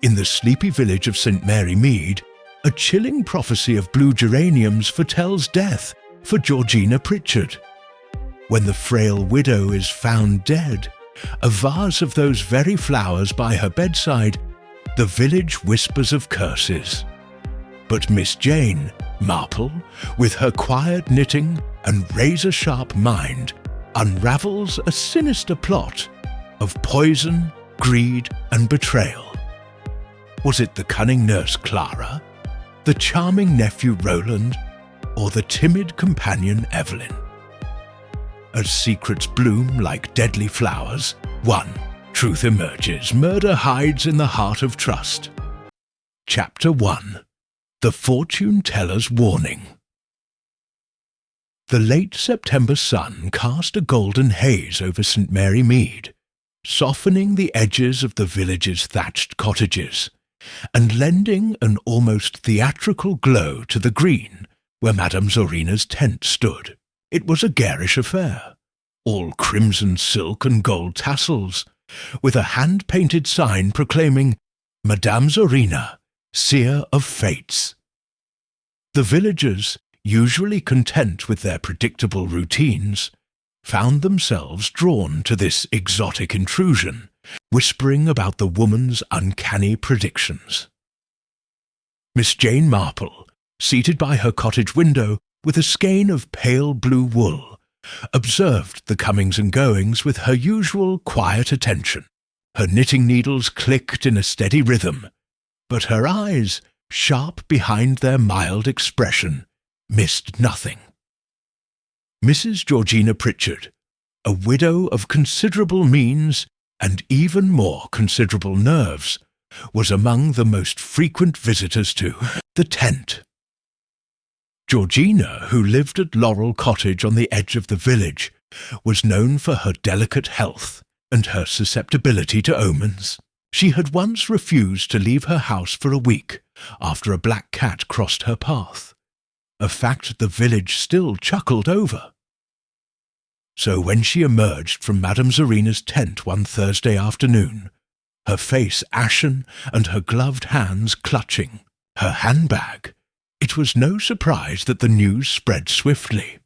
In the sleepy village of St. Mary Mead, a chilling prophecy of blue geraniums foretells death for Georgina Pritchard. When the frail widow is found dead, a vase of those very flowers by her bedside, the village whispers of curses. But Miss Jane Marple, with her quiet knitting and razor-sharp mind, unravels a sinister plot of poison, greed and betrayal. Was it the cunning nurse Clara, the charming nephew Roland, or the timid companion Evelyn? As secrets bloom like deadly flowers, truth emerges, murder hides in the heart of trust. Chapter 1. The Fortune Teller's Warning. The late September sun cast a golden haze over St. Mary Mead, softening the edges of the village's thatched cottages, and lending an almost theatrical glow to the green where Madame Zorina's tent stood. It was a garish affair, all crimson silk and gold tassels, with a hand-painted sign proclaiming Madame Zorina, Seer of Fates. The villagers, usually content with their predictable routines, found themselves drawn to this exotic intrusion, whispering about the woman's uncanny predictions. Miss Jane Marple, seated by her cottage window with a skein of pale blue wool, observed the comings and goings with her usual quiet attention. Her knitting needles clicked in a steady rhythm, but her eyes, sharp behind their mild expression, missed nothing. Mrs. Georgina Pritchard, a widow of considerable means and even more considerable nerves, was among the most frequent visitors to the tent. Georgina, who lived at Laurel Cottage on the edge of the village, was known for her delicate health and her susceptibility to omens. She had once refused to leave her house for a week after a black cat crossed her path, a fact the village still chuckled over. So when she emerged from Madame Zorina's tent one Thursday afternoon, her face ashen and her gloved hands clutching her handbag, it was no surprise that the news spread swiftly.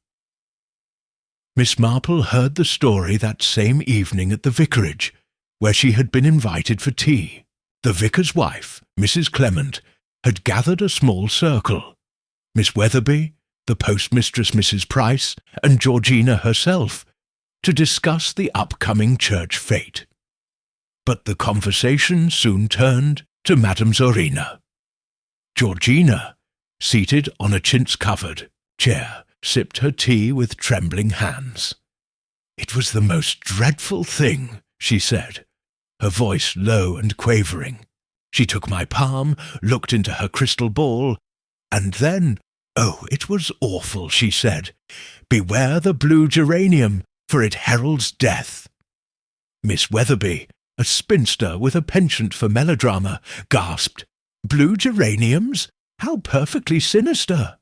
Miss Marple heard the story that same evening at the vicarage, where she had been invited for tea. The vicar's wife, Mrs. Clement, had gathered a small circle. Miss Weatherby, the postmistress Mrs. Price, and Georgina herself, to discuss the upcoming church fete. But the conversation soon turned to Madame Zorina. Georgina, seated on a chintz-covered chair, sipped her tea with trembling hands. "It was the most dreadful thing," she said, her voice low and quavering. She took my palm, looked into her crystal ball, and then, "Oh, it was awful," she said. "Beware the blue geranium, for it heralds death." Miss Weatherby, a spinster with a penchant for melodrama, gasped, "Blue geraniums? How perfectly sinister!"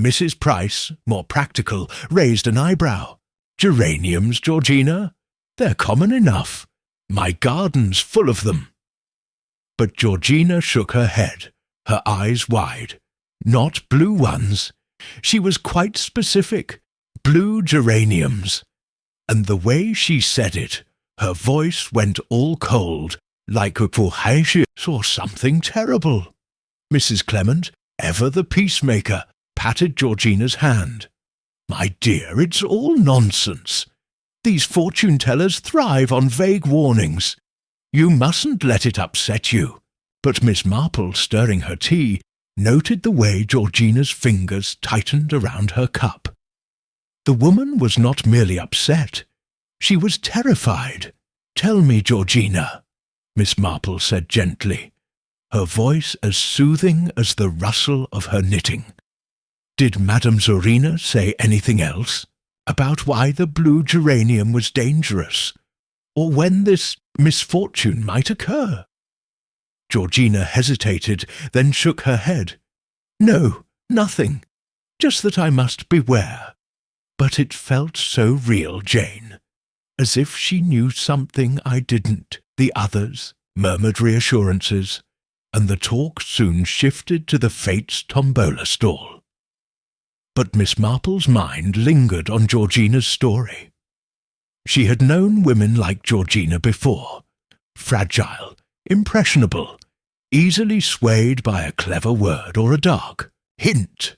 Mrs. Price, more practical, raised an eyebrow. "Geraniums, Georgina? They're common enough. My garden's full of them." But Georgina shook her head, her eyes wide. Not blue ones. She was quite specific. Blue geraniums. And the way she said it, her voice went all cold, like a pourhaisier or something terrible. Mrs. Clement, ever the peacemaker, patted Georgina's hand. "My dear, it's all nonsense. These fortune-tellers thrive on vague warnings. You mustn't let it upset you." But Miss Marple, stirring her tea, noted the way Georgina's fingers tightened around her cup. The woman was not merely upset. She was terrified. "Tell me, Georgina," Miss Marple said gently, her voice as soothing as the rustle of her knitting. "Did Madame Zorina say anything else about why the blue geranium was dangerous, or when this misfortune might occur?" Georgina hesitated, then shook her head. "No, nothing. Just that I must beware." But it felt so real, Jane, as if she knew something I didn't. The others, murmured reassurances, and the talk soon shifted to the Fates tombola stall. But Miss Marple's mind lingered on Georgina's story. She had known women like Georgina before, fragile, impressionable, easily swayed by a clever word or a dark hint.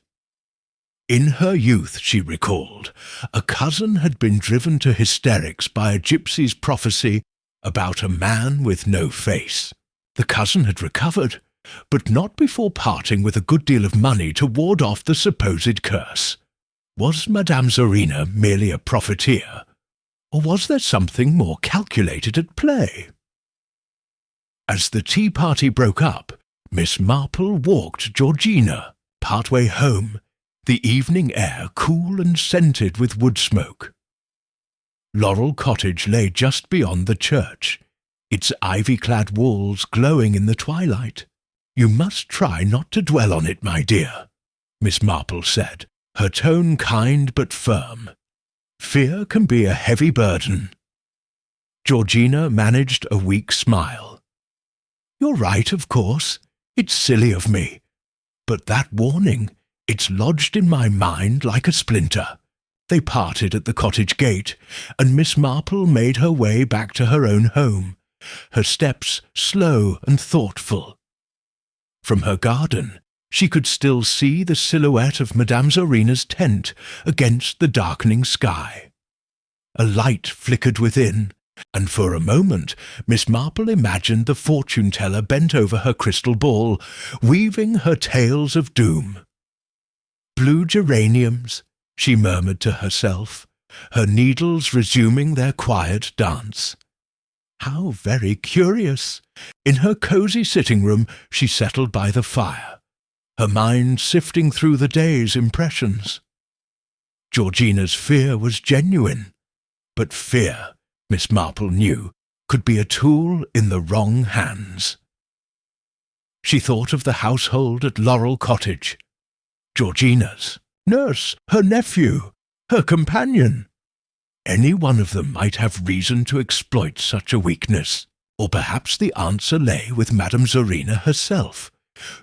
In her youth, she recalled, a cousin had been driven to hysterics by a gypsy's prophecy about a man with no face. The cousin had recovered, but not before parting with a good deal of money to ward off the supposed curse. Was Madame Zorina merely a profiteer, or was there something more calculated at play? As the tea party broke up, Miss Marple walked Georgina partway home, the evening air cool and scented with wood smoke. Laurel Cottage lay just beyond the church, its ivy-clad walls glowing in the twilight. "You must try not to dwell on it, my dear," Miss Marple said, her tone kind but firm. "Fear can be a heavy burden." Georgina managed a weak smile. "You're right, of course. It's silly of me. But that warning, it's lodged in my mind like a splinter." They parted at the cottage gate, and Miss Marple made her way back to her own home, her steps slow and thoughtful. From her garden, she could still see the silhouette of Madame Zorina's tent against the darkening sky. A light flickered within, and for a moment Miss Marple imagined the fortune-teller bent over her crystal ball, weaving her tales of doom. "Blue geraniums," she murmured to herself, her needles resuming their quiet dance. How very curious! In her cosy sitting room she settled by the fire, her mind sifting through the day's impressions. Georgina's fear was genuine, but fear, Miss Marple knew, could be a tool in the wrong hands. She thought of the household at Laurel Cottage. Georgina's nurse, her nephew, her companion. Any one of them might have reason to exploit such a weakness, or perhaps the answer lay with Madame Zorina herself,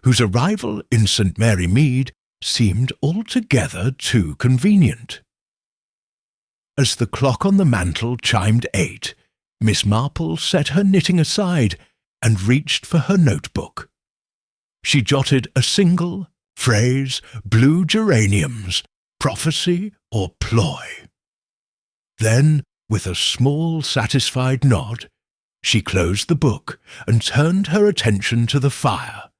whose arrival in St. Mary Mead seemed altogether too convenient. As the clock on the mantel chimed 8, Miss Marple set her knitting aside and reached for her notebook. She jotted a single phrase: "blue geraniums, prophecy or ploy." Then, with a small satisfied nod, she closed the book and turned her attention to the fire,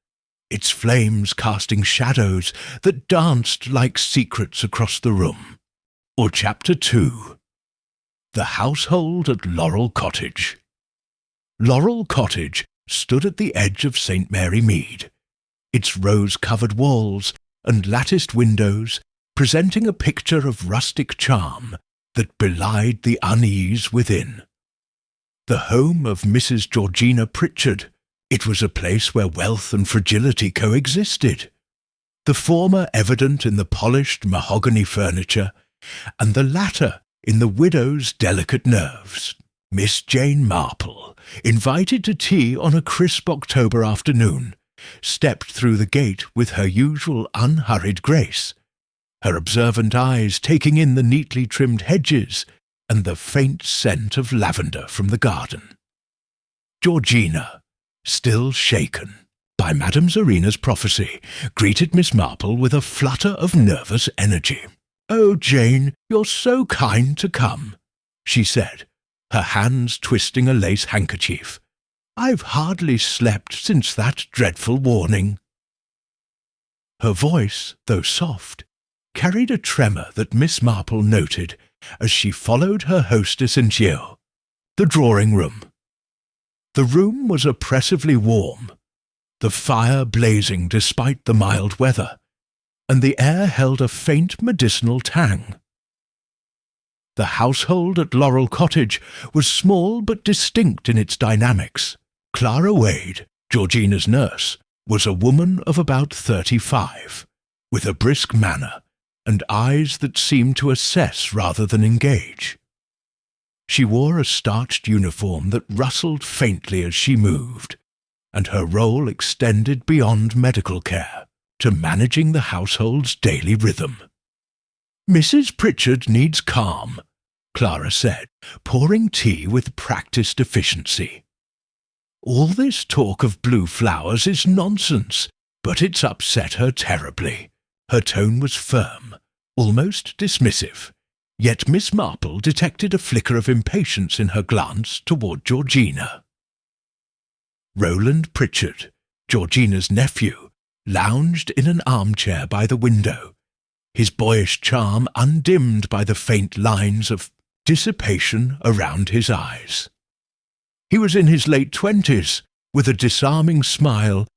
its flames casting shadows that danced like secrets across the room. Or Chapter 2. The Household at Laurel Cottage. Laurel Cottage stood at the edge of St. Mary Mead, its rose-covered walls and latticed windows presenting a picture of rustic charm that belied the unease within. The home of Mrs. Georgina Pritchard, it was a place where wealth and fragility coexisted, the former evident in the polished mahogany furniture, and the latter in the widow's delicate nerves. Miss Jane Marple, invited to tea on a crisp October afternoon, stepped through the gate with her usual unhurried grace, her observant eyes taking in the neatly trimmed hedges and the faint scent of lavender from the garden. Georgina, still shaken by Madame Zorina's prophecy, greeted Miss Marple with a flutter of nervous energy. "Oh, Jane, you're so kind to come," she said, her hands twisting a lace handkerchief. "I've hardly slept since that dreadful warning." Her voice, though soft, carried a tremor that Miss Marple noted as she followed her hostess into the drawing-room. The room was oppressively warm, the fire blazing despite the mild weather, and the air held a faint medicinal tang. The household at Laurel Cottage was small but distinct in its dynamics. Clara Wade, Georgina's nurse, was a woman of about 35, with a brisk manner and eyes that seemed to assess rather than engage. She wore a starched uniform that rustled faintly as she moved, and her role extended beyond medical care to managing the household's daily rhythm. "Mrs. Pritchard needs calm," Clara said, pouring tea with practiced efficiency. "All this talk of blue flowers is nonsense, but it's upset her terribly." Her tone was firm, almost dismissive, yet Miss Marple detected a flicker of impatience in her glance toward Georgina. Roland Pritchard, Georgina's nephew, lounged in an armchair by the window, his boyish charm undimmed by the faint lines of dissipation around his eyes. He was in his late 20s, with a disarming smile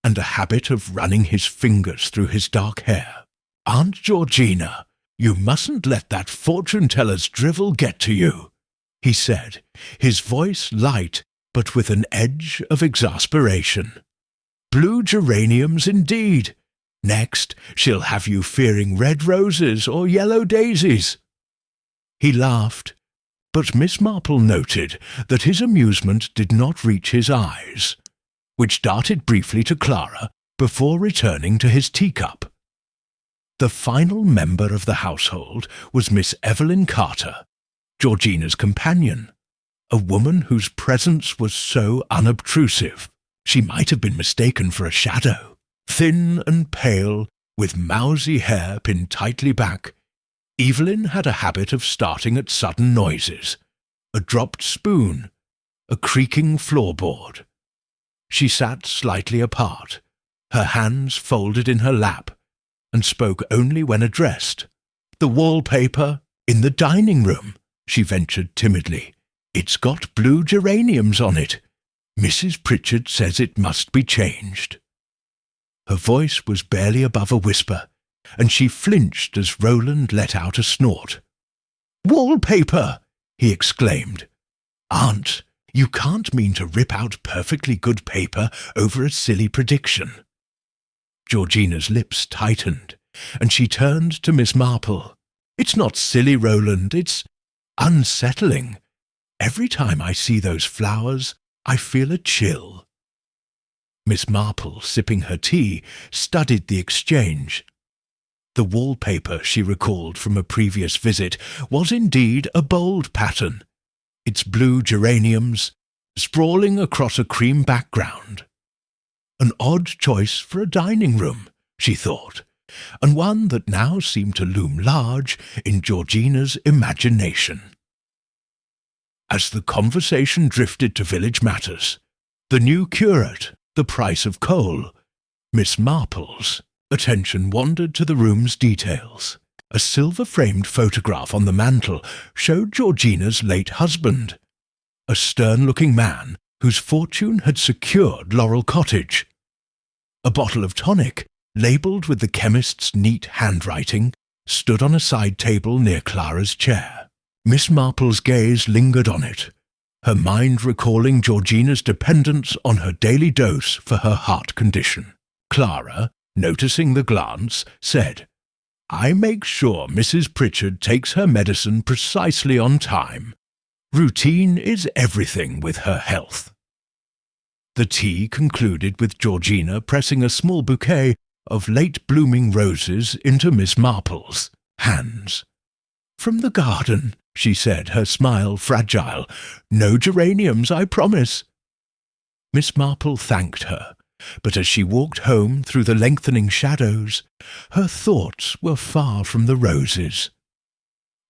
and a habit of running his fingers through his dark hair. "Aunt Georgina, you mustn't let that fortune-teller's drivel get to you," he said, his voice light but with an edge of exasperation. "Blue geraniums indeed. Next, she'll have you fearing red roses or yellow daisies." He laughed, but Miss Marple noted that his amusement did not reach his eyes, which darted briefly to Clara before returning to his teacup. The final member of the household was Miss Evelyn Carter, Georgina's companion, a woman whose presence was so unobtrusive she might have been mistaken for a shadow. Thin and pale, with mousy hair pinned tightly back, Evelyn had a habit of starting at sudden noises, a dropped spoon, a creaking floorboard. She sat slightly apart, her hands folded in her lap, and spoke only when addressed. "The wallpaper in the dining room," she ventured timidly. "It's got blue geraniums on it. Mrs. Pritchard says it must be changed." Her voice was barely above a whisper, and she flinched as Roland let out a snort. "Wallpaper!" he exclaimed. "Aunt, you can't mean to rip out perfectly good paper over a silly prediction." Georgina's lips tightened, and she turned to Miss Marple. "It's not silly, Roland, it's unsettling. Every time I see those flowers, I feel a chill." Miss Marple, sipping her tea, studied the exchange. The wallpaper, she recalled from a previous visit, was indeed a bold pattern, its blue geraniums sprawling across a cream background. An odd choice for a dining room, she thought, and one that now seemed to loom large in Georgina's imagination. As the conversation drifted to village matters, the new curate, the price of coal, Miss Marple's attention wandered to the room's details. A silver-framed photograph on the mantel showed Georgina's late husband, a stern-looking man whose fortune had secured Laurel Cottage. A bottle of tonic, labelled with the chemist's neat handwriting, stood on a side table near Clara's chair. Miss Marple's gaze lingered on it, her mind recalling Georgina's dependence on her daily dose for her heart condition. Clara, noticing the glance, said, "I make sure Mrs. Pritchard takes her medicine precisely on time. Routine is everything with her health." The tea concluded with Georgina pressing a small bouquet of late-blooming roses into Miss Marple's hands. "From the garden," she said, her smile fragile. "No geraniums, I promise." Miss Marple thanked her, but as she walked home through the lengthening shadows, her thoughts were far from the roses.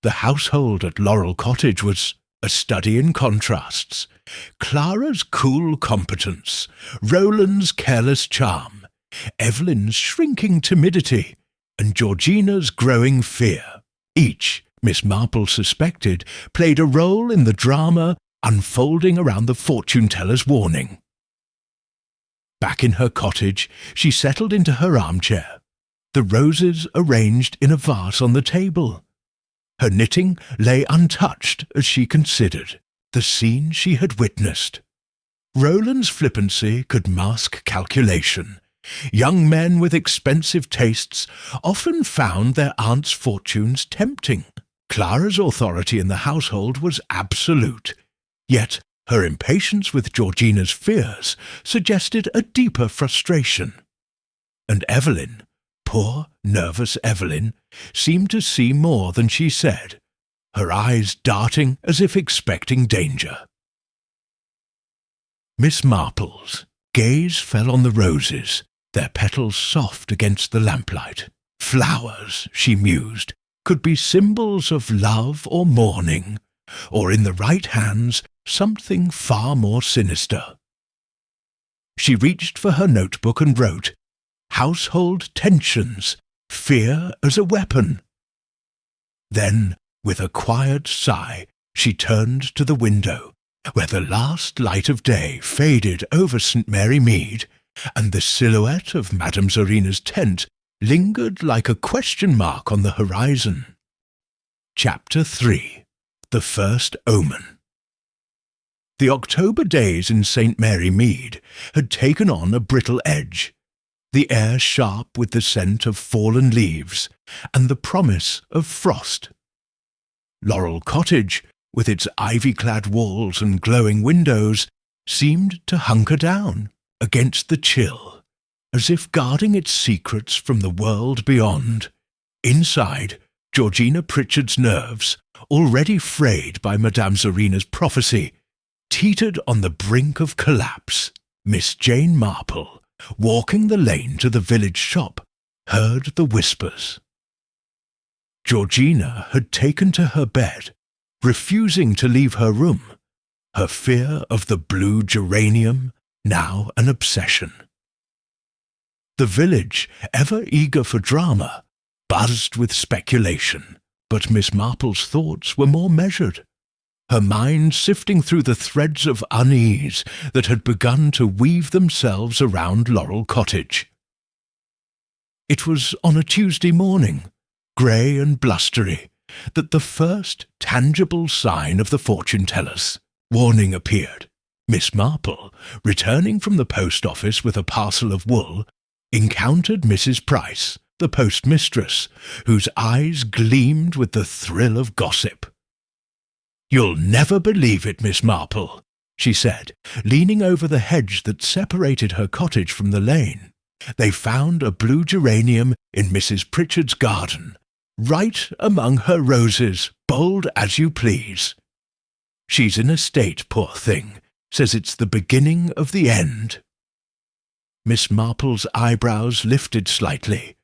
The household at Laurel Cottage was a study in contrasts. Clara's cool competence, Roland's careless charm, Evelyn's shrinking timidity, and Georgina's growing fear. Each, Miss Marple suspected, played a role in the drama unfolding around the fortune-teller's warning. Back in her cottage, she settled into her armchair, the roses arranged in a vase on the table. Her knitting lay untouched as she considered the scene she had witnessed. Roland's flippancy could mask calculation. Young men with expensive tastes often found their aunt's fortunes tempting. Clara's authority in the household was absolute, yet her impatience with Georgina's fears suggested a deeper frustration. And Evelyn, poor, nervous Evelyn, seemed to see more than she said, her eyes darting as if expecting danger. Miss Marple's gaze fell on the roses, their petals soft against the lamplight. Flowers, she mused, could be symbols of love or mourning, or in the right hands something far more sinister. She reached for her notebook and wrote, "Household tensions, fear as a weapon." Then, with a quiet sigh, she turned to the window, where the last light of day faded over St. Mary Mead, and the silhouette of Madame Zorina's tent lingered like a question mark on the horizon. Chapter 3. The First Omen. The October days in St. Mary Mead had taken on a brittle edge, the air sharp with the scent of fallen leaves and the promise of frost. Laurel Cottage, with its ivy-clad walls and glowing windows, seemed to hunker down against the chill, as if guarding its secrets from the world beyond. Inside, Georgina Pritchard's nerves, already frayed by Madame Zorina's prophecy, teetered on the brink of collapse. Miss Jane Marple, walking the lane to the village shop, heard the whispers. Georgina had taken to her bed, refusing to leave her room, her fear of the blue geranium now an obsession. The village, ever eager for drama, buzzed with speculation, but Miss Marple's thoughts were more measured, her mind sifting through the threads of unease that had begun to weave themselves around Laurel Cottage. It was on a Tuesday morning, grey and blustery, that the first tangible sign of the fortune-teller's warning appeared. Miss Marple, returning from the post office with a parcel of wool, encountered Mrs. Price, the postmistress, whose eyes gleamed with the thrill of gossip. "You'll never believe it, Miss Marple," she said, leaning over the hedge that separated her cottage from the lane. "They found a blue geranium in Mrs. Pritchard's garden, right among her roses, bold as you please. She's in a state, poor thing, says it's the beginning of the end." Miss Marple's eyebrows lifted slightly,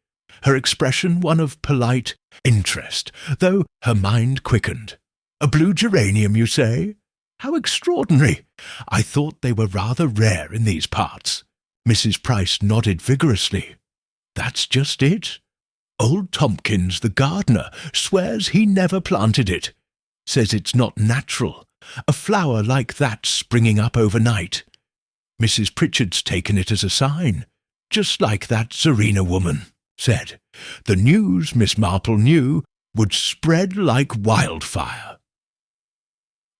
her expression one of polite interest, though her mind quickened. "A blue geranium, you say? How extraordinary! I thought they were rather rare in these parts." Mrs. Price nodded vigorously. "That's just it. Old Tompkins, the gardener, swears he never planted it. Says it's not natural, a flower like that springing up overnight. Mrs. Pritchard's taken it as a sign, just like that Zorina woman said. The news, Miss Marple knew, would spread like wildfire."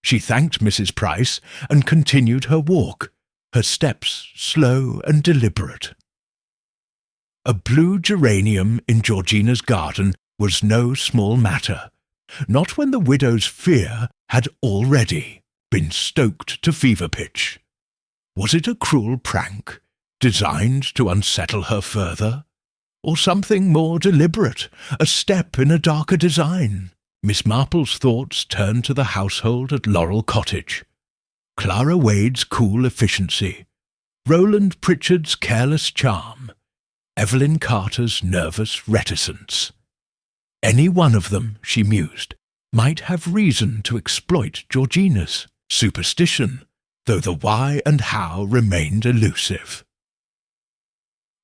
She thanked Mrs. Price and continued her walk, her steps slow and deliberate. A blue geranium in Georgina's garden was no small matter, not when the widow's fear had already been stoked to fever pitch. Was it a cruel prank, designed to unsettle her further? Or something more deliberate, a step in a darker design? Miss Marple's thoughts turned to the household at Laurel Cottage. Clara Wade's cool efficiency, Roland Pritchard's careless charm, Evelyn Carter's nervous reticence. Any one of them, she mused, might have reason to exploit Georgina's superstition, though the why and how remained elusive.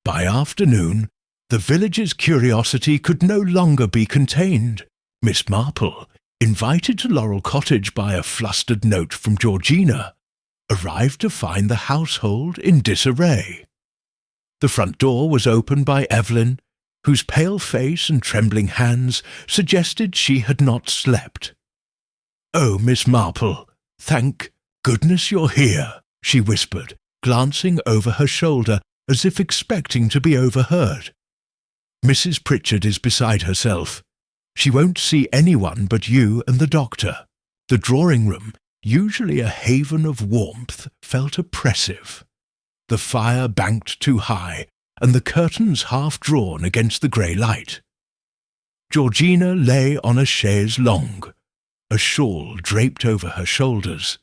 By afternoon, the village's curiosity could no longer be contained. Miss Marple, invited to Laurel Cottage by a flustered note from Georgina, arrived to find the household in disarray. The front door was opened by Evelyn, whose pale face and trembling hands suggested she had not slept. "Oh, Miss Marple, thank goodness you're here," she whispered, glancing over her shoulder as if expecting to be overheard. "Mrs. Pritchard is beside herself. She won't see anyone but you and the doctor. The drawing-room, usually a haven of warmth, felt oppressive. The fire banked too high, and the curtains half drawn against the grey light. Georgina lay on a chaise longue, a shawl draped over her shoulders,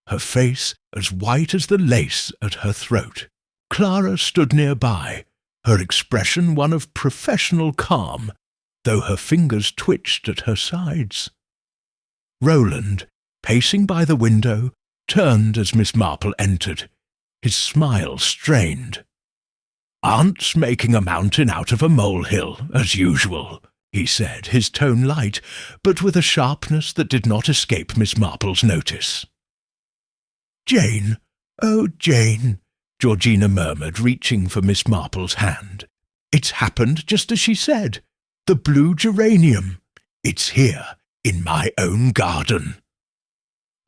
her face as white as the lace at her throat. Clara stood nearby, her expression one of professional calm, though her fingers twitched at her sides. Roland, pacing by the window, turned as Miss Marple entered, his smile strained. "Aunt's making a mountain out of a molehill, as usual," he said, his tone light, but with a sharpness that did not escape Miss Marple's notice. "Jane, oh, Jane," Georgina murmured, reaching for Miss Marple's hand. "It's happened just as she said. The blue geranium. It's here, in my own garden."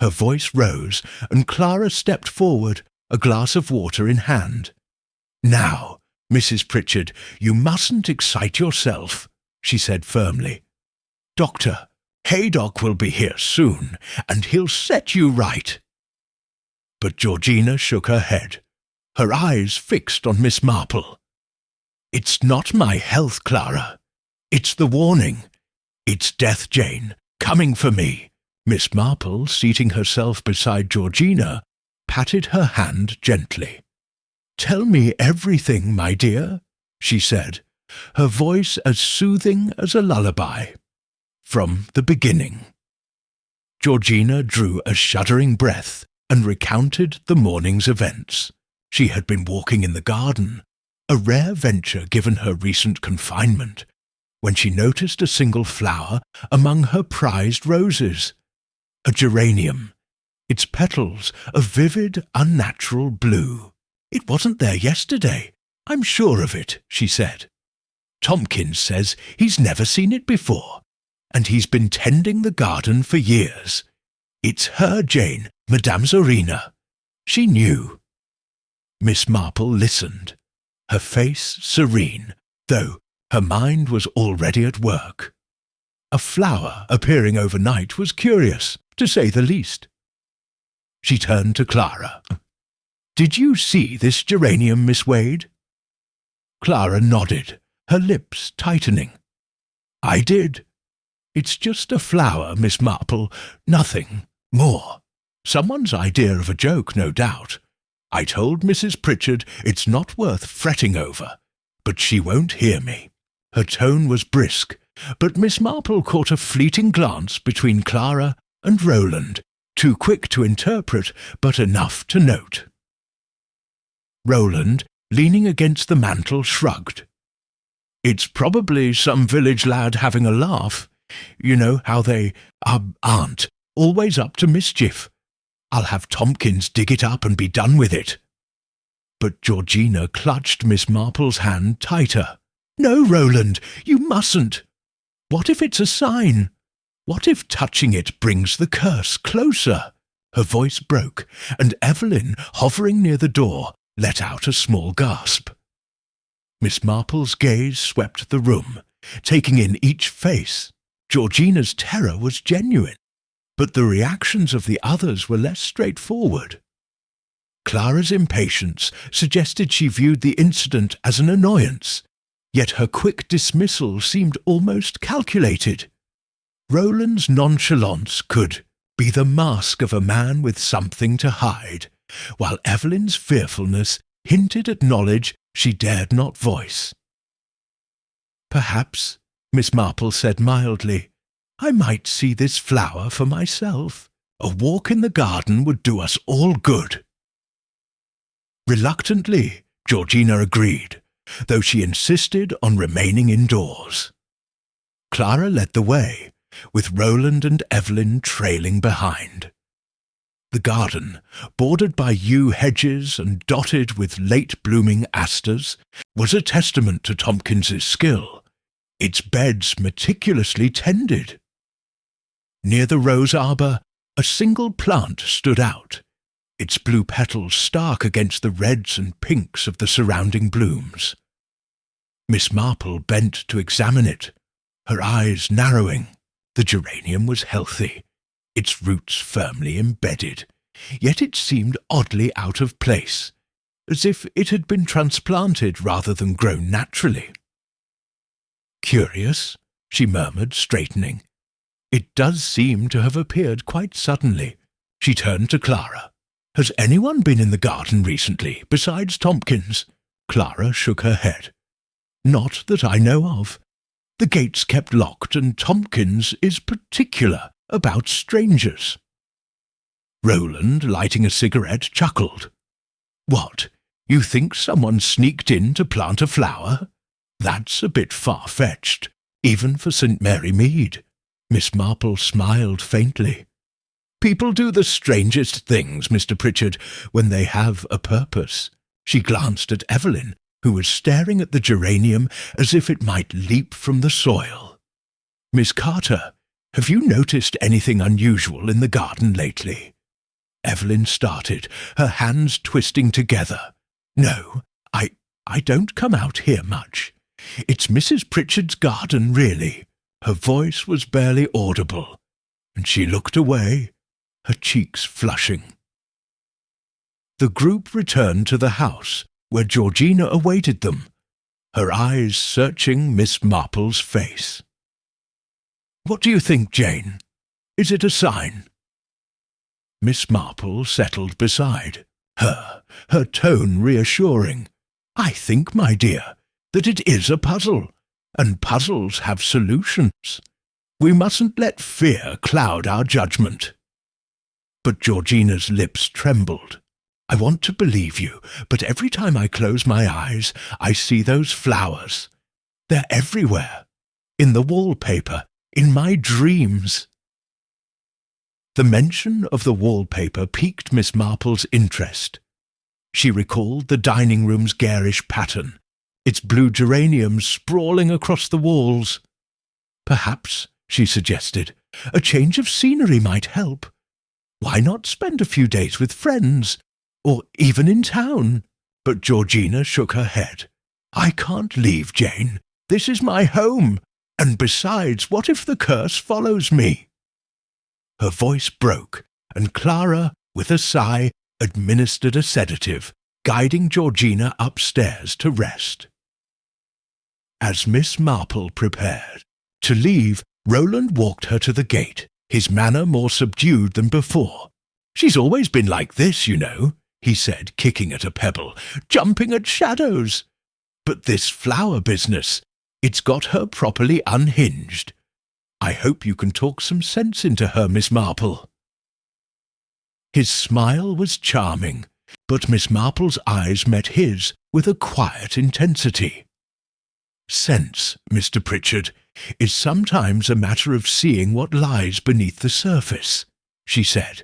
Her voice rose, and Clara stepped forward, a glass of water in hand. "Now, Mrs. Pritchard, you mustn't excite yourself," she said firmly. "Doctor, Haydock will be here soon, and he'll set you right." But Georgina shook her head, her eyes fixed on Miss Marple. "It's not my health, Clara. It's the warning. It's death, Jane, coming for me." Miss Marple, seating herself beside Georgina, patted her hand gently. "Tell me everything, my dear," she said, her voice as soothing as a lullaby. "From the beginning." Georgina drew a shuddering breath and recounted the morning's events. She had been walking in the garden, a rare venture given her recent confinement, when she noticed a single flower among her prized roses. A geranium, its petals a vivid, unnatural blue. "It wasn't there yesterday. I'm sure of it," she said. "Tompkins says he's never seen it before, and he's been tending the garden for years. It's her, Jane, Madame Zorina. She knew." Miss Marple listened, her face serene, though her mind was already at work. A flower appearing overnight was curious, to say the least. She turned to Clara. "Did you see this geranium, Miss Wade?" Clara nodded, her lips tightening. "I did. It's just a flower, Miss Marple, nothing more. Someone's idea of a joke, no doubt. I told Mrs. Pritchard it's not worth fretting over, but she won't hear me." Her tone was brisk, but Miss Marple caught a fleeting glance between Clara and Roland, too quick to interpret, but enough to note. Roland, leaning against the mantel, shrugged. "It's probably some village lad having a laugh. You know how they aren't always up to mischief. I'll have Tompkins dig it up and be done with it." But Georgina clutched Miss Marple's hand tighter. "No, Roland, you mustn't. What if it's a sign? What if touching it brings the curse closer?" Her voice broke, and Evelyn, hovering near the door, let out a small gasp. Miss Marple's gaze swept the room, taking in each face. Georgina's terror was genuine, but the reactions of the others were less straightforward. Clara's impatience suggested she viewed the incident as an annoyance, yet her quick dismissal seemed almost calculated. Roland's nonchalance could be the mask of a man with something to hide, while Evelyn's fearfulness hinted at knowledge she dared not voice. "Perhaps," Miss Marple said mildly, "I might see this flower for myself. A walk in the garden would do us all good." Reluctantly, Georgina agreed, though she insisted on remaining indoors. Clara led the way, with Roland and Evelyn trailing behind. The garden, bordered by yew hedges and dotted with late-blooming asters, was a testament to Tompkins's skill, its beds meticulously tended. Near the rose arbour, a single plant stood out, its blue petals stark against the reds and pinks of the surrounding blooms. Miss Marple bent to examine it, her eyes narrowing. The geranium was healthy, its roots firmly embedded, yet it seemed oddly out of place, as if it had been transplanted rather than grown naturally. "Curious," she murmured, straightening. "It does seem to have appeared quite suddenly." She turned to Clara. "Has anyone been in the garden recently, besides Tompkins?" Clara shook her head. "Not that I know of. The gate's kept locked, and Tompkins is particular about strangers." Roland, lighting a cigarette, chuckled. "What, you think someone sneaked in to plant a flower? That's a bit far-fetched, even for St. Mary Mead." Miss Marple smiled faintly. "People do the strangest things, Mr. Pritchard, when they have a purpose." She glanced at Evelyn, who was staring at the geranium as if it might leap from the soil. "Miss Carter, have you noticed anything unusual in the garden lately?" Evelyn started, her hands twisting together. "No, I don't come out here much. It's Mrs. Pritchard's garden, really." Her voice was barely audible, and she looked away, her cheeks flushing. The group returned to the house, where Georgina awaited them, her eyes searching Miss Marple's face. "What do you think, Jane? Is it a sign?" Miss Marple settled beside her, her tone reassuring. "I think, my dear, that it is a puzzle, and puzzles have solutions. We mustn't let fear cloud our judgment." But Georgina's lips trembled. "I want to believe you, but every time I close my eyes, I see those flowers. They're everywhere. In the wallpaper, in my dreams." The mention of the wallpaper piqued Miss Marple's interest. She recalled the dining room's garish pattern, its blue geraniums sprawling across the walls. "Perhaps," she suggested, "a change of scenery might help. Why not spend a few days with friends, or even in town?" But Georgina shook her head. "I can't leave, Jane. This is my home, and besides, what if the curse follows me?" Her voice broke, and Clara, with a sigh, administered a sedative, guiding Georgina upstairs to rest. As Miss Marple prepared to leave, Roland walked her to the gate, his manner more subdued than before. "She's always been like this, you know," he said, kicking at a pebble, "jumping at shadows. But this flower business, it's got her properly unhinged. I hope you can talk some sense into her, Miss Marple." His smile was charming, but Miss Marple's eyes met his with a quiet intensity. "Sense, Mr. Pritchard, is sometimes a matter of seeing what lies beneath the surface," she said,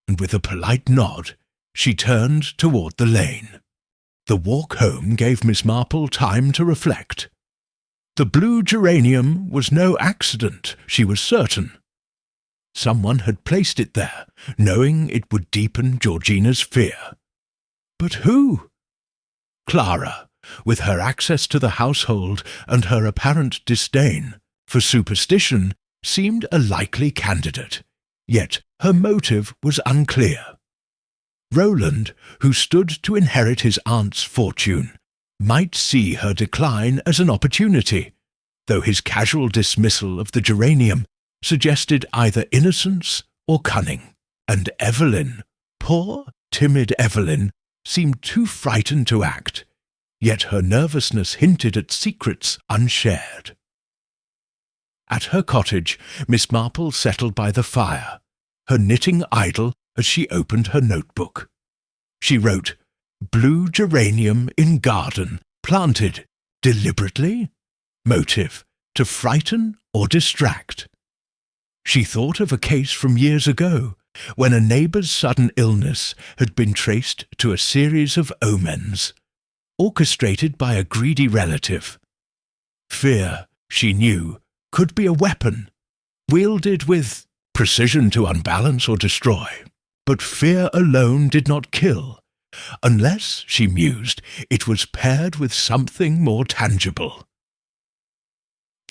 and with a polite nod, she turned toward the lane. The walk home gave Miss Marple time to reflect. The blue geranium was no accident, she was certain. Someone had placed it there, knowing it would deepen Georgina's fear. But who? Clara, with her access to the household and her apparent disdain for superstition, seemed a likely candidate, yet her motive was unclear. Roland, who stood to inherit his aunt's fortune, might see her decline as an opportunity, though his casual dismissal of the geranium suggested either innocence or cunning. And Evelyn, poor, timid Evelyn, seemed too frightened to act, yet her nervousness hinted at secrets unshared. At her cottage, Miss Marple settled by the fire, her knitting idle as she opened her notebook. She wrote, "Blue geranium in garden, planted deliberately? Motive, to frighten or distract?" She thought of a case from years ago, when a neighbour's sudden illness had been traced to a series of omens, orchestrated by a greedy relative. Fear, she knew, could be a weapon, wielded with precision to unbalance or destroy. But fear alone did not kill, unless, she mused, it was paired with something more tangible.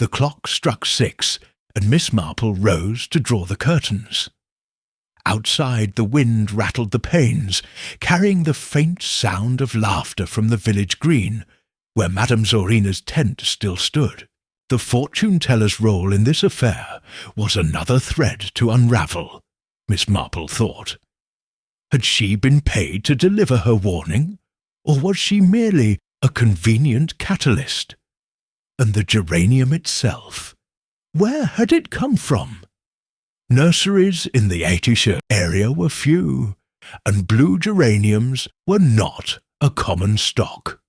The clock struck 6, and Miss Marple rose to draw the curtains. Outside, the wind rattled the panes, carrying the faint sound of laughter from the village green, where Madame Zorina's tent still stood. The fortune-teller's role in this affair was another thread to unravel, Miss Marple thought. Had she been paid to deliver her warning, or was she merely a convenient catalyst? And the geranium itself, where had it come from? Nurseries in the Ayrshire area were few, and blue geraniums were not a common stock.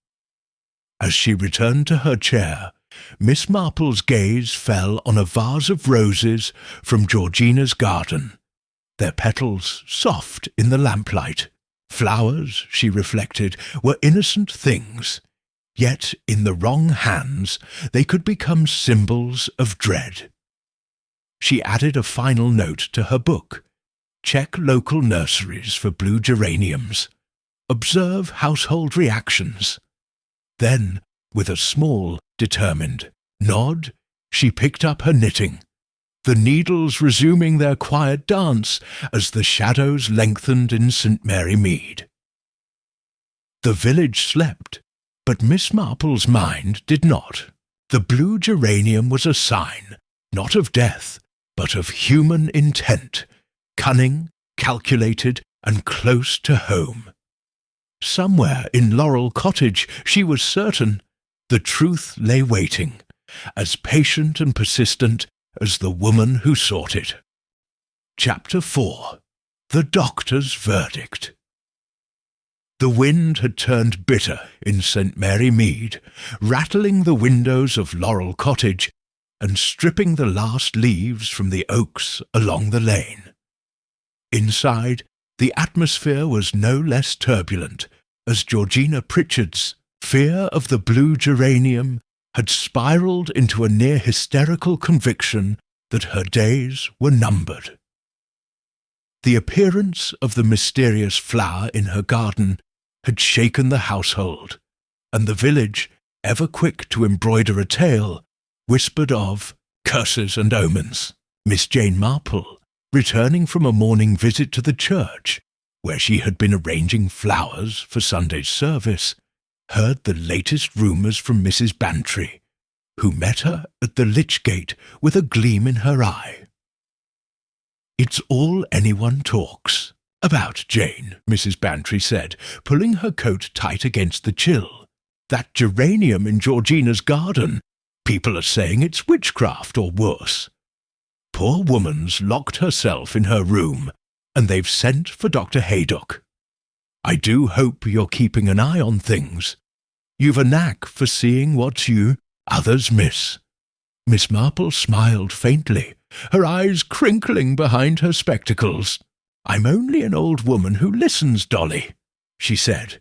As she returned to her chair, Miss Marple's gaze fell on a vase of roses from Georgina's garden, their petals soft in the lamplight. Flowers, she reflected, were innocent things, yet in the wrong hands they could become symbols of dread. She added a final note to her book. Check local nurseries for blue geraniums. Observe household reactions. Then, with a small, determined nod, she picked up her knitting, the needles resuming their quiet dance as the shadows lengthened in St. Mary Mead. The village slept, but Miss Marple's mind did not. The blue geranium was a sign, not of death, but of human intent, cunning, calculated, and close to home. Somewhere in Laurel Cottage, she was certain, the truth lay waiting, as patient and persistent as the woman who sought it. Chapter 4. The Doctor's Verdict. The wind had turned bitter in St. Mary Mead, rattling the windows of Laurel Cottage and stripping the last leaves from the oaks along the lane. Inside, the atmosphere was no less turbulent, as Georgina Pritchard's fear of the blue geranium had spiralled into a near-hysterical conviction that her days were numbered. The appearance of the mysterious flower in her garden had shaken the household, and the village, ever quick to embroider a tale, whispered of curses and omens. Miss Jane Marple, returning from a morning visit to the church, where she had been arranging flowers for Sunday's service, heard the latest rumours from Mrs. Bantry, who met her at the lich gate with a gleam in her eye. "It's all anyone talks about, Jane," Mrs. Bantry said, pulling her coat tight against the chill. "That geranium in Georgina's garden, people are saying it's witchcraft or worse. Poor woman's locked herself in her room, and they've sent for Dr. Haydock. I do hope you're keeping an eye on things. You've a knack for seeing what others miss." Miss Marple smiled faintly, her eyes crinkling behind her spectacles. "I'm only an old woman who listens, Dolly," she said,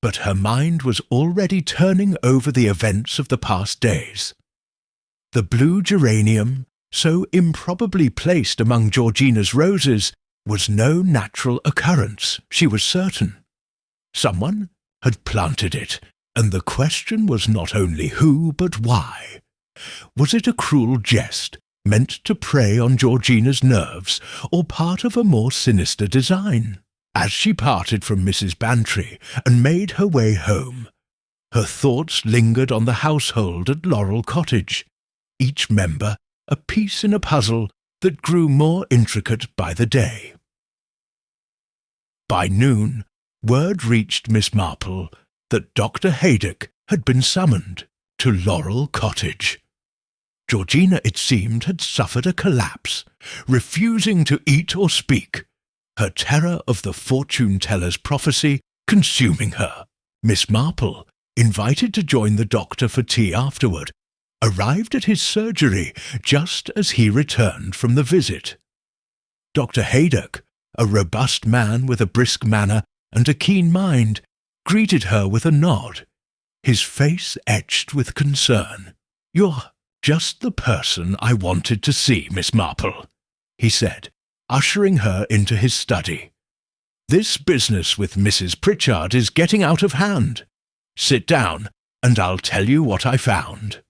but her mind was already turning over the events of the past days. The blue geranium, so improbably placed among Georgina's roses, was no natural occurrence, she was certain. Someone had planted it, and the question was not only who, but why. Was it a cruel jest, meant to prey on Georgina's nerves, or part of a more sinister design? As she parted from Mrs. Bantry and made her way home, her thoughts lingered on the household at Laurel Cottage, each member a piece in a puzzle that grew more intricate by the day. By noon, word reached Miss Marple that Dr. Haydock had been summoned to Laurel Cottage. Georgina, it seemed, had suffered a collapse, refusing to eat or speak, her terror of the fortune-teller's prophecy consuming her. Miss Marple, invited to join the doctor for tea afterward, arrived at his surgery just as he returned from the visit. Dr. Haydock, a robust man with a brisk manner and a keen mind, greeted her with a nod, his face etched with concern. "You're just the person I wanted to see, Miss Marple," he said, ushering her into his study. "This business with Mrs. Pritchard is getting out of hand. Sit down, and I'll tell you what I found."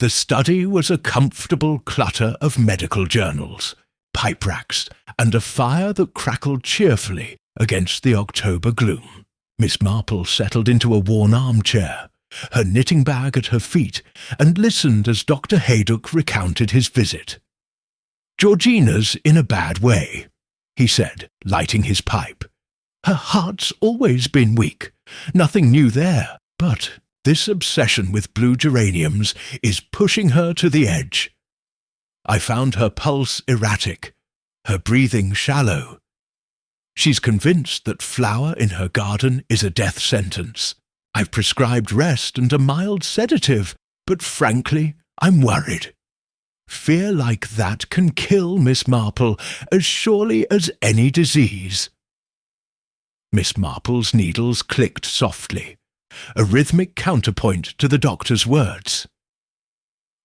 The study was a comfortable clutter of medical journals, pipe racks, and a fire that crackled cheerfully against the October gloom. Miss Marple settled into a worn armchair, her knitting bag at her feet, and listened as Dr. Haydock recounted his visit. "Georgina's in a bad way," he said, lighting his pipe. "Her heart's always been weak. Nothing new there, but this obsession with blue geraniums is pushing her to the edge. I found her pulse erratic, her breathing shallow. She's convinced that flower in her garden is a death sentence. I've prescribed rest and a mild sedative, but frankly, I'm worried. Fear like that can kill Miss Marple as surely as any disease." Miss Marple's needles clicked softly, a rhythmic counterpoint to the doctor's words.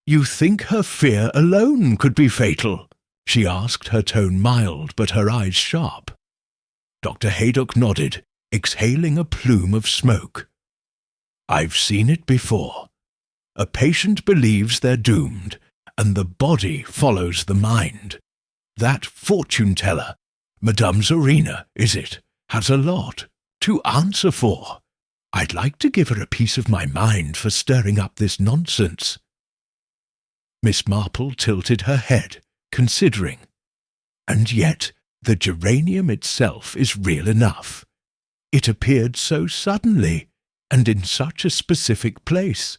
"You think her fear alone could be fatal?" she asked, her tone mild but her eyes sharp. Dr. Haydock nodded, exhaling a plume of smoke. "I've seen it before. A patient believes they're doomed, and the body follows the mind. That fortune-teller, Madame Zorina, is it, has a lot to answer for. I'd like to give her a piece of my mind for stirring up this nonsense." Miss Marple tilted her head, considering. And yet the geranium itself is real enough. It appeared so suddenly, and in such a specific place.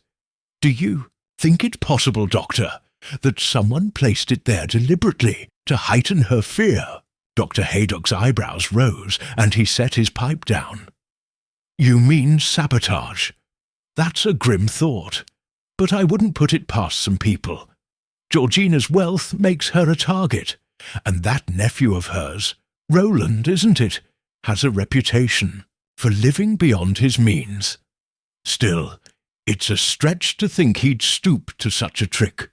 Do you think it possible, Doctor, that someone placed it there deliberately to heighten her fear? Dr. Haydock's eyebrows rose, and he set his pipe down. "You mean sabotage? That's a grim thought, but I wouldn't put it past some people. Georgina's wealth makes her a target, and that nephew of hers, Roland, isn't it, has a reputation for living beyond his means. Still, it's a stretch to think he'd stoop to such a trick."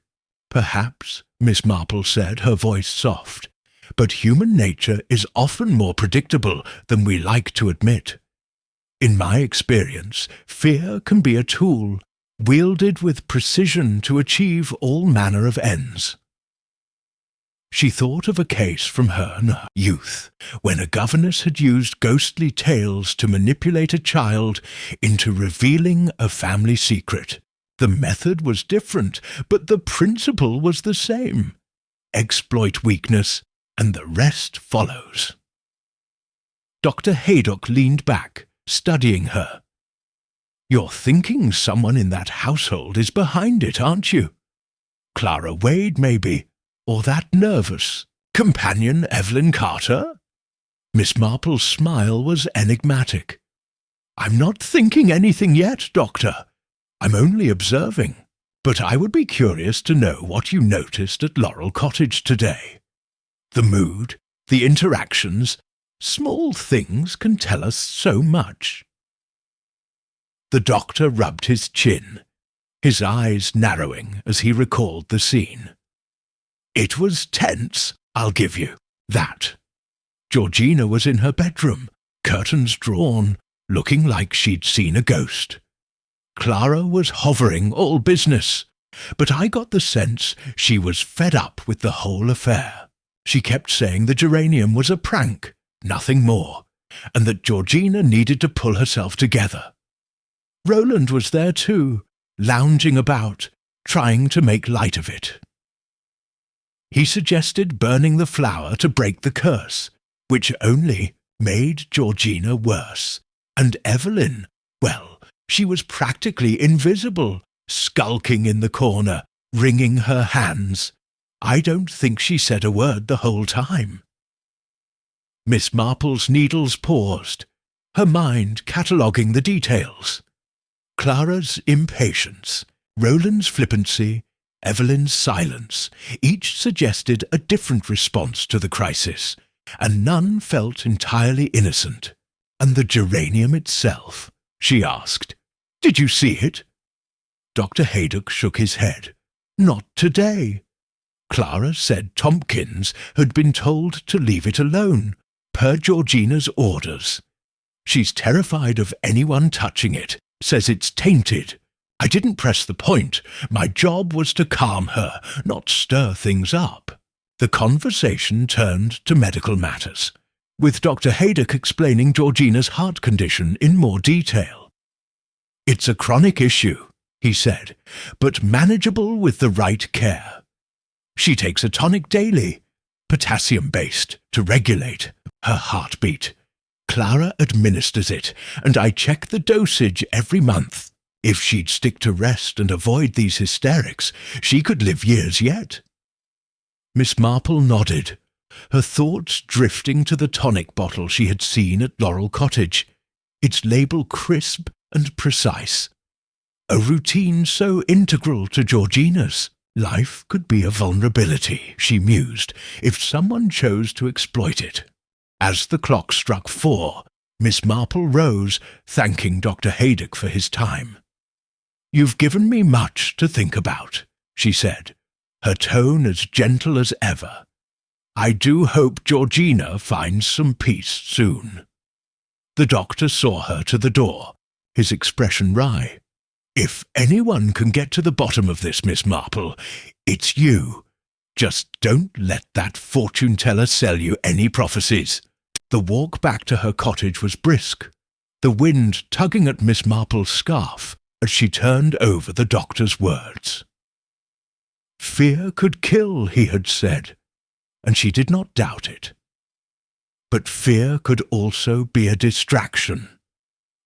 "Perhaps," Miss Marple said, her voice soft, "but human nature is often more predictable than we like to admit. In my experience, fear can be a tool, wielded with precision to achieve all manner of ends." She thought of a case from her youth, when a governess had used ghostly tales to manipulate a child into revealing a family secret. The method was different, but the principle was the same. Exploit weakness, and the rest follows. Dr. Haydock leaned back, studying her. "You're thinking someone in that household is behind it, aren't you? Clara Wade, maybe, or that nervous companion Evelyn Carter?" Miss Marple's smile was enigmatic. "I'm not thinking anything yet, Doctor. I'm only observing. But I would be curious to know what you noticed at Laurel Cottage today. The mood, the interactions, small things can tell us so much." The doctor rubbed his chin, his eyes narrowing as he recalled the scene. "It was tense, I'll give you that. Georgina was in her bedroom, curtains drawn, looking like she'd seen a ghost. Clara was hovering all business, but I got the sense she was fed up with the whole affair. She kept saying the geranium was a prank, nothing more, and that Georgina needed to pull herself together. Roland was there too, lounging about, trying to make light of it. He suggested burning the flower to break the curse, which only made Georgina worse. And Evelyn, well, she was practically invisible, skulking in the corner, wringing her hands. I don't think she said a word the whole time." Miss Marple's needles paused, her mind cataloguing the details. Clara's impatience, Roland's flippancy, Evelyn's silence, each suggested a different response to the crisis, and none felt entirely innocent. "And the geranium itself?" she asked. "Did you see it?" Dr. Haydock shook his head. "Not today. Clara said Tompkins had been told to leave it alone, per Georgina's orders. She's terrified of anyone touching it, says it's tainted, I didn't press the point. My job was to calm her, not stir things up. The conversation turned to medical matters, with Dr. Haydock explaining Georgina's heart condition in more detail. "It's a chronic issue," he said, "but manageable with the right care. She takes a tonic daily, potassium-based, to regulate her heartbeat. Clara administers it, and I check the dosage every month. If she'd stick to rest and avoid these hysterics, she could live years yet." Miss Marple nodded, her thoughts drifting to the tonic bottle she had seen at Laurel Cottage, its label crisp and precise. A routine so integral to Georgina's. Life could be a vulnerability, she mused, if someone chose to exploit it. As the clock struck 4, Miss Marple rose, thanking Dr. Haydock for his time. "You've given me much to think about," she said, her tone as gentle as ever. "I do hope Georgina finds some peace soon." The doctor saw her to the door, his expression wry. "If anyone can get to the bottom of this, Miss Marple, it's you. Just don't let that fortune-teller sell you any prophecies." The walk back to her cottage was brisk, the wind tugging at Miss Marple's scarf as she turned over the doctor's words. Fear could kill, he had said, and she did not doubt it. But fear could also be a distraction,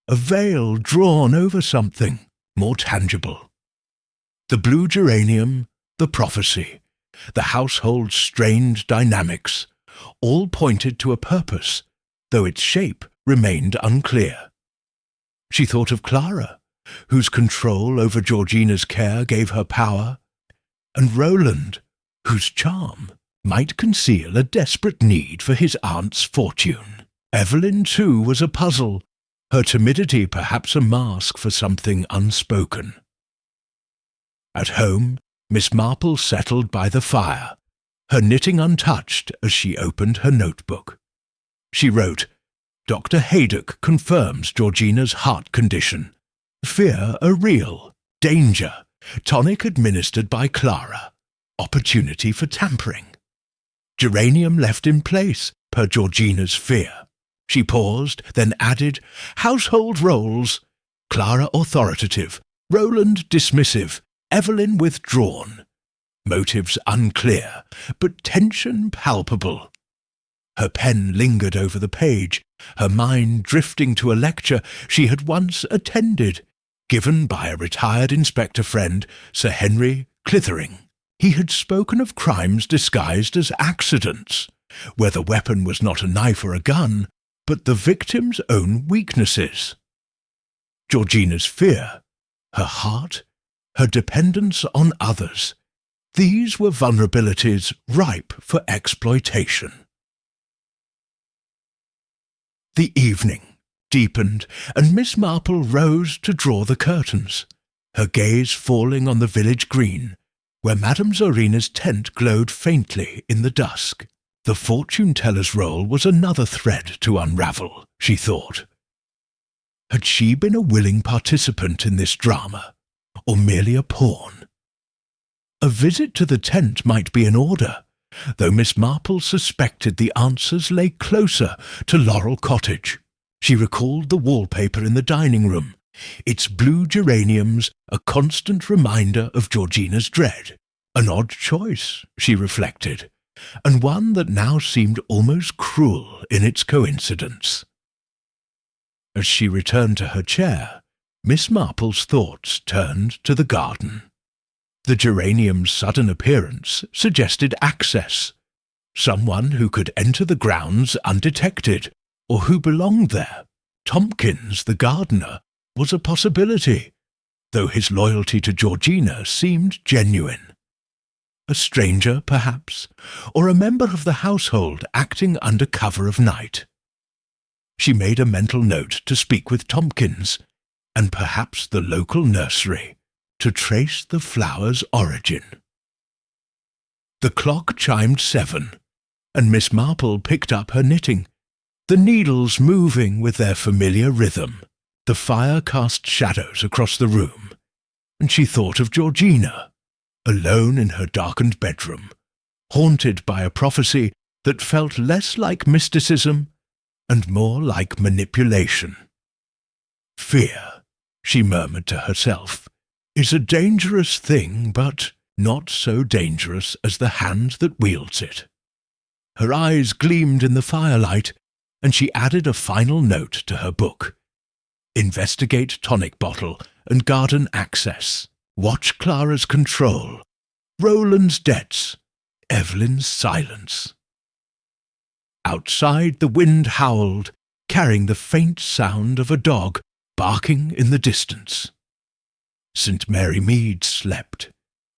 a veil drawn over something more tangible. The blue geranium, the prophecy, the household's strained dynamics, all pointed to a purpose, though its shape remained unclear. She thought of Clara, whose control over Georgina's care gave her power, and Roland, whose charm might conceal a desperate need for his aunt's fortune. Evelyn, too, was a puzzle, her timidity perhaps a mask for something unspoken. At home, Miss Marple settled by the fire, her knitting untouched as she opened her notebook. She wrote, "Dr. Haydock confirms Georgina's heart condition. Fear a real. Danger. Tonic administered by Clara. Opportunity for tampering. Geranium left in place, per Georgina's fear." She paused, then added, "Household roles. Clara authoritative, Roland dismissive, Evelyn withdrawn. Motives unclear, but tension palpable." Her pen lingered over the page, her mind drifting to a lecture she had once attended, given by a retired inspector friend, Sir Henry Clithering. He had spoken of crimes disguised as accidents, where the weapon was not a knife or a gun, but the victim's own weaknesses. Georgina's fear, her heart, her dependence on others, these were vulnerabilities ripe for exploitation. The evening deepened, and Miss Marple rose to draw the curtains, her gaze falling on the village green, where Madame Zorina's tent glowed faintly in the dusk. The fortune-teller's role was another thread to unravel, she thought. Had she been a willing participant in this drama, or merely a pawn? A visit to the tent might be in order, though Miss Marple suspected the answers lay closer to Laurel Cottage. She recalled the wallpaper in the dining room, its blue geraniums a constant reminder of Georgina's dread. An odd choice, she reflected, and one that now seemed almost cruel in its coincidence. As she returned to her chair, Miss Marple's thoughts turned to the garden. The geranium's sudden appearance suggested access, someone who could enter the grounds undetected, or who belonged there. Tompkins, the gardener, was a possibility, though his loyalty to Georgina seemed genuine. A stranger, perhaps, or a member of the household acting under cover of night. She made a mental note to speak with Tompkins, and perhaps the local nursery, to trace the flower's origin. The clock chimed 7, and Miss Marple picked up her knitting, the needles moving with their familiar rhythm. The fire cast shadows across the room, and she thought of Georgina, alone in her darkened bedroom, haunted by a prophecy that felt less like mysticism and more like manipulation. Fear, she murmured to herself, is a dangerous thing, but not so dangerous as the hand that wields it. Her eyes gleamed in the firelight, and she added a final note to her book. Investigate tonic bottle and garden access. Watch Clara's control. Roland's debts. Evelyn's silence. Outside the wind howled, carrying the faint sound of a dog barking in the distance. St. Mary Mead slept,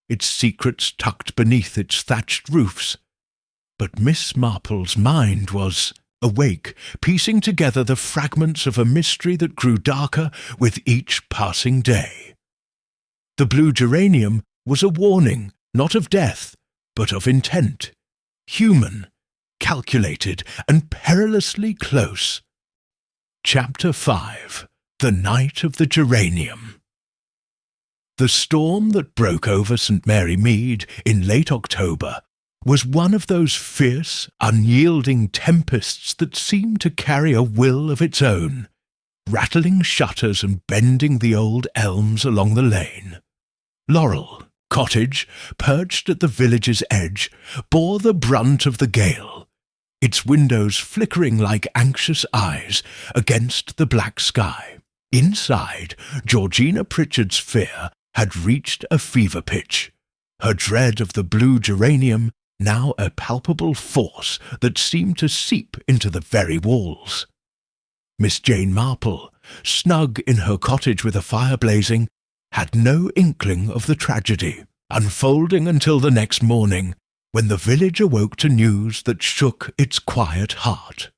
its secrets tucked beneath its thatched roofs. But Miss Marple's mind was awake, piecing together the fragments of a mystery that grew darker with each passing day. The blue geranium was a warning, not of death, but of intent, human, calculated, and perilously close. Chapter 5. The Night of the Geranium. The storm that broke over St. Mary Mead in late October was one of those fierce, unyielding tempests that seemed to carry a will of its own, rattling shutters and bending the old elms along the lane. Laurel Cottage, perched at the village's edge, bore the brunt of the gale, its windows flickering like anxious eyes against the black sky. Inside, Georgina Pritchard's fear had reached a fever pitch, her dread of the blue geranium now a palpable force that seemed to seep into the very walls. Miss Jane Marple, snug in her cottage with a fire blazing, had no inkling of the tragedy, unfolding until the next morning, when the village awoke to news that shook its quiet heart.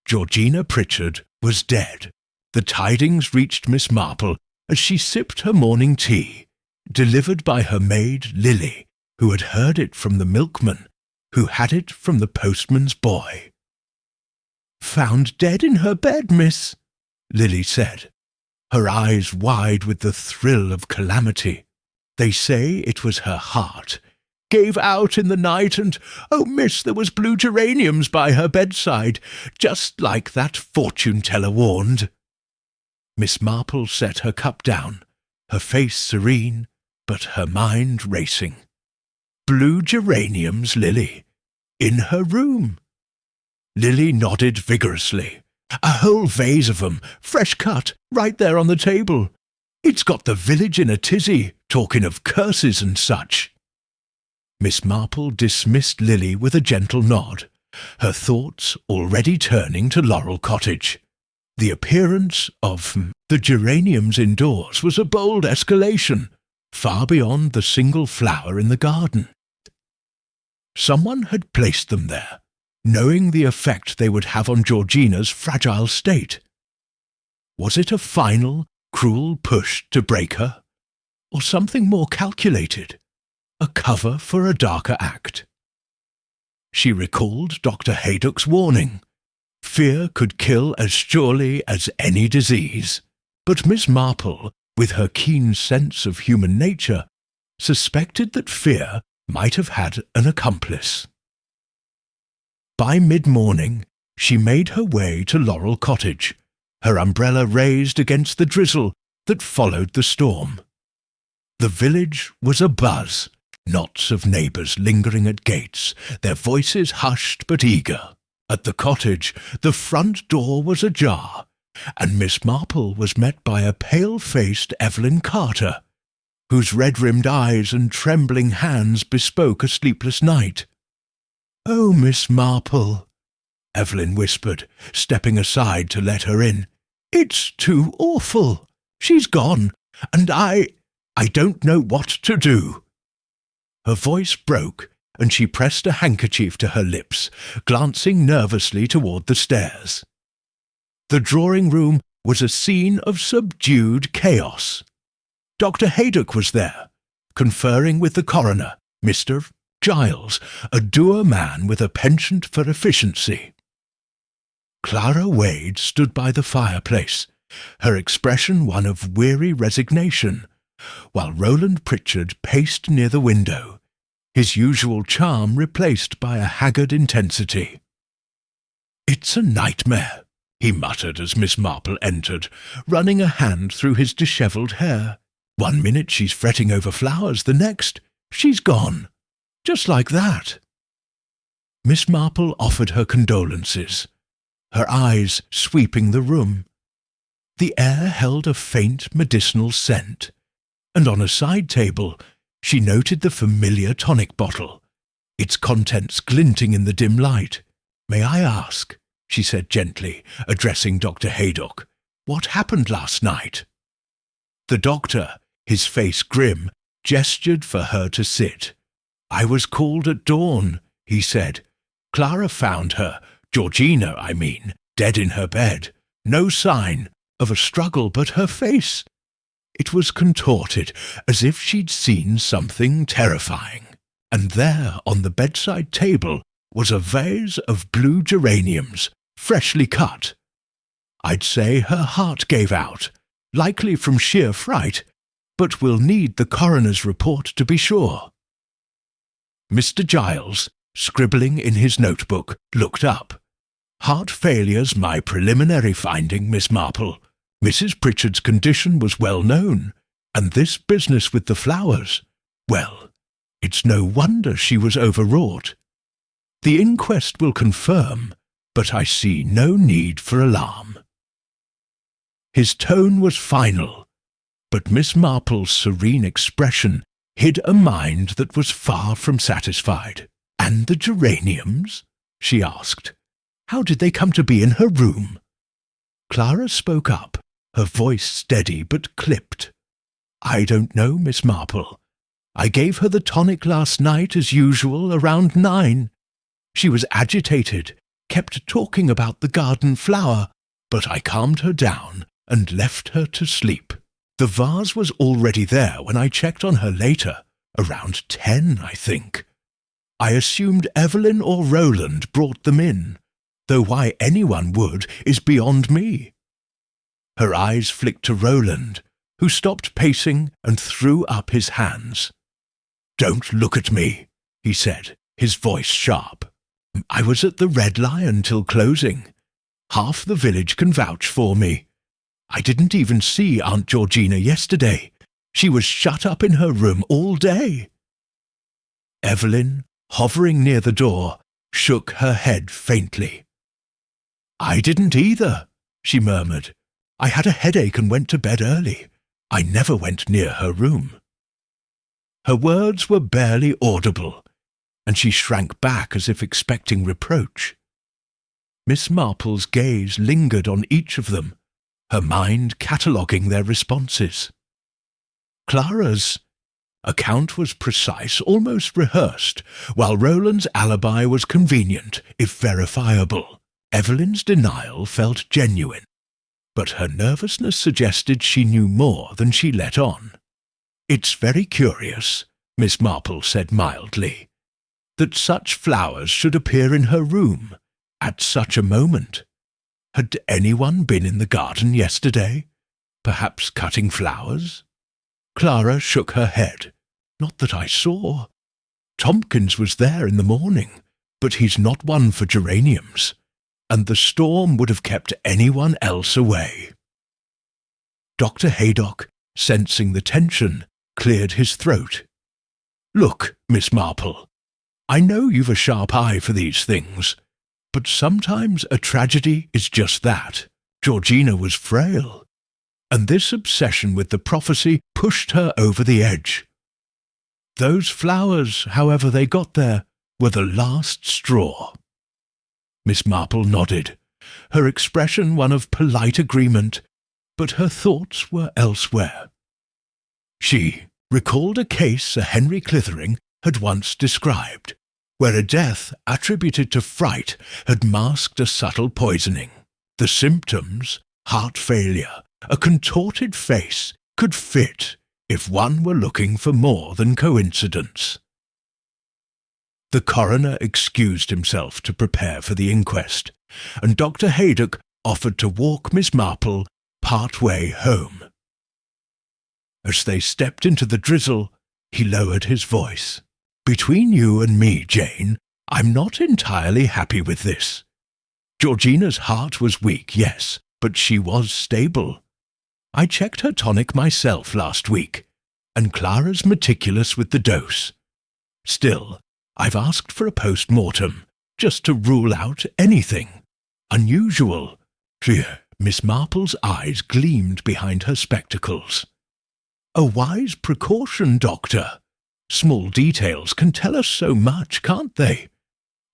Georgina Pritchard was dead. The tidings reached Miss Marple as she sipped her morning tea, delivered by her maid Lily, who had heard it from the milkman, who had it from the postman's boy. "Found dead in her bed, miss," Lily said, her eyes wide with the thrill of calamity. "They say it was her heart. Gave out in the night, and, oh, miss, there was blue geraniums by her bedside, just like that fortune-teller warned." Miss Marple set her cup down, her face serene, but her mind racing. "Blue geraniums, Lily? In her room?" Lily nodded vigorously. "A whole vase of 'em, fresh cut, right there on the table. It's got the village in a tizzy, talking of curses and such." Miss Marple dismissed Lily with a gentle nod, her thoughts already turning to Laurel Cottage. The appearance of the geraniums indoors was a bold escalation, far beyond the single flower in the garden. Someone had placed them there, knowing the effect they would have on Georgina's fragile state. Was it a final, cruel push to break her, or something more calculated, a cover for a darker act? She recalled Dr. Haydock's warning. Fear could kill as surely as any disease. But Miss Marple, with her keen sense of human nature, suspected that fear might have had an accomplice. By mid-morning, she made her way to Laurel Cottage, her umbrella raised against the drizzle that followed the storm. The village was abuzz, knots of neighbours lingering at gates, their voices hushed but eager. At the cottage, the front door was ajar, and Miss Marple was met by a pale-faced Evelyn Carter, whose red-rimmed eyes and trembling hands bespoke a sleepless night. "Oh, Miss Marple," Evelyn whispered, stepping aside to let her in. "It's too awful. She's gone, and I don't know what to do." Her voice broke, and she pressed a handkerchief to her lips, glancing nervously toward the stairs. The drawing-room was a scene of subdued chaos. Dr. Haydock was there, conferring with the coroner, Mr. Giles, a dour man with a penchant for efficiency. Clara Wade stood by the fireplace, her expression one of weary resignation, while Roland Pritchard paced near the window, his usual charm replaced by a haggard intensity. "It's a nightmare," he muttered as Miss Marple entered, running a hand through his dishevelled hair. "One minute she's fretting over flowers, the next she's gone. Just like that." Miss Marple offered her condolences, her eyes sweeping the room. The air held a faint medicinal scent, and on a side table she noted the familiar tonic bottle, its contents glinting in the dim light. "May I ask," she said gently, addressing Dr. Haydock, "what happened last night?" The doctor, his face grim, gestured for her to sit. "I was called at dawn," he said. "Clara found her, Georgina, I mean, dead in her bed. No sign of a struggle, but her face. It was contorted, as if she'd seen something terrifying. And there, on the bedside table, was a vase of blue geraniums, freshly cut. I'd say her heart gave out, likely from sheer fright, but we'll need the coroner's report to be sure." Mr. Giles, scribbling in his notebook, looked up. "Heart failure's my preliminary finding, Miss Marple. Mrs. Pritchard's condition was well known, and this business with the flowers, well, it's no wonder she was overwrought. The inquest will confirm, but I see no need for alarm." His tone was final, but Miss Marple's serene expression hid a mind that was far from satisfied. "And the geraniums?" she asked. "How did they come to be in her room?" Clara spoke up, her voice steady but clipped. "I don't know, Miss Marple. I gave her the tonic last night as usual around 9. She was agitated, kept talking about the garden flower, but I calmed her down and left her to sleep. The vase was already there when I checked on her later, around 10, I think. I assumed Evelyn or Roland brought them in, though why anyone would is beyond me." Her eyes flicked to Roland, who stopped pacing and threw up his hands. "Don't look at me," he said, his voice sharp. "I was at the Red Lion till closing. Half the village can vouch for me. I didn't even see Aunt Georgina yesterday. She was shut up in her room all day." Evelyn, hovering near the door, shook her head faintly. "I didn't either," she murmured. "I had a headache and went to bed early. I never went near her room." Her words were barely audible, and she shrank back as if expecting reproach. Miss Marple's gaze lingered on each of them, her mind cataloguing their responses. Clara's account was precise, almost rehearsed, while Roland's alibi was convenient, if verifiable. Evelyn's denial felt genuine, but her nervousness suggested she knew more than she let on. "It's very curious," Miss Marple said mildly, "that such flowers should appear in her room at such a moment. Had anyone been in the garden yesterday? Perhaps cutting flowers?" Clara shook her head. "Not that I saw. Tompkins was there in the morning, but he's not one for geraniums, and the storm would have kept anyone else away." Dr. Haydock, sensing the tension, cleared his throat. "Look, Miss Marple, I know you've a sharp eye for these things, but sometimes a tragedy is just that. Georgina was frail, and this obsession with the prophecy pushed her over the edge. Those flowers, however they got there, were the last straw." Miss Marple nodded, her expression one of polite agreement, but her thoughts were elsewhere. She recalled a case Sir Henry Clithering had once described, where a death attributed to fright had masked a subtle poisoning. The symptoms, heart failure, a contorted face, could fit if one were looking for more than coincidence. The coroner excused himself to prepare for the inquest, and Dr. Haydock offered to walk Miss Marple part way home. As they stepped into the drizzle, he lowered his voice. "Between you and me, Jane, I'm not entirely happy with this. Georgina's heart was weak, yes, but she was stable. I checked her tonic myself last week, and Clara's meticulous with the dose. Still, I've asked for a post-mortem, just to rule out anything unusual." Miss Marple's eyes gleamed behind her spectacles. "A wise precaution, Doctor. Small details can tell us so much, can't they?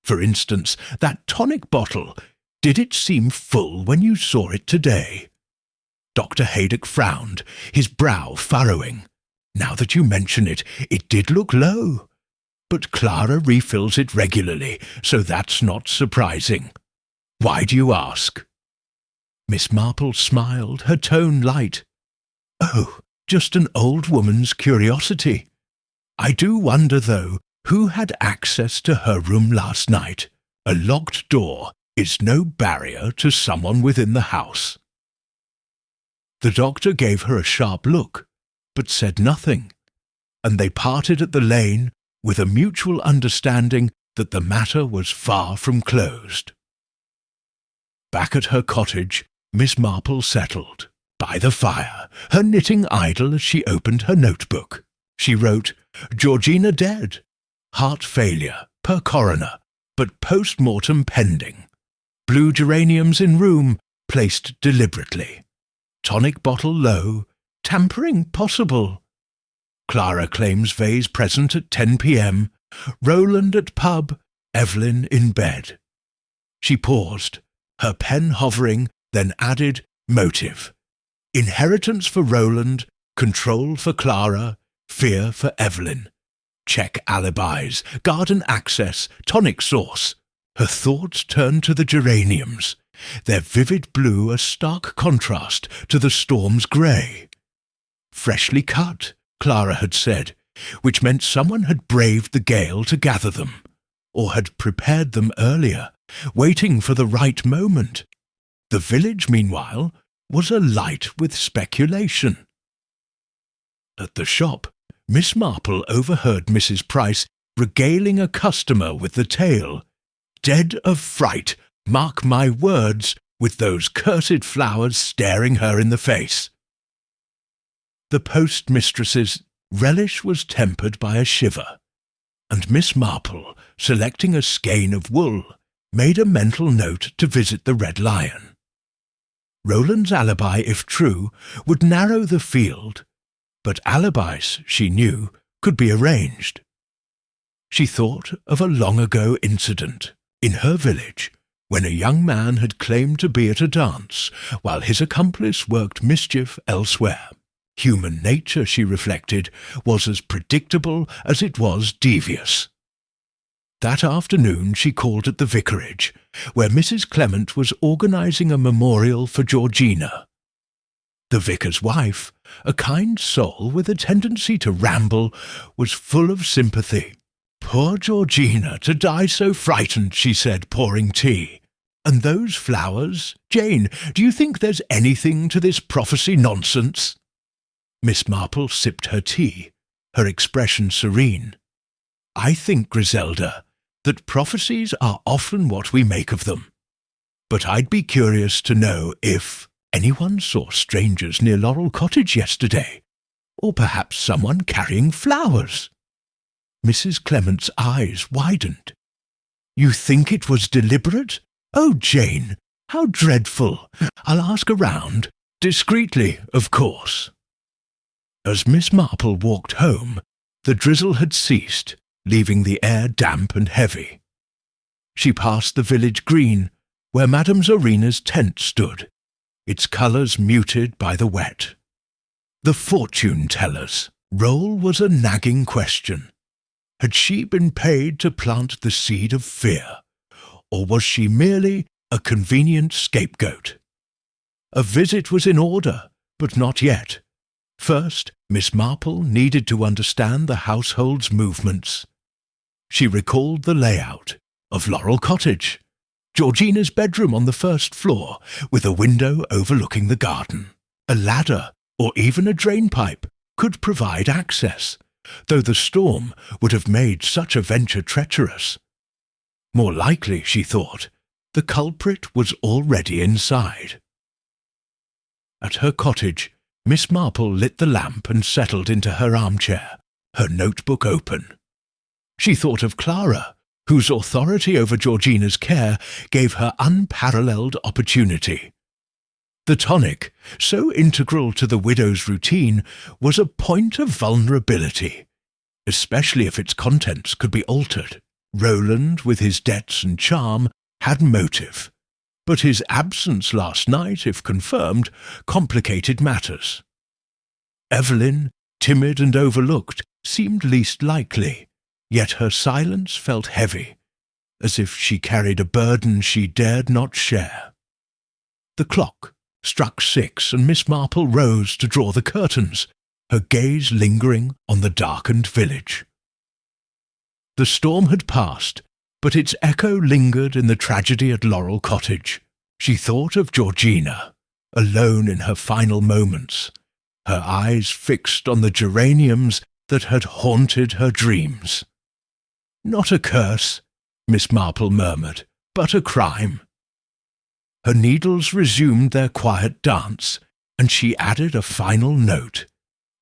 For instance, that tonic bottle. Did it seem full when you saw it today?" Dr. Haydock frowned, his brow furrowing. "Now that you mention it, it did look low. But Clara refills it regularly, so that's not surprising. Why do you ask?" Miss Marple smiled, her tone light. "Oh, just an old woman's curiosity. I do wonder, though, who had access to her room last night. A locked door is no barrier to someone within the house." The doctor gave her a sharp look, but said nothing, and they parted at the lane with a mutual understanding that the matter was far from closed. Back at her cottage, Miss Marple settled, by the fire, her knitting idle as she opened her notebook. She wrote, "Georgina dead. Heart failure, per coroner, but post-mortem pending. Blue geraniums in room, placed deliberately. Tonic bottle low, tampering possible. Clara claims vase present at 10 p.m. Roland at pub, Evelyn in bed." She paused, her pen hovering, then added, "Motive. Inheritance for Roland, control for Clara, fear for Evelyn. Check alibis, garden access, tonic source." Her thoughts turned to the geraniums, their vivid blue a stark contrast to the storm's grey. Freshly cut, Clara had said, which meant someone had braved the gale to gather them, or had prepared them earlier, waiting for the right moment. The village, meanwhile, was alight with speculation. At the shop, Miss Marple overheard Mrs. Price regaling a customer with the tale. "Dead of fright, mark my words, with those cursed flowers staring her in the face." The postmistress's relish was tempered by a shiver, and Miss Marple, selecting a skein of wool, made a mental note to visit the Red Lion. Roland's alibi, if true, would narrow the field, but alibis, she knew, could be arranged. She thought of a long-ago incident in her village, when a young man had claimed to be at a dance, while his accomplice worked mischief elsewhere. Human nature, she reflected, was as predictable as it was devious. That afternoon she called at the vicarage, where Mrs. Clement was organising a memorial for Georgina. The vicar's wife, a kind soul with a tendency to ramble, was full of sympathy. "Poor Georgina, to die so frightened," she said, pouring tea. "And those flowers? Jane, do you think there's anything to this prophecy nonsense?" Miss Marple sipped her tea, her expression serene. "I think, Griselda, that prophecies are often what we make of them. But I'd be curious to know if anyone saw strangers near Laurel Cottage yesterday, or perhaps someone carrying flowers." Mrs. Clement's eyes widened. "You think it was deliberate? Oh, Jane, how dreadful! I'll ask around. Discreetly, of course." As Miss Marple walked home, the drizzle had ceased, leaving the air damp and heavy. She passed the village green, where Madame Zorina's tent stood, its colours muted by the wet. The fortune-teller's role was a nagging question. Had she been paid to plant the seed of fear, or was she merely a convenient scapegoat? A visit was in order, but not yet. First, Miss Marple needed to understand the household's movements. She recalled the layout of Laurel Cottage, Georgina's bedroom on the first floor, with a window overlooking the garden. A ladder, or even a drainpipe, could provide access, though the storm would have made such a venture treacherous. More likely, she thought, the culprit was already inside. At her cottage, Miss Marple lit the lamp and settled into her armchair, her notebook open. She thought of Clara, whose authority over Georgina's care gave her unparalleled opportunity. The tonic, so integral to the widow's routine, was a point of vulnerability, especially if its contents could be altered. Roland, with his debts and charm, had motive, but his absence last night, if confirmed, complicated matters. Evelyn, timid and overlooked, seemed least likely, yet her silence felt heavy, as if she carried a burden she dared not share. The clock struck 6, and Miss Marple rose to draw the curtains, her gaze lingering on the darkened village. The storm had passed, but its echo lingered in the tragedy at Laurel Cottage. She thought of Georgina, alone in her final moments, her eyes fixed on the geraniums that had haunted her dreams. "Not a curse," Miss Marple murmured, "but a crime." Her needles resumed their quiet dance, and she added a final note.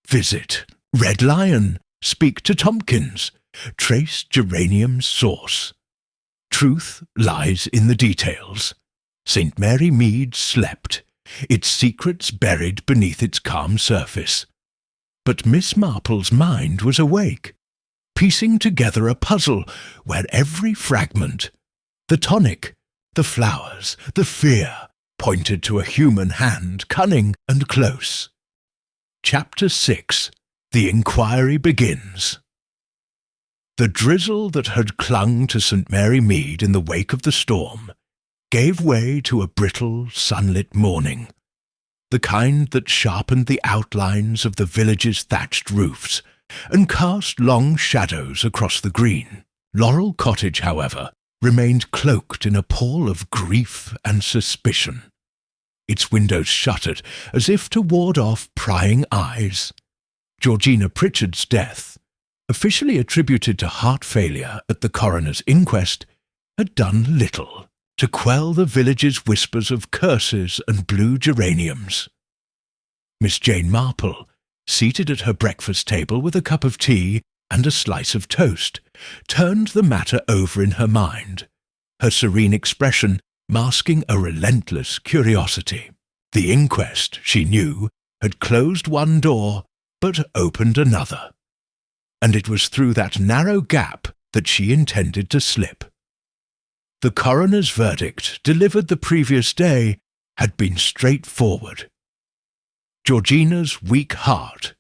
"Visit Red Lion, speak to Tompkins, trace geranium's source. Truth lies in the details. St. Mary Mead slept, its secrets buried beneath its calm surface." But Miss Marple's mind was awake, piecing together a puzzle where every fragment, the tonic, the flowers, the fear, pointed to a human hand, cunning and close. Chapter 6. The Inquiry Begins. The drizzle that had clung to St. Mary Mead in the wake of the storm gave way to a brittle, sunlit morning, the kind that sharpened the outlines of the village's thatched roofs and cast long shadows across the green. Laurel Cottage, however, remained cloaked in a pall of grief and suspicion, its windows shuttered as if to ward off prying eyes. Georgina Pritchard's death, officially attributed to heart failure at the coroner's inquest, had done little to quell the village's whispers of curses and blue geraniums. Miss Jane Marple, seated at her breakfast table with a cup of tea and a slice of toast, turned the matter over in her mind, her serene expression masking a relentless curiosity. The inquest, she knew, had closed one door but opened another, and it was through that narrow gap that she intended to slip. The coroner's verdict, delivered the previous day, had been straightforward. Georgina's weak heart,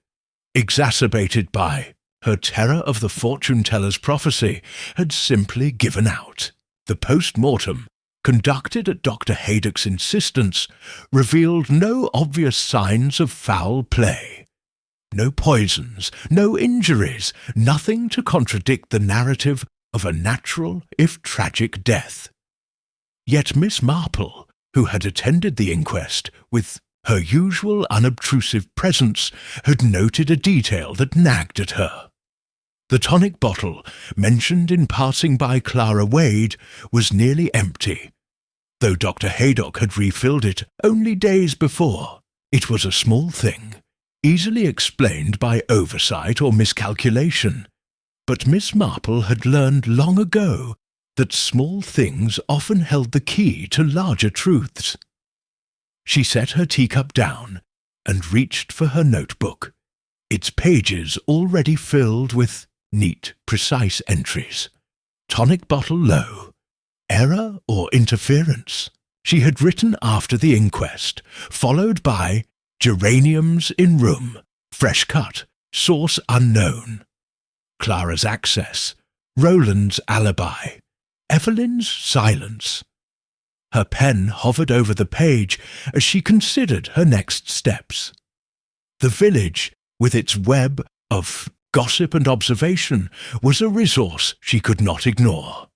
exacerbated by her terror of the fortune-teller's prophecy, had simply given out. The post-mortem, conducted at Dr. Haydock's insistence, revealed no obvious signs of foul play. No poisons, no injuries, nothing to contradict the narrative of a natural, if tragic, death. Yet Miss Marple, who had attended the inquest with her usual unobtrusive presence, had noted a detail that nagged at her. The tonic bottle, mentioned in passing by Clara Wade, was nearly empty, though Dr. Haydock had refilled it only days before. It was a small thing, easily explained by oversight or miscalculation, but Miss Marple had learned long ago that small things often held the key to larger truths. She set her teacup down and reached for her notebook, its pages already filled with neat, precise entries. Tonic bottle low. Error or interference? She had written after the inquest, followed by geraniums in room, fresh cut, source unknown. Clara's access, Roland's alibi, Evelyn's silence. Her pen hovered over the page as she considered her next steps. The village, with its web of gossip and observation, was a resource she could not ignore.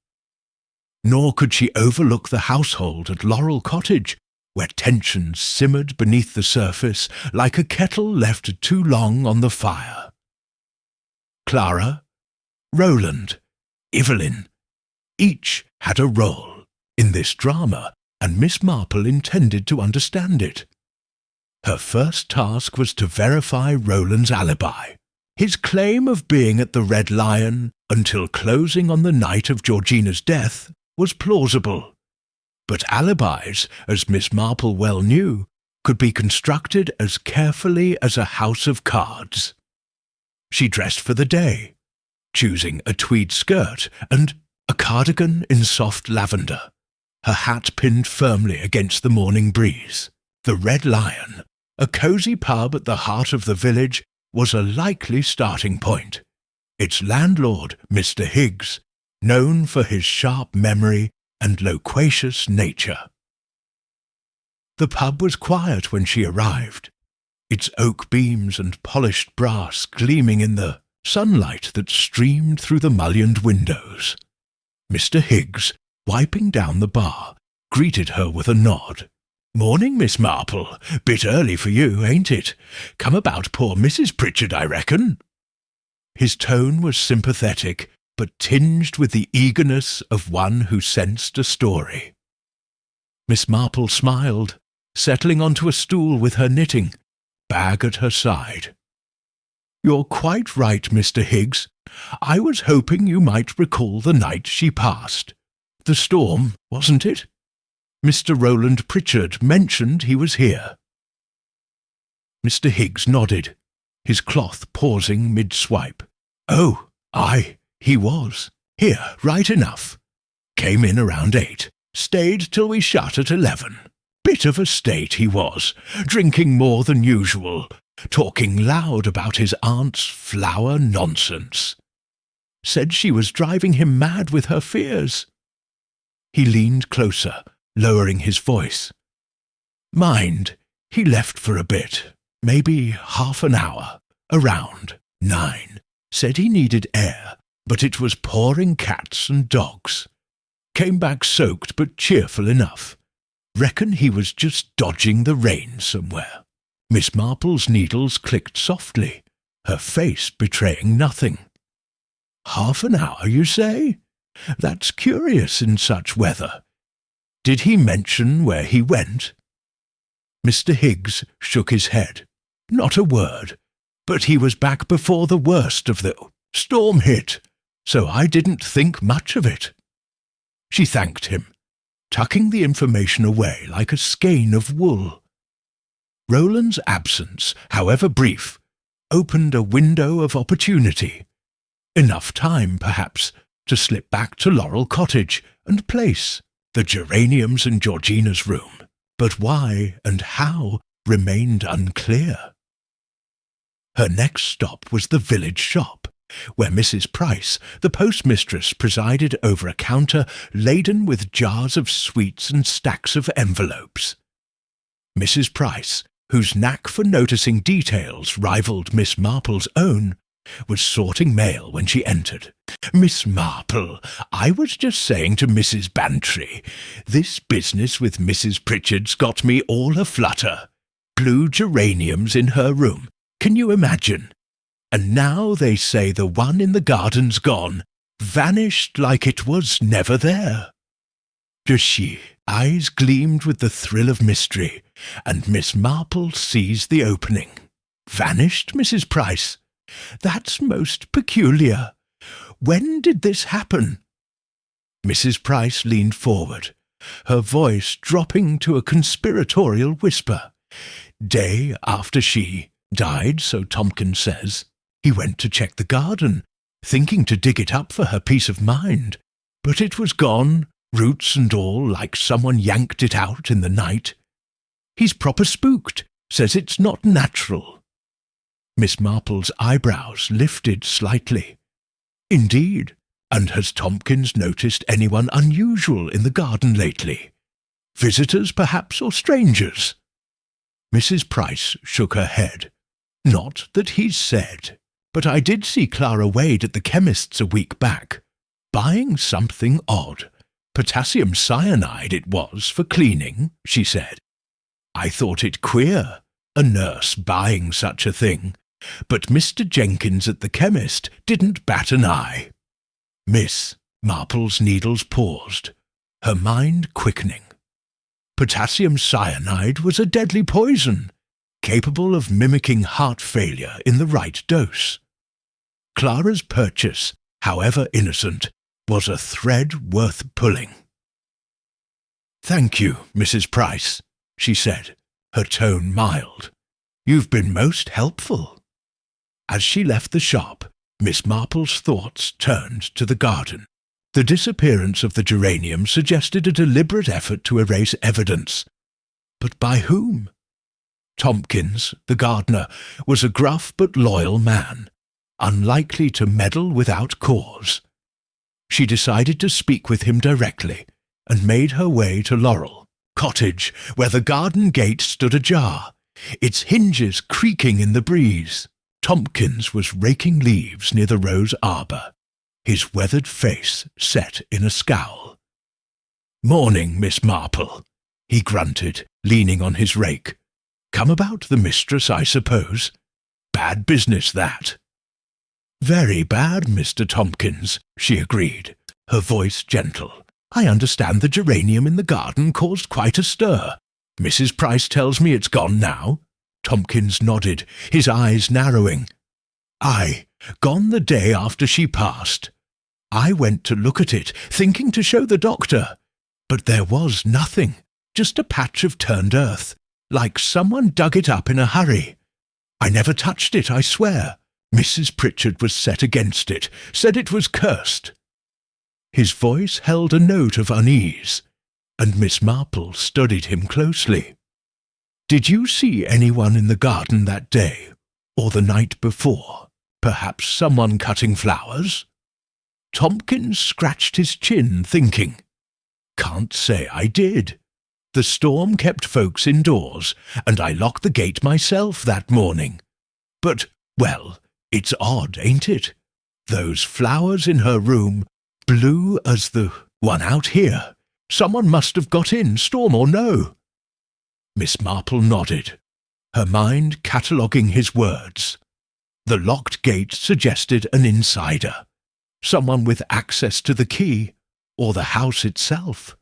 Nor could she overlook the household at Laurel Cottage, where tension simmered beneath the surface like a kettle left too long on the fire. Clara, Roland, Evelyn, each had a role in this drama, and Miss Marple intended to understand it. Her first task was to verify Roland's alibi. His claim of being at the Red Lion until closing on the night of Georgina's death was plausible. But alibis, as Miss Marple well knew, could be constructed as carefully as a house of cards. She dressed for the day, choosing a tweed skirt and a cardigan in soft lavender, her hat pinned firmly against the morning breeze. The Red Lion, a cosy pub at the heart of the village, was a likely starting point. Its landlord, Mr. Higgs, known for his sharp memory and loquacious nature. The pub was quiet when she arrived, its oak beams and polished brass gleaming in the sunlight that streamed through the mullioned windows. Mr. Higgs, wiping down the bar, greeted her with a nod. "Morning, Miss Marple. Bit early for you, ain't it? Come about poor Mrs. Pritchard, I reckon." His tone was sympathetic, but tinged with the eagerness of one who sensed a story. Miss Marple smiled, settling onto a stool with her knitting, bag at her side. "You're quite right, Mr. Higgs. I was hoping you might recall the night she passed. The storm, wasn't it? Mr. Roland Pritchard mentioned he was here." Mr. Higgs nodded, his cloth pausing mid-swipe. "Oh, aye, he was. Here, right enough. Came in around 8, stayed till we shut at 11. Bit of a state he was, drinking more than usual, talking loud about his aunt's flower nonsense. Said she was driving him mad with her fears." He leaned closer, lowering his voice. "Mind, he left for a bit, maybe half an hour, around 9. Said he needed air, but it was pouring cats and dogs. Came back soaked but cheerful enough. Reckon he was just dodging the rain somewhere." Miss Marple's needles clicked softly, her face betraying nothing. "Half an hour, you say? That's curious in such weather. Did he mention where he went?" Mr. Higgs shook his head. "Not a word. But he was back before the worst of the storm hit, so I didn't think much of it." She thanked him, tucking the information away like a skein of wool. Roland's absence, however brief, opened a window of opportunity. Enough time, perhaps, to slip back to Laurel Cottage and place the geraniums in Georgina's room, but why and how remained unclear. Her next stop was the village shop, where Mrs. Price, the postmistress, presided over a counter laden with jars of sweets and stacks of envelopes. Mrs. Price, whose knack for noticing details rivaled Miss Marple's own, was sorting mail when she entered. "Miss Marple, I was just saying to Mrs. Bantry, this business with Mrs. Pritchard's got me all aflutter. Blue geraniums in her room, can you imagine? And now they say the one in the garden's gone, vanished like it was never there." She eyes gleamed with the thrill of mystery, and Miss Marple seized the opening. "Vanished, Mrs. Price? That's most peculiar. When did this happen?" Mrs. Price leaned forward, her voice dropping to a conspiratorial whisper. "Day after she died, so Tompkins says. He went to check the garden, thinking to dig it up for her peace of mind, but it was gone, roots and all, like someone yanked it out in the night. He's proper spooked, says it's not natural." Miss Marple's eyebrows lifted slightly. "Indeed, and has Tompkins noticed anyone unusual in the garden lately? Visitors, perhaps, or strangers?" Mrs. Price shook her head. "Not that he's said, but I did see Clara Wade at the chemist's a week back, buying something odd. Potassium cyanide it was for cleaning, she said. I thought it queer, a nurse buying such a thing, but Mr. Jenkins at the chemist didn't bat an eye. Miss Marple's needles paused, her mind quickening. Potassium cyanide was a deadly poison, capable of mimicking heart failure in the right dose. Clara's purchase, however innocent, was a thread worth pulling. "Thank you, Mrs. Price," she said, her tone mild. "You've been most helpful." As she left the shop, Miss Marple's thoughts turned to the garden. The disappearance of the geranium suggested a deliberate effort to erase evidence. But by whom? Tompkins, the gardener, was a gruff but loyal man, unlikely to meddle without cause. She decided to speak with him directly, and made her way to Laurel Cottage, where the garden gate stood ajar, its hinges creaking in the breeze. Tompkins was raking leaves near the rose arbour, his weathered face set in a scowl. "Morning, Miss Marple," he grunted, leaning on his rake. "Come about the mistress, I suppose? Bad business, that." "Very bad, Mr. Tompkins," she agreed, her voice gentle. "I understand the geranium in the garden caused quite a stir. Mrs. Price tells me it's gone now." Tompkins nodded, his eyes narrowing. "Aye, gone the day after she passed. I went to look at it, thinking to show the doctor, but there was nothing, just a patch of turned earth, like someone dug it up in a hurry. I never touched it, I swear. Mrs. Pritchard was set against it, said it was cursed." His voice held a note of unease, and Miss Marple studied him closely. "Did you see anyone in the garden that day, or the night before? Perhaps someone cutting flowers?" Tompkins scratched his chin, thinking. "Can't say I did. The storm kept folks indoors, and I locked the gate myself that morning. But, well, it's odd, ain't it? Those flowers in her room, blue as the one out here. Someone must have got in, storm or no." Miss Marple nodded, her mind cataloguing his words. The locked gate suggested an insider, someone with access to the key, or the house itself.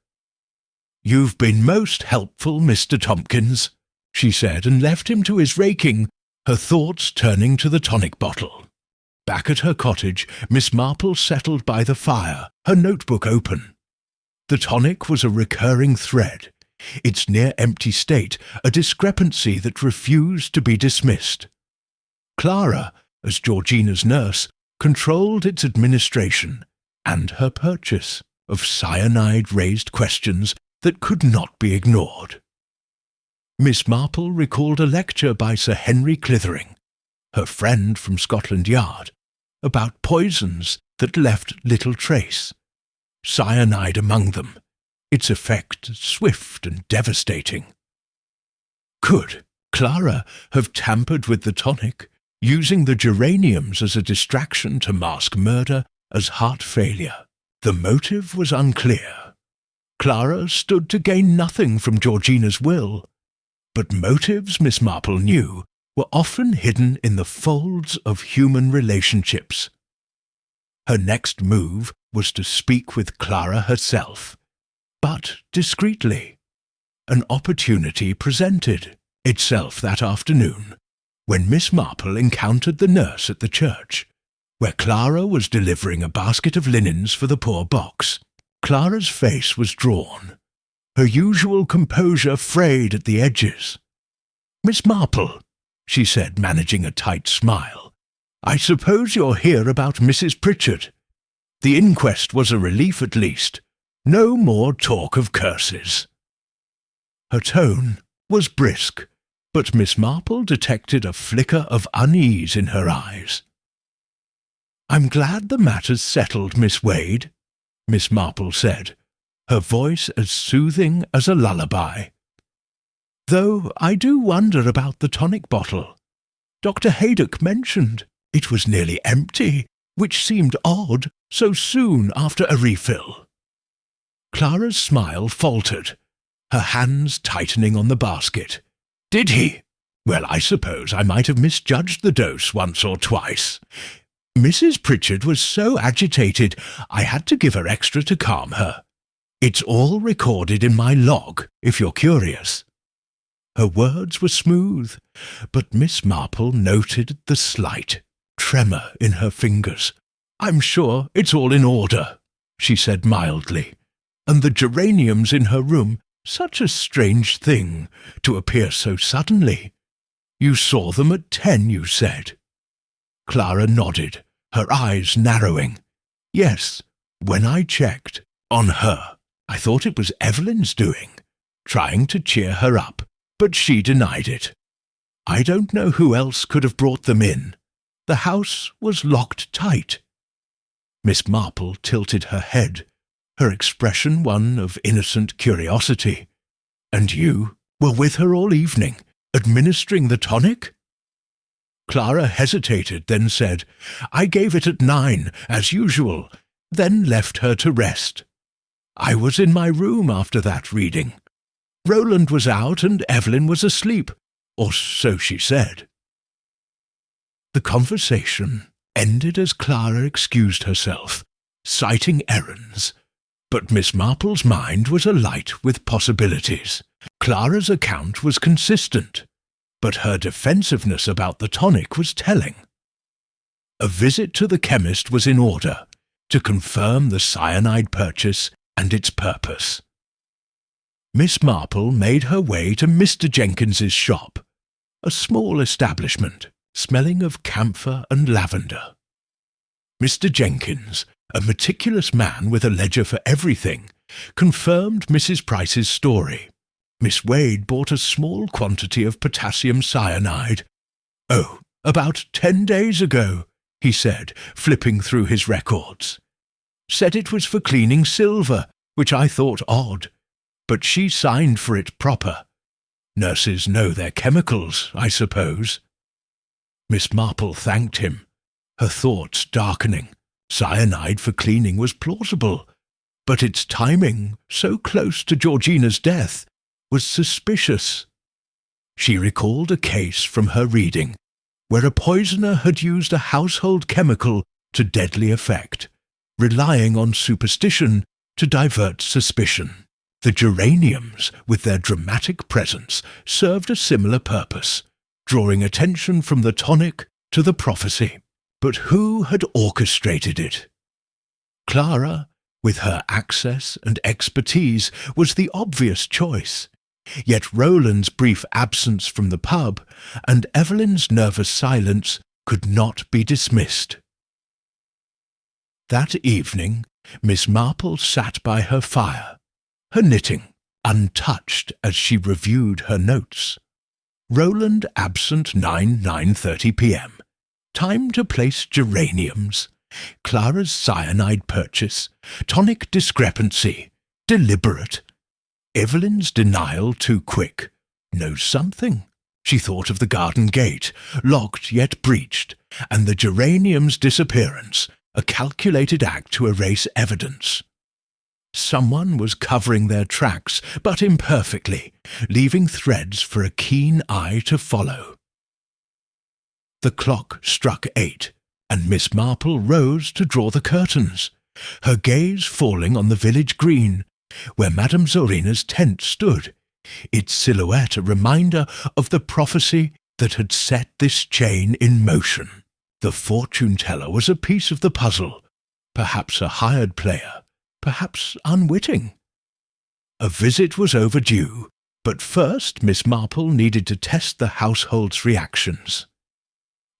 "You've been most helpful, Mr. Tompkins," she said, and left him to his raking, her thoughts turning to the tonic bottle. Back at her cottage, Miss Marple settled by the fire, her notebook open. The tonic was a recurring thread, its near-empty state a discrepancy that refused to be dismissed. Clara, as Georgina's nurse, controlled its administration, and her purchase of cyanide raised questions that could not be ignored. Miss Marple recalled a lecture by Sir Henry Clithering, her friend from Scotland Yard, about poisons that left little trace, cyanide among them, its effect swift and devastating. Could Clara have tampered with the tonic, using the geraniums as a distraction to mask murder as heart failure? The motive was unclear. Clara stood to gain nothing from Georgina's will, but motives, Miss Marple knew, were often hidden in the folds of human relationships. Her next move was to speak with Clara herself, but discreetly. An opportunity presented itself that afternoon, when Miss Marple encountered the nurse at the church, where Clara was delivering a basket of linens for the poor box. Clara's face was drawn, her usual composure frayed at the edges. "Miss Marple," she said, managing a tight smile, "I suppose you're here about Mrs. Pritchard. The inquest was a relief at least. No more talk of curses." Her tone was brisk, but Miss Marple detected a flicker of unease in her eyes. "I'm glad the matter's settled, Miss Wade," Miss Marple said, her voice as soothing as a lullaby. "Though I do wonder about the tonic bottle. Dr. Haydock mentioned it was nearly empty, which seemed odd so soon after a refill." Clara's smile faltered, her hands tightening on the basket. "Did he? Well, I suppose I might have misjudged the dose once or twice. Mrs. Pritchard was so agitated I had to give her extra to calm her. It's all recorded in my log, if you're curious." Her words were smooth, but Miss Marple noted the slight tremor in her fingers. "I'm sure it's all in order," she said mildly. "And the geraniums in her room, such a strange thing to appear so suddenly. You saw them at 10, you said?" Clara nodded, her eyes narrowing. "Yes, when I checked on her, I thought it was Evelyn's doing, trying to cheer her up, but she denied it. I don't know who else could have brought them in. The house was locked tight." Miss Marple tilted her head, her expression one of innocent curiosity. "And you were with her all evening, administering the tonic?" Clara hesitated, then said, "I gave it at 9, as usual, then left her to rest. I was in my room after that reading. Roland was out and Evelyn was asleep, or so she said." The conversation ended as Clara excused herself, citing errands, but Miss Marple's mind was alight with possibilities. Clara's account was consistent, but her defensiveness about the tonic was telling. A visit to the chemist was in order to confirm the cyanide purchase and its purpose. Miss Marple made her way to Mr. Jenkins's shop, a small establishment smelling of camphor and lavender. Mr. Jenkins, a meticulous man with a ledger for everything, confirmed Mrs. Price's story. Miss Wade bought a small quantity of potassium cyanide. "Oh, about 10 days ago," he said, flipping through his records. "Said it was for cleaning silver, which I thought odd, but she signed for it proper. Nurses know their chemicals, I suppose." Miss Marple thanked him, her thoughts darkening. Cyanide for cleaning was plausible, but its timing, so close to Georgina's death, was suspicious. She recalled a case from her reading, where a poisoner had used a household chemical to deadly effect, relying on superstition to divert suspicion. The geraniums, with their dramatic presence, served a similar purpose, drawing attention from the tonic to the prophecy. But who had orchestrated it? Clara, with her access and expertise, was the obvious choice. Yet Roland's brief absence from the pub and Evelyn's nervous silence could not be dismissed. That evening, Miss Marple sat by her fire, her knitting untouched as she reviewed her notes. Roland absent 9:30 p.m. Time to place geraniums. Clara's cyanide purchase. Tonic discrepancy. Deliberate. Evelyn's denial too quick. Knows something. She thought of the garden gate, locked yet breached, and the geranium's disappearance, a calculated act to erase evidence. Someone was covering their tracks, but imperfectly, leaving threads for a keen eye to follow. The clock struck 8, and Miss Marple rose to draw the curtains, her gaze falling on the village green, where Madame Zorina's tent stood, its silhouette a reminder of the prophecy that had set this chain in motion. The fortune-teller was a piece of the puzzle, perhaps a hired player, perhaps unwitting. A visit was overdue, but first Miss Marple needed to test the household's reactions.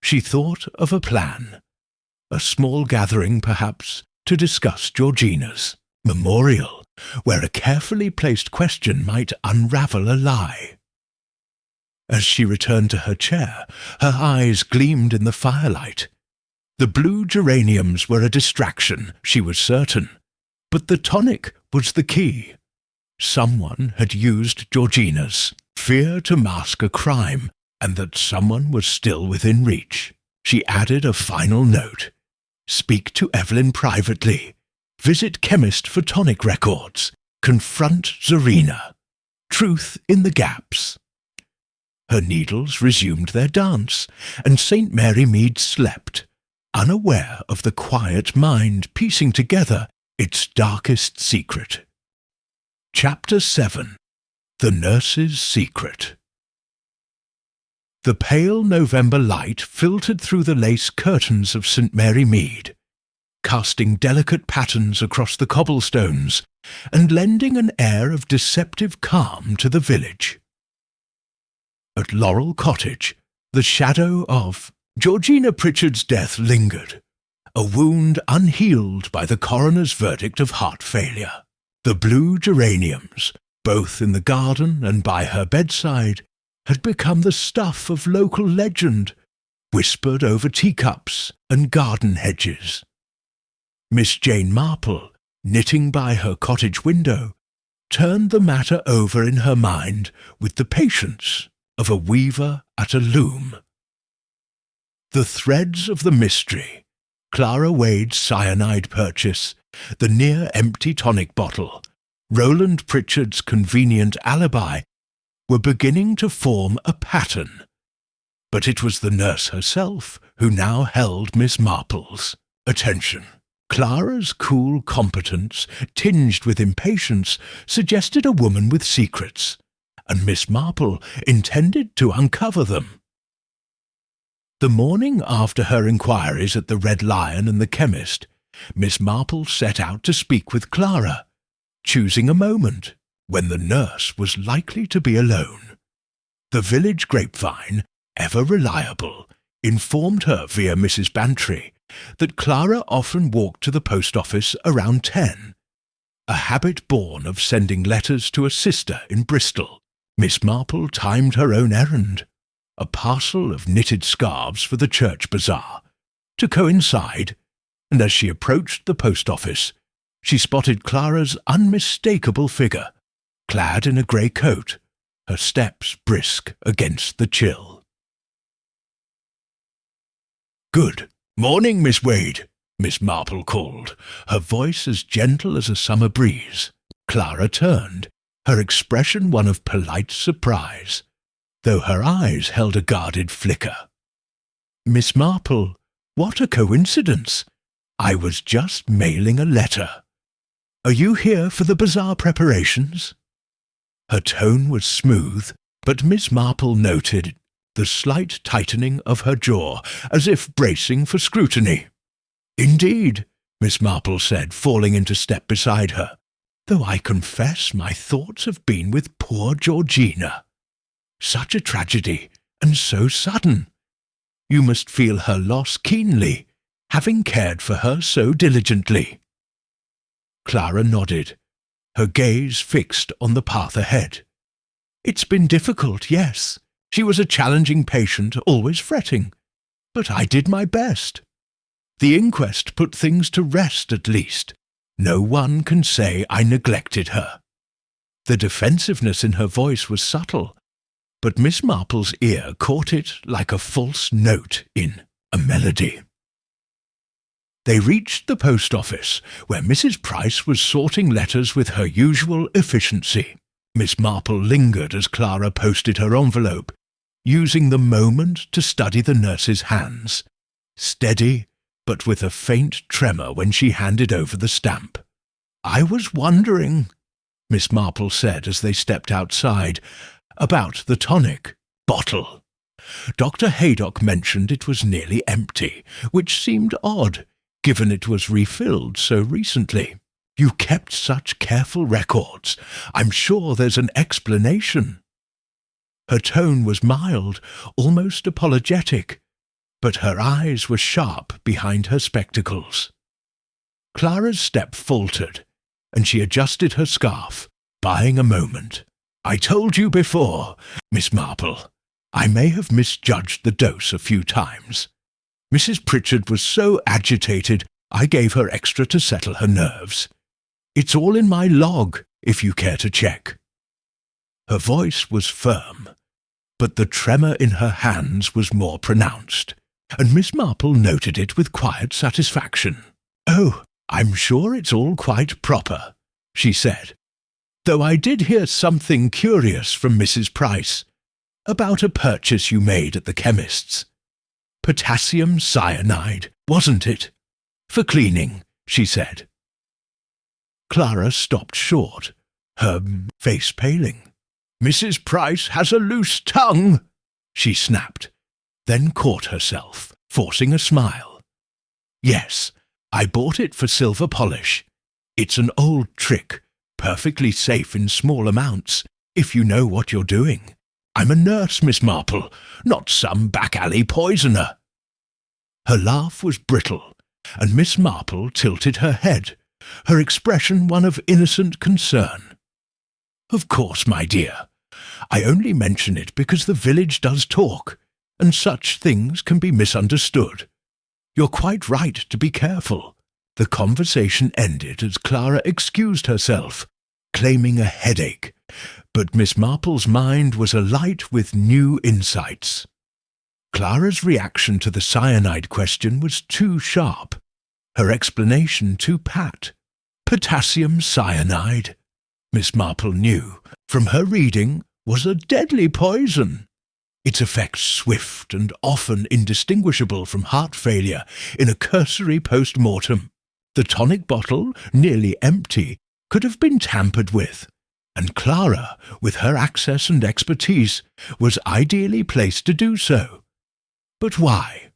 She thought of a plan, a small gathering perhaps to discuss Georgina's memorial, where a carefully placed question might unravel a lie. As she returned to her chair, her eyes gleamed in the firelight. The blue geraniums were a distraction, she was certain, but the tonic was the key. Someone had used Georgina's fear to mask a crime, and that someone was still within reach. She added a final note. Speak to Evelyn privately. Visit chemist for tonic records. Confront Zorina. truth in the gaps. Her needles resumed their dance, and St. Mary Mead slept, unaware of the quiet mind piecing together its darkest secret. Chapter 7. The Nurse's Secret. The pale November light filtered through the lace curtains of St. Mary Mead, casting delicate patterns across the cobblestones and lending an air of deceptive calm to the village. At Laurel Cottage, the shadow of Georgina Pritchard's death lingered, a wound unhealed by the coroner's verdict of heart failure. The blue geraniums, both in the garden and by her bedside, had become the stuff of local legend, whispered over teacups and garden hedges. Miss Jane Marple, knitting by her cottage window, turned the matter over in her mind with the patience of a weaver at a loom. The threads of the mystery, Clara Wade's cyanide purchase, the near-empty tonic bottle, Roland Pritchard's convenient alibi, were beginning to form a pattern. But it was the nurse herself who now held Miss Marple's attention. Clara's cool competence, tinged with impatience, suggested a woman with secrets, and Miss Marple intended to uncover them. The morning after her inquiries at the Red Lion and the chemist, Miss Marple set out to speak with Clara, choosing a moment when the nurse was likely to be alone. The village grapevine, ever reliable, informed her via Mrs. Bantry that Clara often walked to the post office around 10, a habit born of sending letters to a sister in Bristol. Miss Marple timed her own errand, a parcel of knitted scarves for the church bazaar, to coincide, and as she approached the post office, she spotted Clara's unmistakable figure, clad in a grey coat, her steps brisk against the chill. "Good morning, Miss Wade," Miss Marple called, her voice as gentle as a summer breeze. Clara turned, her expression one of polite surprise, though her eyes held a guarded flicker. "Miss Marple, what a coincidence! I was just mailing a letter. Are you here for the bazaar preparations?" Her tone was smooth, but Miss Marple noted the slight tightening of her jaw, as if bracing for scrutiny. "Indeed," Miss Marple said, falling into step beside her, "though I confess my thoughts have been with poor Georgina. Such a tragedy, and so sudden. You must feel her loss keenly, having cared for her so diligently." Clara nodded, her gaze fixed on the path ahead. "It's been difficult, yes. She was a challenging patient, always fretting. But I did my best. The inquest put things to rest at least. No one can say I neglected her." The defensiveness in her voice was subtle, but Miss Marple's ear caught it like a false note in a melody. They reached the post office, where Mrs. Price was sorting letters with her usual efficiency. Miss Marple lingered as Clara posted her envelope, using the moment to study the nurse's hands, steady but with a faint tremor when she handed over the stamp. "I was wondering," Miss Marple said as they stepped outside, "about the tonic bottle. Dr. Haydock mentioned it was nearly empty, which seemed odd, given it was refilled so recently. You kept such careful records. I'm sure there's an explanation." Her tone was mild, almost apologetic, but her eyes were sharp behind her spectacles. Clara's step faltered, and she adjusted her scarf, buying a moment. "I told you before, Miss Marple, I may have misjudged the dose a few times. Mrs. Pritchard was so agitated I gave her extra to settle her nerves. It's all in my log, if you care to check." Her voice was firm, but the tremor in her hands was more pronounced, and Miss Marple noted it with quiet satisfaction. "Oh, I'm sure it's all quite proper," she said, though I did hear something curious from Mrs. Price about a purchase you made at the chemist's. Potassium cyanide, wasn't it? For cleaning, she said. Clara stopped short, her face paling. Mrs. Price has a loose tongue, she snapped, then caught herself, forcing a smile. Yes, I bought it for silver polish. It's an old trick, perfectly safe in small amounts, if you know what you're doing. I'm a nurse, Miss Marple, not some back-alley poisoner. Her laugh was brittle, and Miss Marple tilted her head, her expression one of innocent concern. Of course, my dear. I only mention it because the village does talk, and such things can be misunderstood. You're quite right to be careful. The conversation ended as Clara excused herself, claiming a headache, but Miss Marple's mind was alight with new insights. Clara's reaction to the cyanide question was too sharp, her explanation too pat. Potassium cyanide, Miss Marple knew, from her reading, was a deadly poison. Its effects swift and often indistinguishable from heart failure in a cursory post-mortem. The tonic bottle, nearly empty, could have been tampered with, and Clara, with her access and expertise, was ideally placed to do so. But why?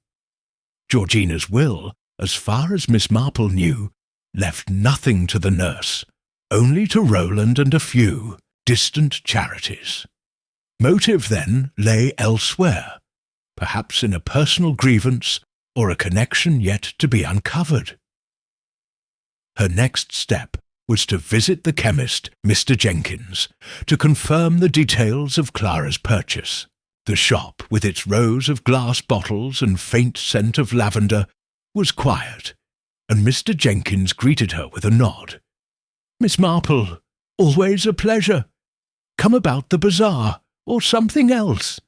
Georgina's will, as far as Miss Marple knew, left nothing to the nurse, only to Roland and a few distant charities. Motive, then, lay elsewhere, perhaps in a personal grievance or a connection yet to be uncovered. Her next step was to visit the chemist, Mr. Jenkins, to confirm the details of Clara's purchase. The shop, with its rows of glass bottles and faint scent of lavender, was quiet, and Mr. Jenkins greeted her with a nod. Miss Marple, always a pleasure. Come about the bazaar, or something else.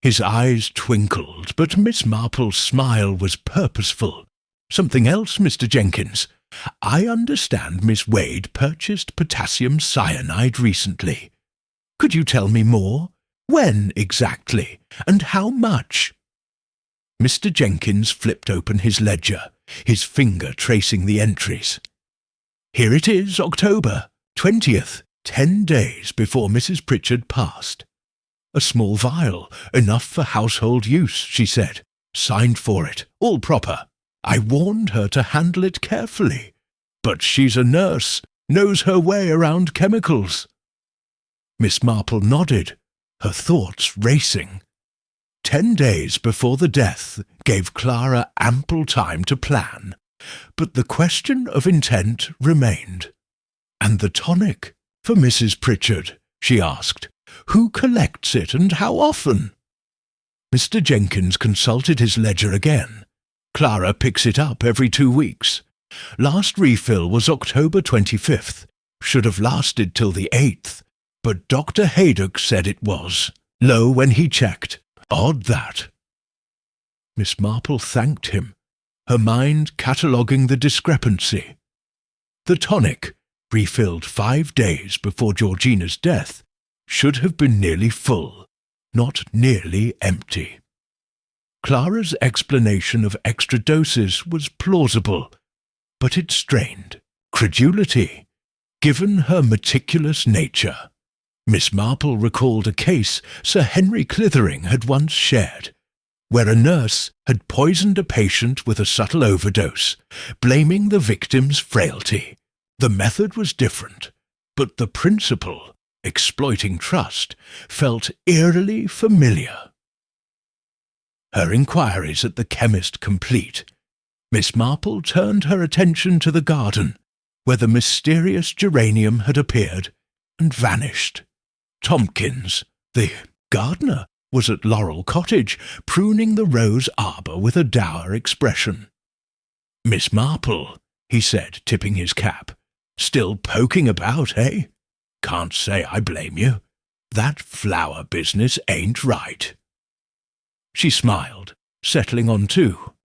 His eyes twinkled, but Miss Marple's smile was purposeful. Something else, Mr. Jenkins. I understand Miss Wade purchased potassium cyanide recently. Could you tell me more? When exactly, and how much? Mr. Jenkins flipped open his ledger, his finger tracing the entries. Here it is, October 20th, 10 days before Mrs. Pritchard passed. A small vial, enough for household use, she said. Signed for it, all proper. I warned her to handle it carefully. But she's a nurse, knows her way around chemicals. Miss Marple nodded, her thoughts racing. 10 days before the death gave Clara ample time to plan, but the question of intent remained. And the tonic for Mrs. Pritchard, she asked. Who collects it and how often? Mr. Jenkins consulted his ledger again. Clara picks it up every 2 weeks. Last refill was October 25th. Should have lasted till the 8th, but Dr. Haydock said it was. Low when he checked. Odd that. Miss Marple thanked him, her mind cataloguing the discrepancy. The tonic, refilled 5 days before Georgina's death, should have been nearly full, not nearly empty. Clara's explanation of extra doses was plausible, but it strained credulity, given her meticulous nature. Miss Marple recalled a case Sir Henry Clithering had once shared, where a nurse had poisoned a patient with a subtle overdose, blaming the victim's frailty. The method was different, but the principle, exploiting trust, felt eerily familiar. Her inquiries at the chemist complete, Miss Marple turned her attention to the garden, where the mysterious geranium had appeared and vanished. Tompkins, the gardener, was at Laurel Cottage, pruning the rose arbour with a dour expression. Miss Marple, he said, tipping his cap, still poking about, eh? Can't say I blame you. That flower business ain't right. She smiled, settling on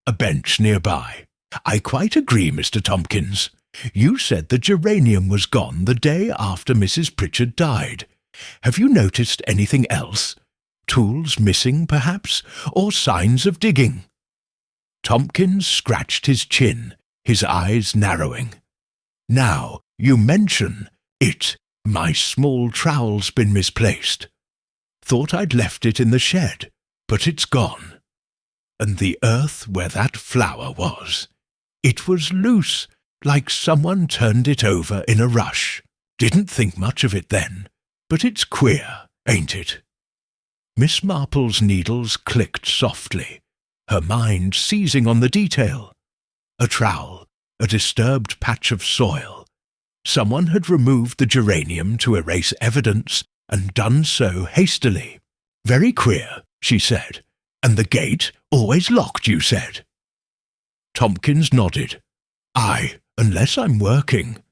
a bench nearby. I quite agree, Mr. Tompkins. You said the geranium was gone the day after Mrs. Pritchard died. Have you noticed anything else? Tools missing, perhaps, or signs of digging?" Tompkins scratched his chin, his eyes narrowing. "Now, you mention it. My small trowel's been misplaced. Thought I'd left it in the shed, but it's gone. And the earth where that flower was, it was loose, like someone turned it over in a rush. Didn't think much of it then, but it's queer, ain't it?" Miss Marple's needles clicked softly, her mind seizing on the detail. A trowel, a disturbed patch of soil. Someone had removed the geranium to erase evidence, and done so hastily. "Very queer," she said. "And the gate always locked, you said?" Tompkins nodded. "Aye, unless I'm working.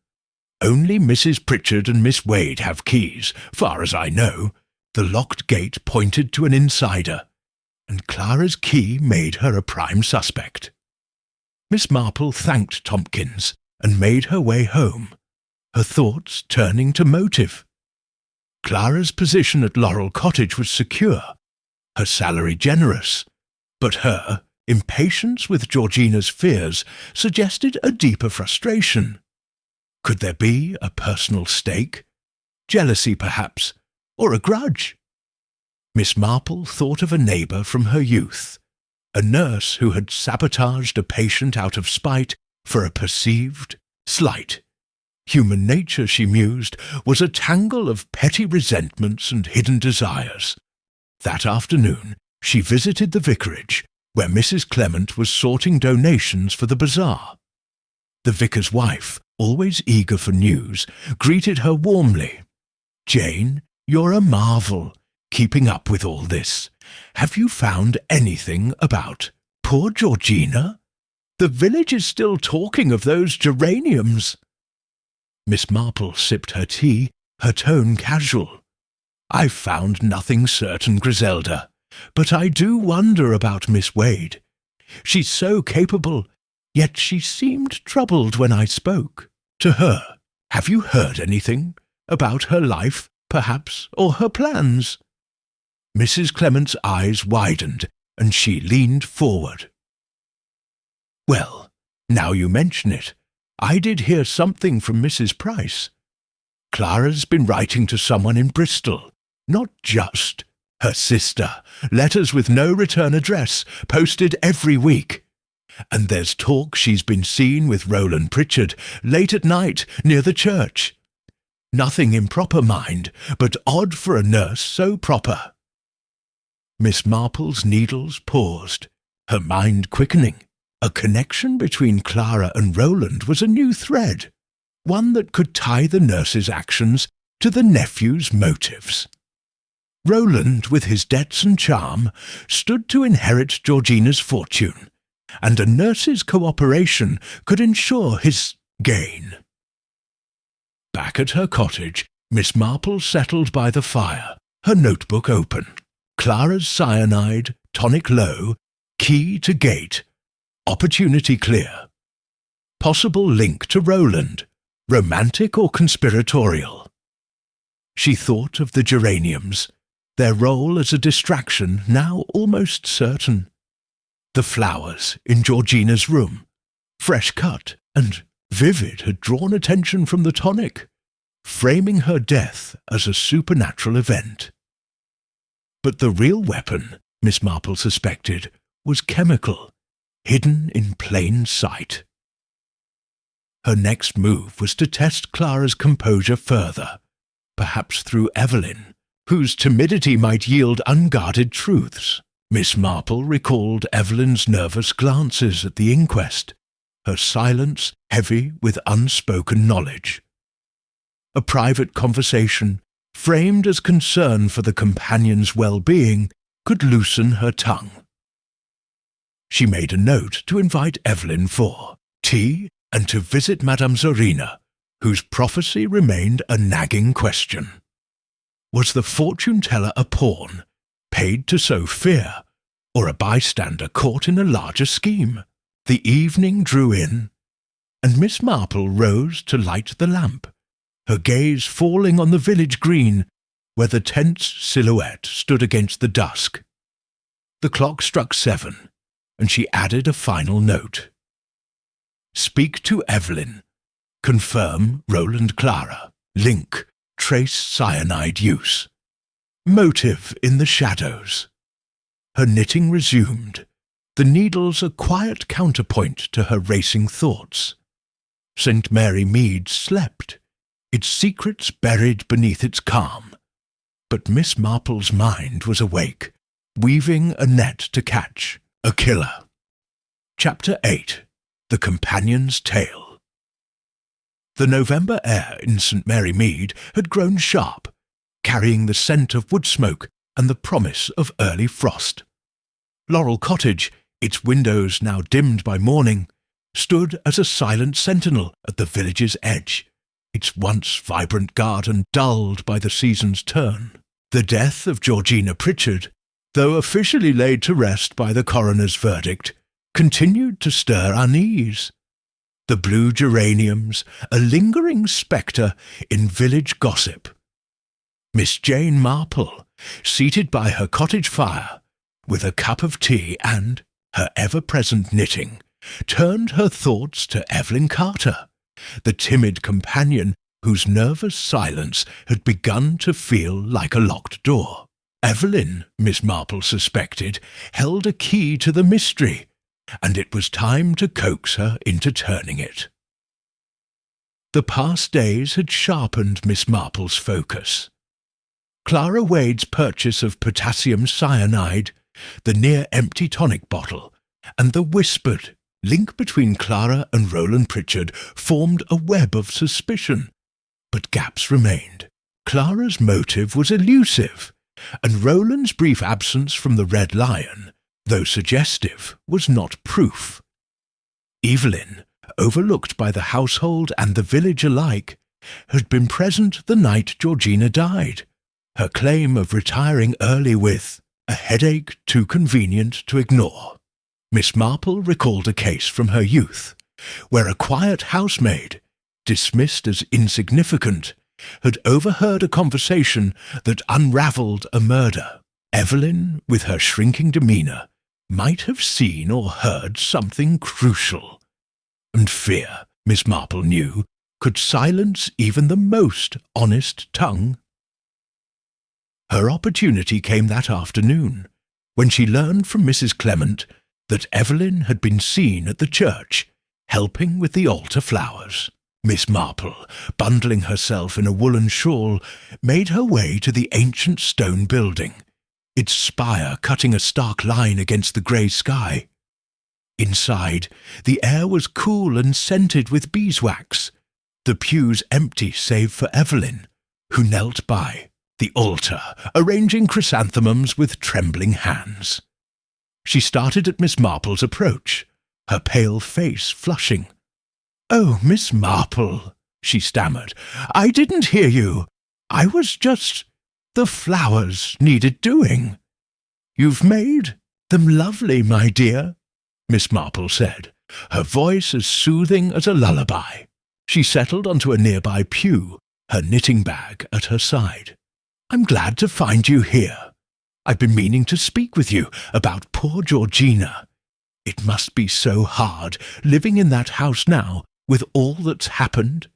Only Mrs. Pritchard and Miss Wade have keys, far as I know. The locked gate pointed to an insider, and Clara's key made her a prime suspect." Miss Marple thanked Tompkins and made her way home, her thoughts turning to motive. Clara's position at Laurel Cottage was secure, her salary generous, but her impatience with Georgina's fears suggested a deeper frustration. Could there be a personal stake? Jealousy, perhaps, or a grudge? Miss Marple thought of a neighbour from her youth, a nurse who had sabotaged a patient out of spite for a perceived slight. Human nature, she mused, was a tangle of petty resentments and hidden desires. That afternoon she visited the vicarage, where Mrs. Clement was sorting donations for the bazaar. The vicar's wife, always eager for news, greeted her warmly. "Jane, you're a marvel, keeping up with all this. Have you found anything about poor Georgina? The village is still talking of those geraniums." Miss Marple sipped her tea, her tone casual. "I've found nothing certain, Griselda, but I do wonder about Miss Wade. She's so capable, yet she seemed troubled when I spoke to her. Have you heard anything about her life, perhaps, or her plans?" Mrs. Clement's eyes widened, and she leaned forward. "Well, now you mention it, I did hear something from Mrs. Price. Clara's been writing to someone in Bristol, not just her sister, letters with no return address, posted every week. And there's talk she's been seen with Roland Pritchard late at night near the church. Nothing improper, mind, but odd for a nurse so proper." Miss Marple's needles paused, her mind quickening. A connection between Clara and Roland was a new thread, one that could tie the nurse's actions to the nephew's motives. Roland, with his debts and charm, stood to inherit Georgina's fortune, and a nurse's cooperation could ensure his gain. Back at her cottage, Miss Marple settled by the fire, her notebook open. Clara's cyanide, tonic low, key to gate, opportunity clear. Possible link to Roland, romantic or conspiratorial. She thought of the geraniums, their role as a distraction now almost certain. The flowers in Georgina's room, fresh cut and vivid, had drawn attention from the tonic, framing her death as a supernatural event. But the real weapon, Miss Marple suspected, was chemical, hidden in plain sight. Her next move was to test Clara's composure further, perhaps through Evelyn, whose timidity might yield unguarded truths. Miss Marple recalled Evelyn's nervous glances at the inquest, her silence heavy with unspoken knowledge. A private conversation, framed as concern for the companion's well-being, could loosen her tongue. She made a note to invite Evelyn for tea and to visit Madame Zorina, whose prophecy remained a nagging question. Was the fortune-teller a pawn, paid to sow fear, or a bystander caught in a larger scheme? The evening drew in, and Miss Marple rose to light the lamp, her gaze falling on the village green, where the tense silhouette stood against the dusk. The clock struck 7, and she added a final note. Speak to Evelyn. Confirm Roland Clara. Link. Trace cyanide use. Motive in the shadows. Her knitting resumed, the needles a quiet counterpoint to her racing thoughts. St. Mary Mead slept, its secrets buried beneath its calm. But Miss Marple's mind was awake, weaving a net to catch a killer. Chapter 8. The Companion's Tale. The November air in St. Mary Mead had grown sharp, carrying the scent of wood smoke and the promise of early frost. Laurel Cottage, its windows now dimmed by morning, stood as a silent sentinel at the village's edge, its once vibrant garden dulled by the season's turn. The death of Georgina Pritchard, though officially laid to rest by the coroner's verdict, continued to stir unease. The blue geraniums, a lingering spectre in village gossip. Miss Jane Marple, seated by her cottage fire, with a cup of tea and her ever-present knitting, turned her thoughts to Evelyn Carter, the timid companion whose nervous silence had begun to feel like a locked door. Evelyn, Miss Marple suspected, held a key to the mystery, and it was time to coax her into turning it. The past days had sharpened Miss Marple's focus. Clara Wade's purchase of potassium cyanide, the near-empty tonic bottle, and the whispered link between Clara and Roland Pritchard formed a web of suspicion. But gaps remained. Clara's motive was elusive, and Roland's brief absence from the Red Lion, though suggestive, was not proof. Evelyn, overlooked by the household and the village alike, had been present the night Georgina died, her claim of retiring early with a headache too convenient to ignore. Miss Marple recalled a case from her youth, where a quiet housemaid, dismissed as insignificant, had overheard a conversation that unravelled a murder. Evelyn, with her shrinking demeanour, might have seen or heard something crucial. And fear, Miss Marple knew, could silence even the most honest tongue. Her opportunity came that afternoon, when she learned from Mrs. Clement that Evelyn had been seen at the church, helping with the altar flowers. Miss Marple, bundling herself in a woolen shawl, made her way to the ancient stone building, its spire cutting a stark line against the grey sky. Inside, the air was cool and scented with beeswax, the pews empty save for Evelyn, who knelt by the altar, arranging chrysanthemums with trembling hands. She started at Miss Marple's approach, her pale face flushing. "Oh, Miss Marple," she stammered, "I didn't hear you. I was just... the flowers needed doing." "You've made them lovely, my dear," Miss Marple said, her voice as soothing as a lullaby. She settled onto a nearby pew, her knitting bag at her side. "I'm glad to find you here. I've been meaning to speak with you about poor Georgina. It must be so hard living in that house now with all that's happened."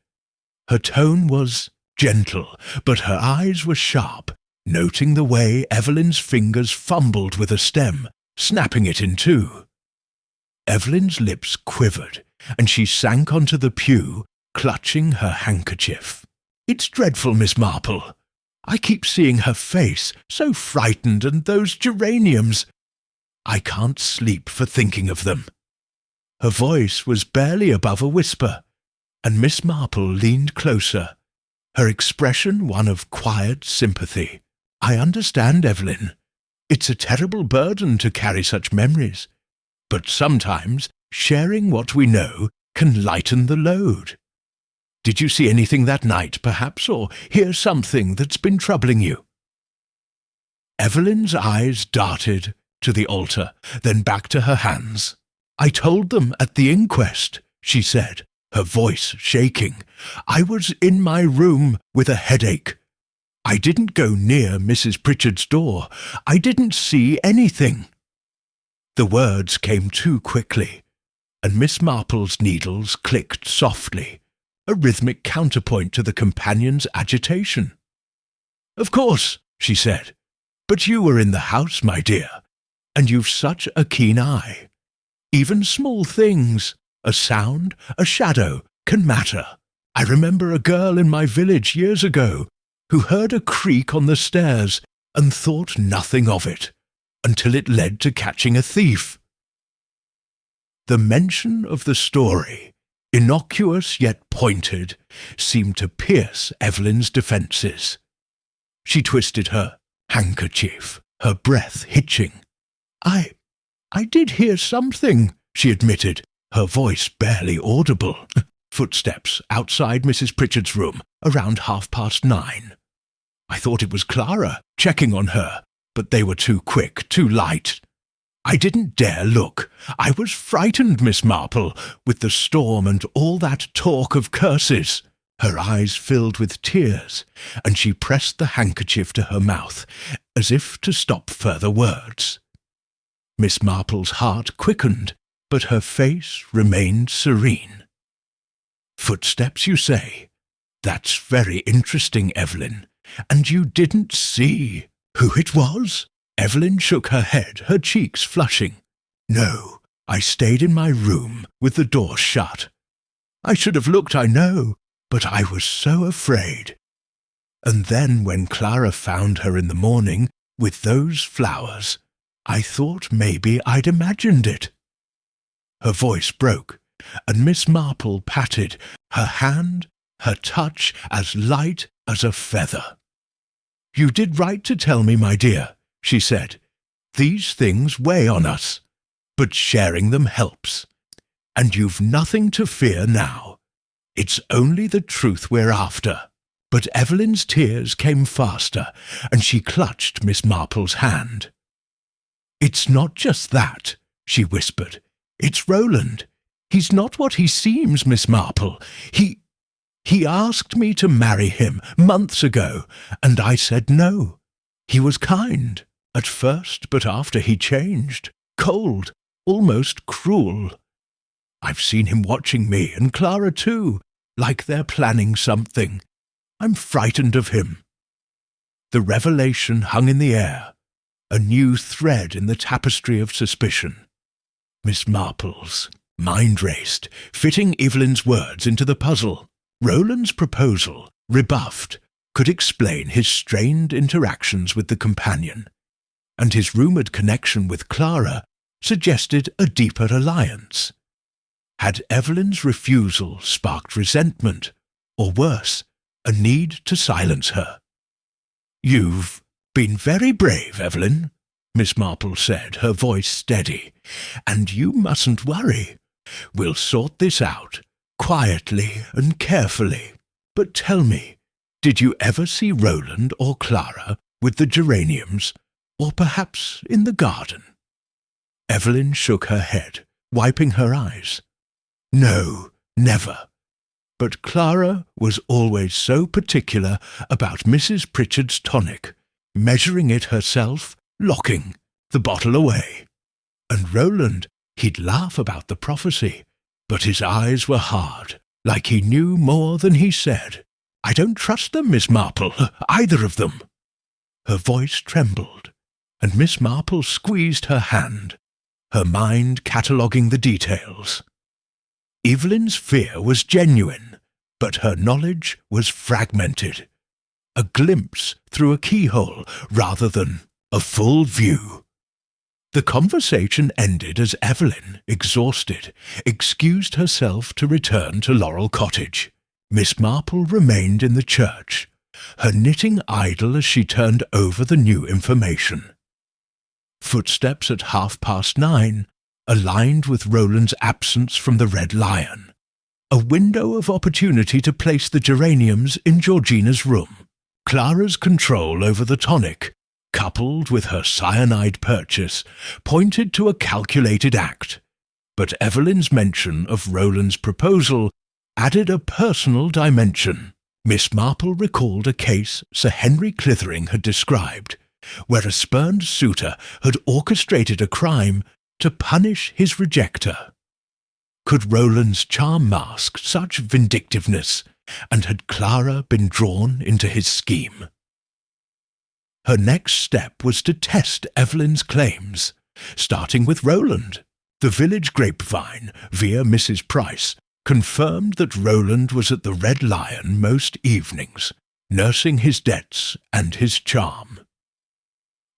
Her tone was gentle, but her eyes were sharp, noting the way Evelyn's fingers fumbled with a stem, snapping it in two. Evelyn's lips quivered, and she sank onto the pew, clutching her handkerchief. "It's dreadful, Miss Marple. I keep seeing her face, so frightened, and those geraniums. I can't sleep for thinking of them." Her voice was barely above a whisper, and Miss Marple leaned closer, her expression one of quiet sympathy. "I understand, Evelyn. It's a terrible burden to carry such memories, but sometimes sharing what we know can lighten the load. Did you see anything that night, perhaps, or hear something that's been troubling you?" Evelyn's eyes darted to the altar, then back to her hands. I told them at the inquest, she said, her voice shaking. I was in my room with a headache. I didn't go near Mrs. Pritchard's door. I didn't see anything. The words came too quickly, and Miss Marple's needles clicked softly, a rhythmic counterpoint to the companion's agitation. Of course, she said, but you were in the house, my dear, and you've such a keen eye. Even small things, a sound, a shadow, can matter. I remember a girl in my village years ago who heard a creak on the stairs and thought nothing of it, until it led to catching a thief. The mention of the story, innocuous yet pointed, seemed to pierce Evelyn's defences. She twisted her handkerchief, her breath hitching. I did hear something, she admitted, her voice barely audible. Footsteps outside Mrs. Pritchard's room, around 9:30. I thought it was Clara, checking on her, but they were too quick, too light. I didn't dare look. I was frightened, Miss Marple, with the storm and all that talk of curses. Her eyes filled with tears, and she pressed the handkerchief to her mouth, as if to stop further words. Miss Marple's heart quickened, but her face remained serene. Footsteps, you say? That's very interesting, Evelyn. And you didn't see who it was? Evelyn shook her head, her cheeks flushing. No, I stayed in my room with the door shut. I should have looked, I know, but I was so afraid. And then when Clara found her in the morning with those flowers, I thought maybe I'd imagined it. Her voice broke, and Miss Marple patted, her hand, her touch as light as a feather. You did right to tell me, my dear, she said. These things weigh on us, but sharing them helps. And you've nothing to fear now. It's only the truth we're after. But Evelyn's tears came faster, and she clutched Miss Marple's hand. It's not just that, she whispered. It's Roland. He's not what he seems, Miss Marple. He asked me to marry him months ago, and I said no. He was kind at first, but after he changed, cold, almost cruel. I've seen him watching me, and Clara too, like they're planning something. I'm frightened of him. The revelation hung in the air, a new thread in the tapestry of suspicion. Miss Marple's mind raced, fitting Evelyn's words into the puzzle. Roland's proposal, rebuffed, could explain his strained interactions with the companion, and his rumoured connection with Clara suggested a deeper alliance. Had Evelyn's refusal sparked resentment, or worse, a need to silence her? You've been very brave, Evelyn, Miss Marple said, her voice steady, and you mustn't worry. We'll sort this out, quietly and carefully. But tell me, did you ever see Roland or Clara with the geraniums, or perhaps in the garden? Evelyn shook her head, wiping her eyes. No, never. But Clara was always so particular about Mrs. Pritchard's tonic, measuring it herself, locking the bottle away. And Roland, he'd laugh about the prophecy, but his eyes were hard, like he knew more than he said. I don't trust them, Miss Marple, either of them. Her voice trembled, and Miss Marple squeezed her hand, her mind cataloguing the details. Evelyn's fear was genuine, but her knowledge was fragmented, a glimpse through a keyhole rather than a full view. The conversation ended as Evelyn, exhausted, excused herself to return to Laurel Cottage. Miss Marple remained in the church, her knitting idle as she turned over the new information. Footsteps at 9:30, aligned with Roland's absence from the Red Lion. A window of opportunity to place the geraniums in Georgina's room. Clara's control over the tonic, coupled with her cyanide purchase, pointed to a calculated act. but Evelyn's mention of Roland's proposal added a personal dimension. Miss Marple recalled a case Sir Henry Clithering had described, where a spurned suitor had orchestrated a crime to punish his rejecter. Could Roland's charm mask such vindictiveness, and had Clara been drawn into his scheme? Her next step was to test Evelyn's claims, starting with Roland. The village grapevine, via Mrs. Price, confirmed that Roland was at the Red Lion most evenings, nursing his debts and his charm.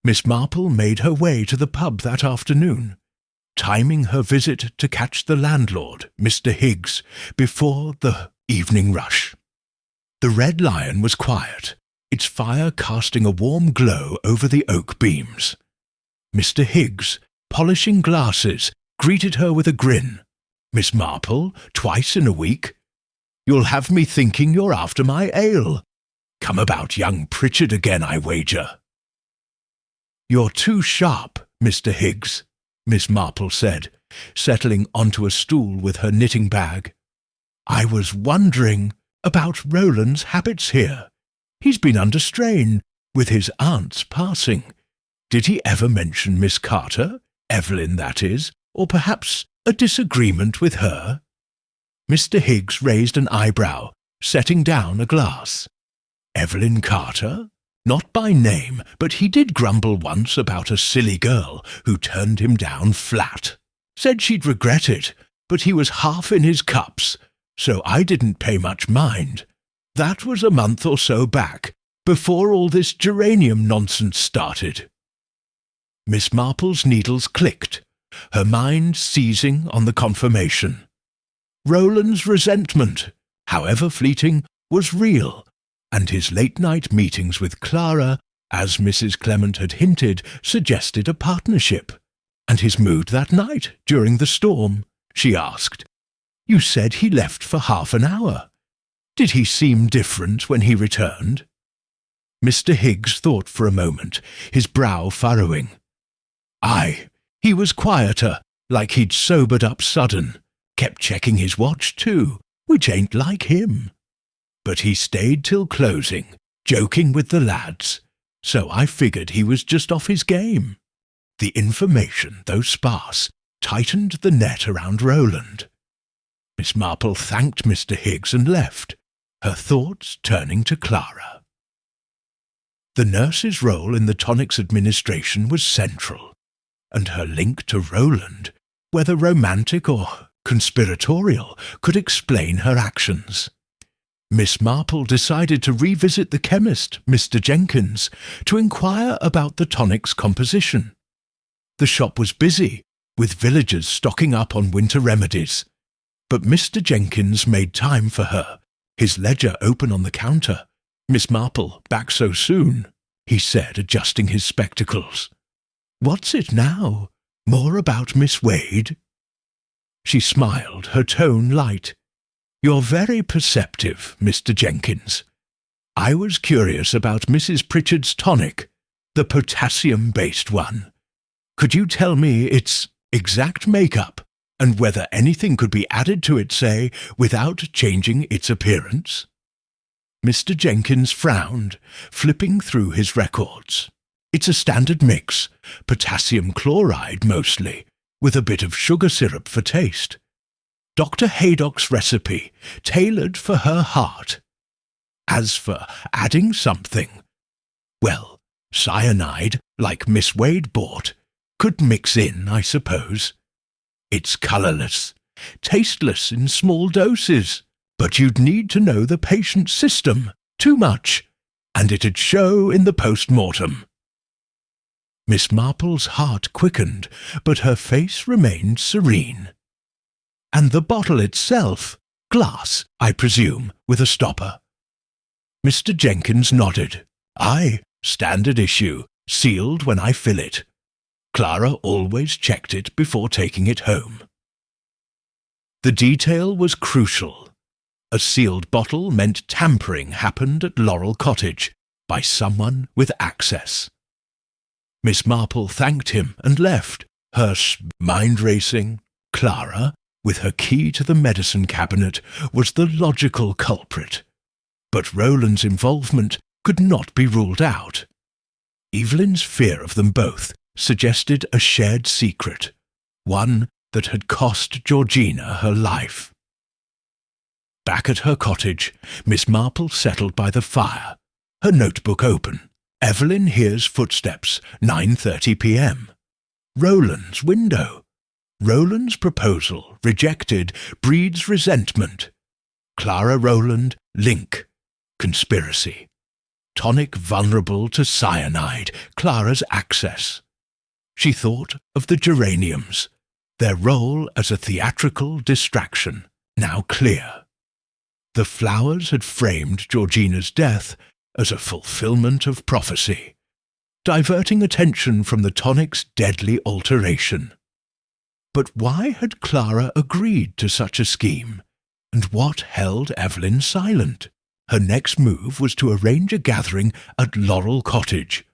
Miss Marple made her way to the pub that afternoon, timing her visit to catch the landlord, Mr. Higgs, before the evening rush. The Red Lion was quiet, its fire casting a warm glow over the oak beams. Mr. Higgs, polishing glasses, greeted her with a grin. "Miss Marple, twice in a week? You'll have me thinking you're after my ale. Come about young Pritchard again, I wager." "You're too sharp, Mr. Higgs," Miss Marple said, settling onto a stool with her knitting bag. "I was wondering about Roland's habits here. He's been under strain, with his aunt's passing. Did he ever mention Miss Carter, Evelyn that is, or perhaps a disagreement with her?" Mr. Higgs raised an eyebrow, setting down a glass. "Evelyn Carter? Not by name, but he did grumble once about a silly girl who turned him down flat. Said she'd regret it, but he was half in his cups, so I didn't pay much mind. That was a month or so back, before all this geranium nonsense started." Miss Marple's needles clicked, her mind seizing on the confirmation. Roland's resentment, however fleeting, was real, and his late-night meetings with Clara, as Mrs. Clement had hinted, suggested a partnership. "And his mood that night, during the storm?" she asked. "You said he left for half an hour. Did he seem different when he returned?" Mr. Higgs thought for a moment, his brow furrowing. "Aye, he was quieter, like he'd sobered up sudden. Kept checking his watch, too, which ain't like him. But he stayed till closing, joking with the lads, so I figured he was just off his game." The information, though sparse, tightened the net around Roland. Miss Marple thanked Mr. Higgs and left, her thoughts turning to Clara. The nurse's role in the tonic's administration was central, and her link to Roland, whether romantic or conspiratorial, could explain her actions. Miss Marple decided to revisit the chemist, Mr. Jenkins, to inquire about the tonic's composition. The shop was busy, with villagers stocking up on winter remedies, but Mr. Jenkins made time for her, his ledger open on the counter. "Miss Marple, back so soon?" he said, adjusting his spectacles. "What's it now? More about Miss Wade?" She smiled, her tone light. "You're very perceptive, Mr. Jenkins. I was curious about Mrs. Pritchard's tonic, the potassium-based one. Could you tell me its exact makeup, and whether anything could be added to it, say, without changing its appearance?" Mr. Jenkins frowned, flipping through his records. "It's a standard mix, potassium chloride mostly, with a bit of sugar syrup for taste. Dr. Haydock's recipe, tailored for her heart. As for adding something, well, cyanide, like Miss Wade bought, could mix in, I suppose. It's colourless, tasteless in small doses, but you'd need to know the patient's system, too much, and it'd show in the post-mortem." Miss Marple's heart quickened, but her face remained serene. "And the bottle itself, glass, I presume, with a stopper?" Mr. Jenkins nodded. "Aye, standard issue, sealed when I fill it. Clara always checked it before taking it home." The detail was crucial. A sealed bottle meant tampering happened at Laurel Cottage by someone with access. Miss Marple thanked him and left, her mind racing. Clara, with her key to the medicine cabinet, was the logical culprit, but Roland's involvement could not be ruled out. Evelyn's fear of them both suggested a shared secret, one that had cost Georgina her life. Back at her cottage, Miss Marple settled by the fire, her notebook open. Evelyn hears footsteps, 9:30 p.m. Roland's window. Roland's proposal, rejected, breeds resentment. Clara Roland, link. Conspiracy. Tonic vulnerable to cyanide, Clara's access. She thought of the geraniums, their role as a theatrical distraction, now clear. The flowers had framed Georgina's death as a fulfillment of prophecy, diverting attention from the tonic's deadly alteration. But why had Clara agreed to such a scheme, and what held Evelyn silent? Her next move was to arrange a gathering at Laurel Cottage,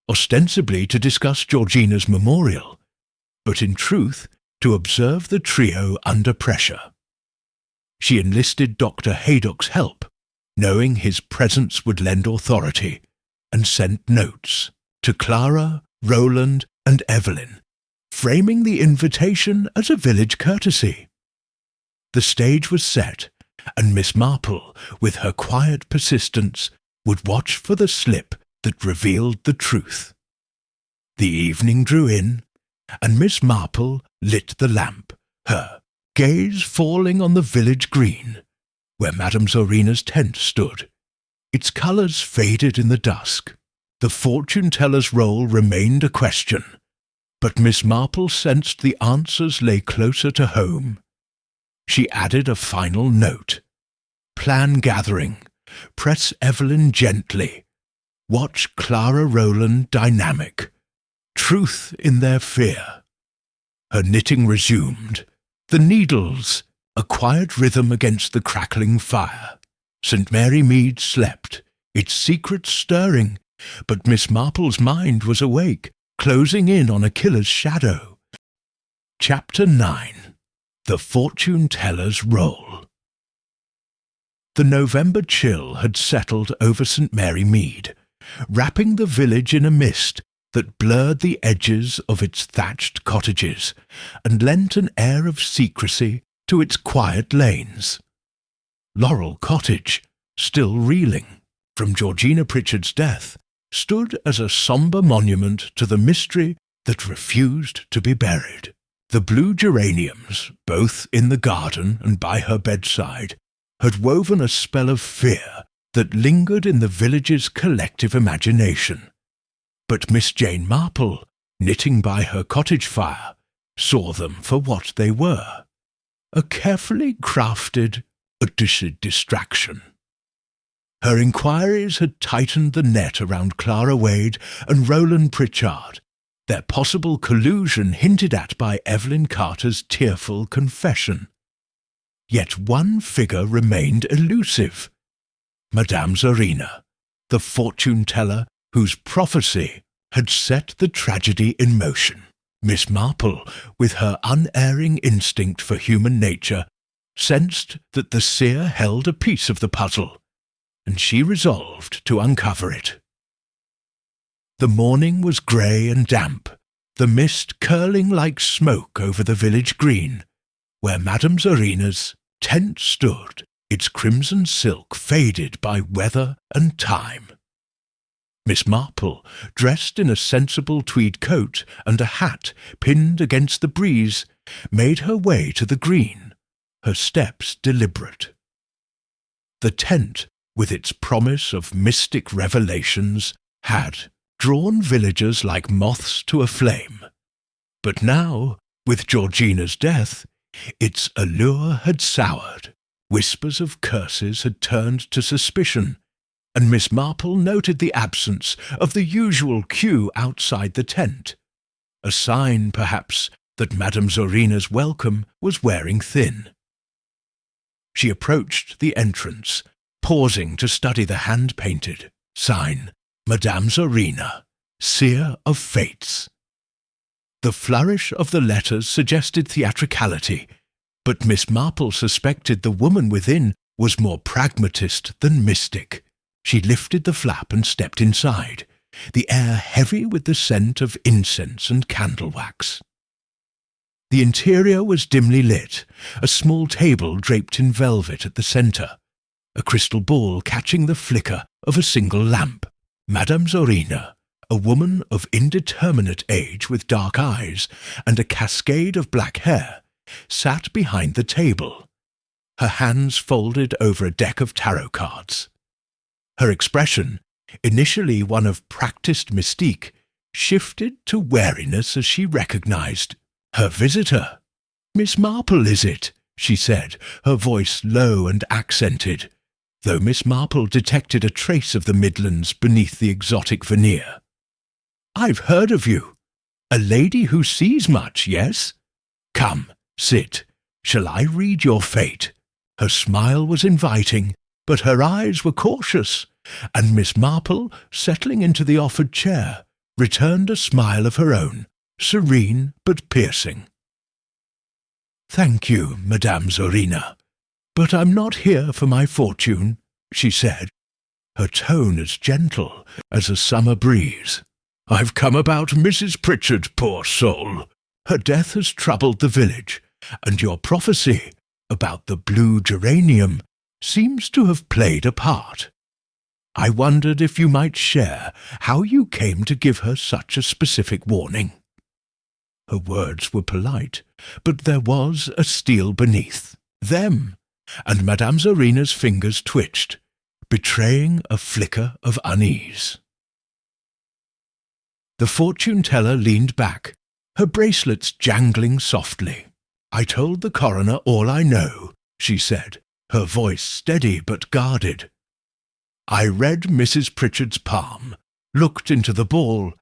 ostensibly to discuss Georgina's memorial, but in truth to observe the trio under pressure. She enlisted Dr. Haydock's help, knowing his presence would lend authority, and sent notes to Clara, Roland, and Evelyn, framing the invitation as a village courtesy. The stage was set, and Miss Marple, with her quiet persistence, would watch for the slip that revealed the truth. The evening drew in, and Miss Marple lit the lamp, her gaze falling on the village green, where Madame Zorina's tent stood. Its colours faded in the dusk. The fortune-teller's role remained a question, but Miss Marple sensed the answers lay closer to home. She added a final note. Plan gathering. Press Evelyn gently. Watch Clara Roland dynamic. Truth in their fear. Her knitting resumed. The needles, a quiet rhythm against the crackling fire. St. Mary Mead slept, its secret stirring, but Miss Marple's mind was awake, closing in on a killer's shadow. Chapter 9. The Fortune-Teller's Role. The November chill had settled over St. Mary Mead, wrapping the village in a mist that blurred the edges of its thatched cottages and lent an air of secrecy to its quiet lanes. Laurel Cottage, still reeling from Georgina Pritchard's death, stood as a sombre monument to the mystery that refused to be buried. The blue geraniums, both in the garden and by her bedside, had woven a spell of fear that lingered in the village's collective imagination. But Miss Jane Marple, knitting by her cottage fire, saw them for what they were, a carefully crafted distraction. Her inquiries had tightened the net around Clara Wade and Roland Pritchard, their possible collusion hinted at by Evelyn Carter's tearful confession. Yet one figure remained elusive. Madame Zorina, the fortune-teller whose prophecy had set the tragedy in motion. Miss Marple, with her unerring instinct for human nature, sensed that the seer held a piece of the puzzle, and she resolved to uncover it. The morning was grey and damp, the mist curling like smoke over the village green, where Madame Zorina's tent stood, its crimson silk faded by weather and time. Miss Marple, dressed in a sensible tweed coat and a hat pinned against the breeze, made her way to the green, her steps deliberate. The tent, with its promise of mystic revelations, had drawn villagers like moths to a flame. But now, with Georgina's death, its allure had soured. Whispers of curses had turned to suspicion, and Miss Marple noted the absence of the usual queue outside the tent, a sign, perhaps, that Madame Zorina's welcome was wearing thin. She approached the entrance, pausing to study the hand-painted sign, Madame Zorina, Seer of Fates. The flourish of the letters suggested theatricality, but Miss Marple suspected the woman within was more pragmatist than mystic. She lifted the flap and stepped inside, the air heavy with the scent of incense and candle wax. The interior was dimly lit, a small table draped in velvet at the centre, a crystal ball catching the flicker of a single lamp. Madame Zorina, a woman of indeterminate age with dark eyes and a cascade of black hair, sat behind the table, her hands folded over a deck of tarot cards. Her expression, initially one of practised mystique, shifted to wariness as she recognized her visitor. "Miss Marple, is it?" she said, her voice low and accented, though Miss Marple detected a trace of the Midlands beneath the exotic veneer. "I've heard of you. A lady who sees much, yes? Come, sit. Shall I read your fate?" Her smile was inviting, but her eyes were cautious, and Miss Marple, settling into the offered chair, returned a smile of her own, serene but piercing. "Thank you, Madame Zorina, but I'm not here for my fortune," she said, her tone as gentle as a summer breeze. "I've come about Mrs. Pritchard, poor soul. Her death has troubled the village, and your prophecy about the blue geranium seems to have played a part. I wondered if you might share how you came to give her such a specific warning." Her words were polite, but there was a steel beneath them, and Madame Zorina's fingers twitched, betraying a flicker of unease. The fortune-teller leaned back, her bracelets jangling softly. "I told the coroner all I know," she said, her voice steady but guarded. "I read Mrs. Pritchard's palm, looked into the ball,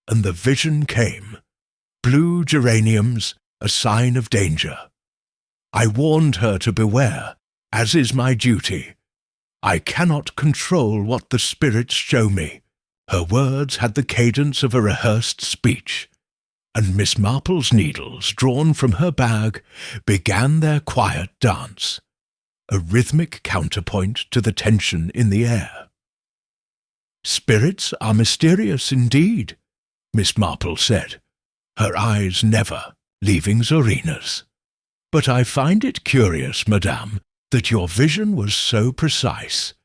and the vision came. Blue geraniums, a sign of danger. I warned her to beware, as is my duty. I cannot control what the spirits show me." Her words had the cadence of a rehearsed speech, and Miss Marple's needles, drawn from her bag, began their quiet dance, a rhythmic counterpoint to the tension in the air. "Spirits are mysterious indeed," Miss Marple said, her eyes never leaving Zorina's. "But I find it curious, madame, that your vision was so precise.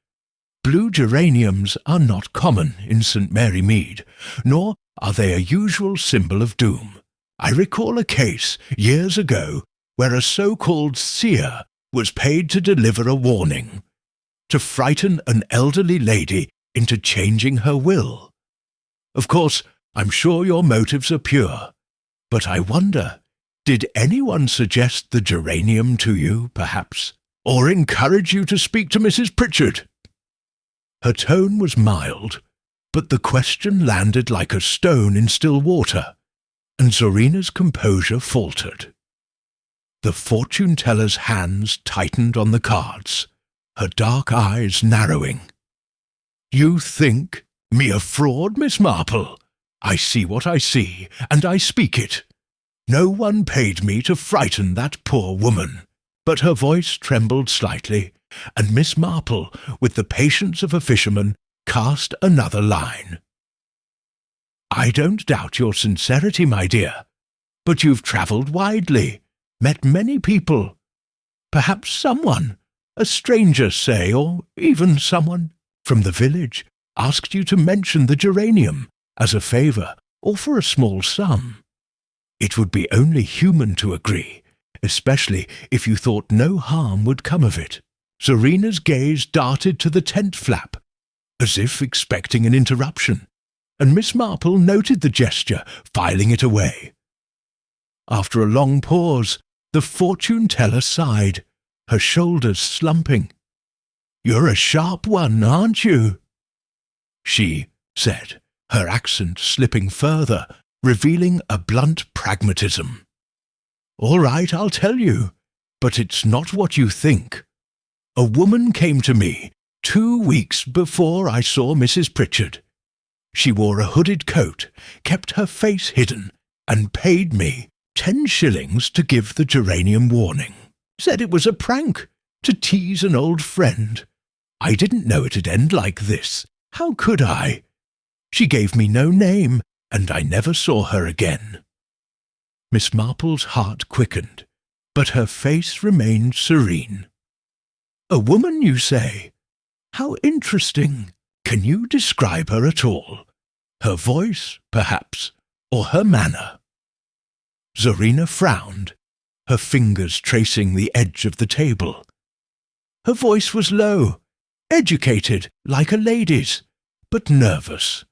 Blue geraniums are not common in St. Mary Mead, nor are they a usual symbol of doom. I recall a case, years ago, where a so-called seer was paid to deliver a warning, to frighten an elderly lady into changing her will. Of course, I'm sure your motives are pure, but I wonder, did anyone suggest the geranium to you, perhaps, or encourage you to speak to Mrs. Pritchard?" Her tone was mild, but the question landed like a stone in still water, and Zorina's composure faltered. The fortune-teller's hands tightened on the cards, her dark eyes narrowing. "You think me a fraud, Miss Marple? I see what I see, and I speak it. No one paid me to frighten that poor woman." But her voice trembled slightly, and Miss Marple, with the patience of a fisherman, cast another line. "I don't doubt your sincerity, my dear, but you've travelled widely, met many people. Perhaps someone, a stranger, say, or even someone from the village, asked you to mention the geranium as a favour or for a small sum. It would be only human to agree, especially if you thought no harm would come of it." Zorina's gaze darted to the tent flap, as if expecting an interruption, and Miss Marple noted the gesture, filing it away. After a long pause, the fortune-teller sighed, her shoulders slumping. "You're a sharp one, aren't you?" she said, her accent slipping further, revealing a blunt pragmatism. "All right, I'll tell you, but it's not what you think. A woman came to me 2 weeks before I saw Mrs. Pritchard. She wore a hooded coat, kept her face hidden, and paid me 10 shillings to give the geranium warning. Said it was a prank, to tease an old friend. I didn't know it'd end like this. How could I? She gave me no name, and I never saw her again." Miss Marple's heart quickened, but her face remained serene. "A woman, you say? How interesting. Can you describe her at all? Her voice, perhaps, or her manner?" Zorina frowned, her fingers tracing the edge of the table. "Her voice was low, educated, like a lady's, but nervous,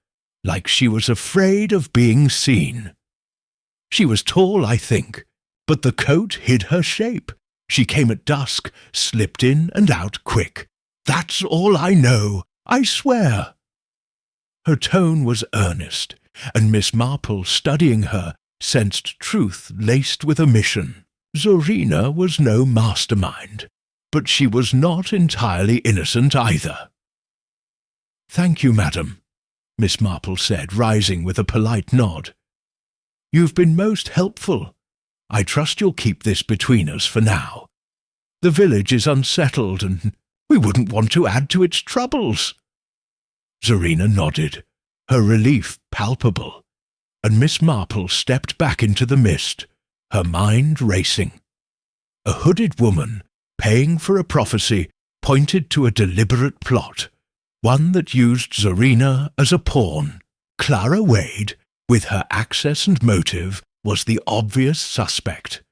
like she was afraid of being seen. She was tall, I think, but the coat hid her shape. She came at dusk, slipped in and out quick. That's all I know, I swear." Her tone was earnest, and Miss Marple, studying her, sensed truth laced with omission. Zorina was no mastermind, but she was not entirely innocent either. "Thank you, madam," Miss Marple said, rising with a polite nod. "You've been most helpful. I trust you'll keep this between us for now. The village is unsettled, and we wouldn't want to add to its troubles." Zorina nodded, her relief palpable, and Miss Marple stepped back into the mist, her mind racing. A hooded woman, paying for a prophecy, pointed to a deliberate plot, one that used Zorina as a pawn. Clara Wade, with her access and motive, was the obvious suspect.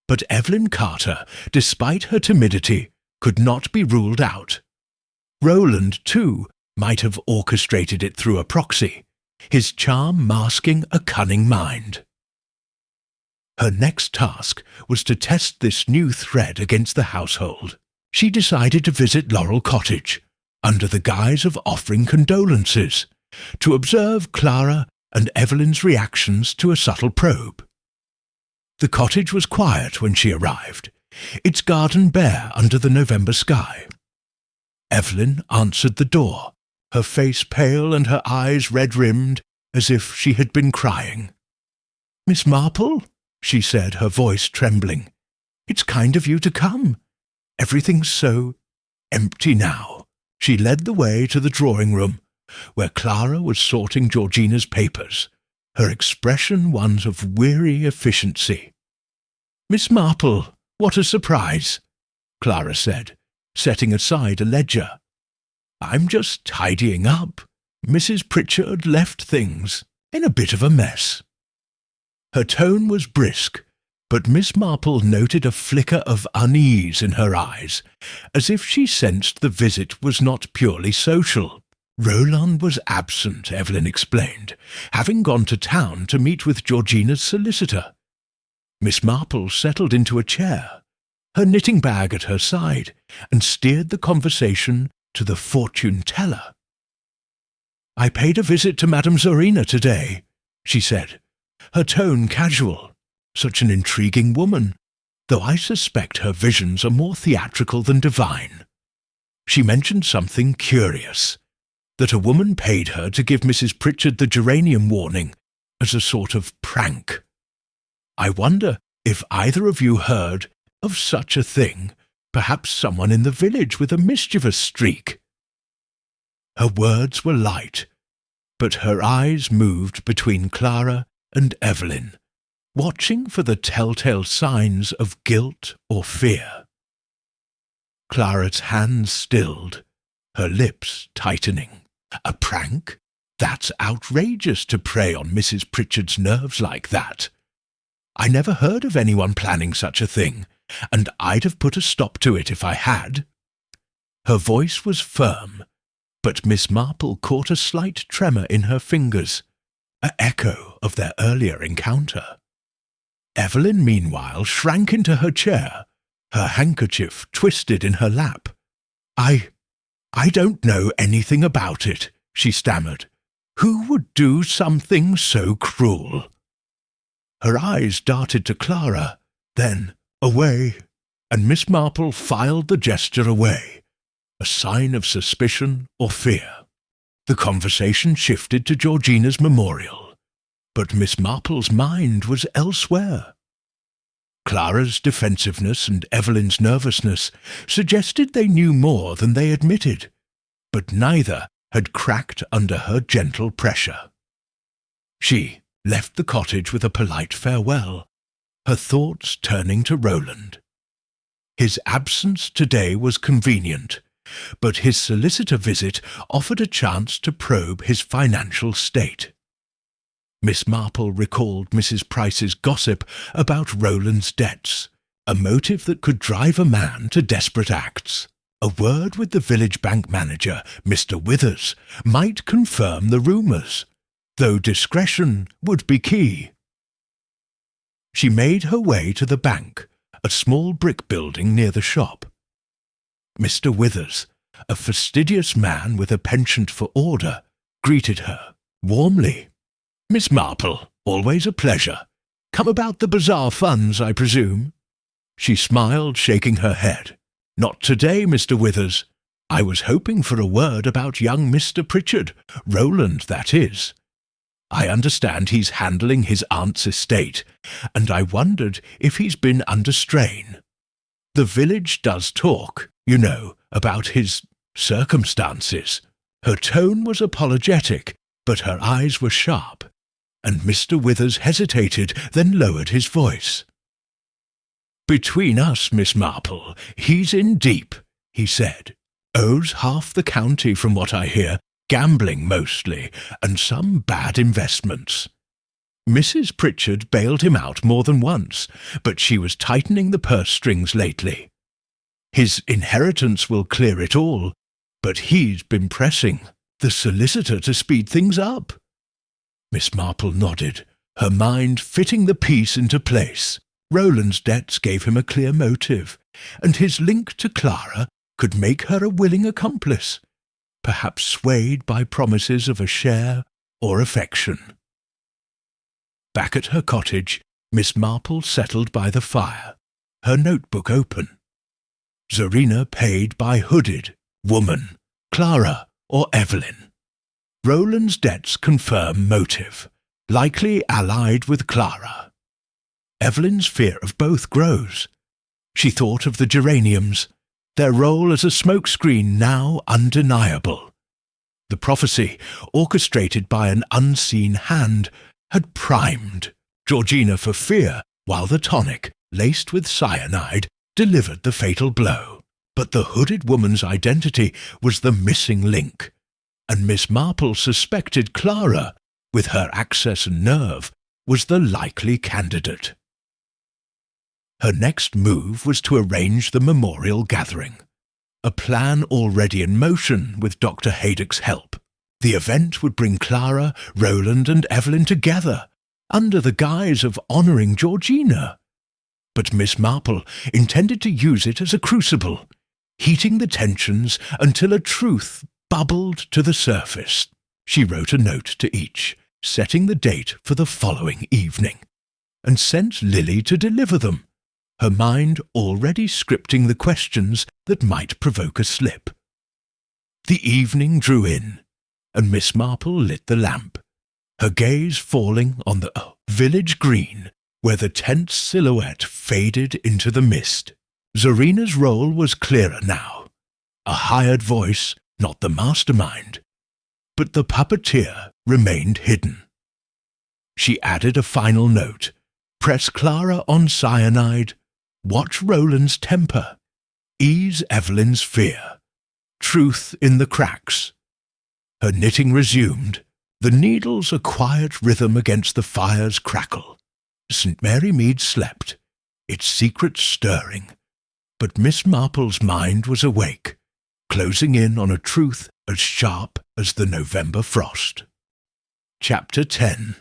But Evelyn Carter, despite her timidity, could not be ruled out. Roland, too, might have orchestrated it through a proxy, his charm masking a cunning mind. Her next task was to test this new thread against the household. She decided to visit Laurel Cottage, under the guise of offering condolences, to observe Clara and Evelyn's reactions to a subtle probe. The cottage was quiet when she arrived, its garden bare under the November sky. Evelyn answered the door, her face pale and her eyes red-rimmed, as if she had been crying. "Miss Marple," she said, her voice trembling, "it's kind of you to come. Everything's so empty now." She led the way to the drawing-room, where Clara was sorting Georgina's papers, her expression one of weary efficiency. "Miss Marple, what a surprise," Clara said, setting aside a ledger. "I'm just tidying up. Mrs. Pritchard left things in a bit of a mess." Her tone was brisk, but Miss Marple noted a flicker of unease in her eyes, as if she sensed the visit was not purely social. Roland was absent, Evelyn explained, having gone to town to meet with Georgina's solicitor. Miss Marple settled into a chair, her knitting bag at her side, and steered the conversation to the fortune-teller. "I paid a visit to Madame Zorina today," she said, her tone casual. Such an intriguing woman, though I suspect her visions are more theatrical than divine. She mentioned something curious, that a woman paid her to give Mrs. Pritchard the geranium warning as a sort of prank. I wonder if either of you heard of such a thing, perhaps someone in the village with a mischievous streak. Her words were light, but her eyes moved between Clara and Evelyn, watching for the telltale signs of guilt or fear. Clara's hands stilled, her lips tightening. A prank? That's outrageous to prey on Mrs. Pritchard's nerves like that. I never heard of anyone planning such a thing, and I'd have put a stop to it if I had. Her voice was firm, but Miss Marple caught a slight tremor in her fingers, an echo of their earlier encounter. Evelyn, meanwhile, shrank into her chair, her handkerchief twisted in her lap. I don't know anything about it," she stammered. "Who would do something so cruel?" Her eyes darted to Clara, then away, and Miss Marple filed the gesture away, a sign of suspicion or fear. The conversation shifted to Georgina's memorial. But Miss Marple's mind was elsewhere. Clara's defensiveness and Evelyn's nervousness suggested they knew more than they admitted, but neither had cracked under her gentle pressure. She left the cottage with a polite farewell, her thoughts turning to Roland. His absence today was convenient, but his solicitor visit offered a chance to probe his financial state. Miss Marple recalled Mrs. Price's gossip about Roland's debts, a motive that could drive a man to desperate acts. A word with the village bank manager, Mr. Withers, might confirm the rumours, though discretion would be key. She made her way to the bank, a small brick building near the shop. Mr. Withers, a fastidious man with a penchant for order, greeted her warmly. "Miss Marple, always a pleasure. Come about the bazaar funds, I presume?" She smiled, shaking her head. "Not today, Mr. Withers. I was hoping for a word about young Mr. Pritchard, Roland, that is. I understand he's handling his aunt's estate, and I wondered if he's been under strain. The village does talk, you know, about his circumstances." Her tone was apologetic, but her eyes were sharp, and Mr. Withers hesitated, then lowered his voice. "Between us, Miss Marple, he's in deep," he said. "Owes half the county from what I hear, gambling mostly, and some bad investments. Mrs. Pritchard bailed him out more than once, but she was tightening the purse strings lately. His inheritance will clear it all, but he's been pressing the solicitor to speed things up." Miss Marple nodded, her mind fitting the piece into place. Roland's debts gave him a clear motive, and his link to Clara could make her a willing accomplice, perhaps swayed by promises of a share or affection. Back at her cottage, Miss Marple settled by the fire, her notebook open. Zarina paid by hooded, woman, Clara or Evelyn. Roland's debts confirm motive, likely allied with Clara. Evelyn's fear of both grows. She thought of the geraniums, their role as a smokescreen now undeniable. The prophecy, orchestrated by an unseen hand, had primed Georgina for fear, while the tonic, laced with cyanide, delivered the fatal blow. But the hooded woman's identity was the missing link, and Miss Marple suspected Clara, with her access and nerve, was the likely candidate. Her next move was to arrange the memorial gathering, a plan already in motion with Dr. Haydock's help. The event would bring Clara, Roland and Evelyn together, under the guise of honouring Georgina. But Miss Marple intended to use it as a crucible, heating the tensions until a truth bubbled to the surface. She wrote a note to each, setting the date for the following evening, and sent Lily to deliver them, her mind already scripting the questions that might provoke a slip. The evening drew in, and Miss Marple lit the lamp, her gaze falling on the village green, where the tense silhouette faded into the mist. Zarina's role was clearer now, a hired voice, not the mastermind, but the puppeteer remained hidden. She added a final note: press Clara on cyanide, watch Roland's temper, ease Evelyn's fear, truth in the cracks. Her knitting resumed, the needles a quiet rhythm against the fire's crackle. St. Mary Mead slept, its secret stirring, but Miss Marple's mind was awake, closing in on a truth as sharp as the November frost. Chapter 10.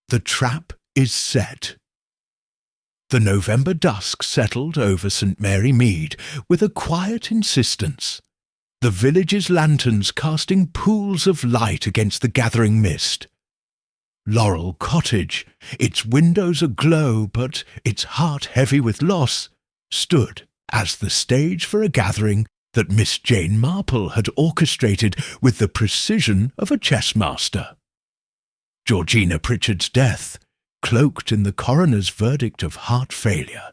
The trap is set. The November dusk settled over St. Mary Mead with a quiet insistence, the village's lanterns casting pools of light against the gathering mist. Laurel Cottage, its windows aglow but its heart heavy with loss, stood as the stage for a gathering that Miss Jane Marple had orchestrated with the precision of a chess master. Georgina Pritchard's death, cloaked in the coroner's verdict of heart failure,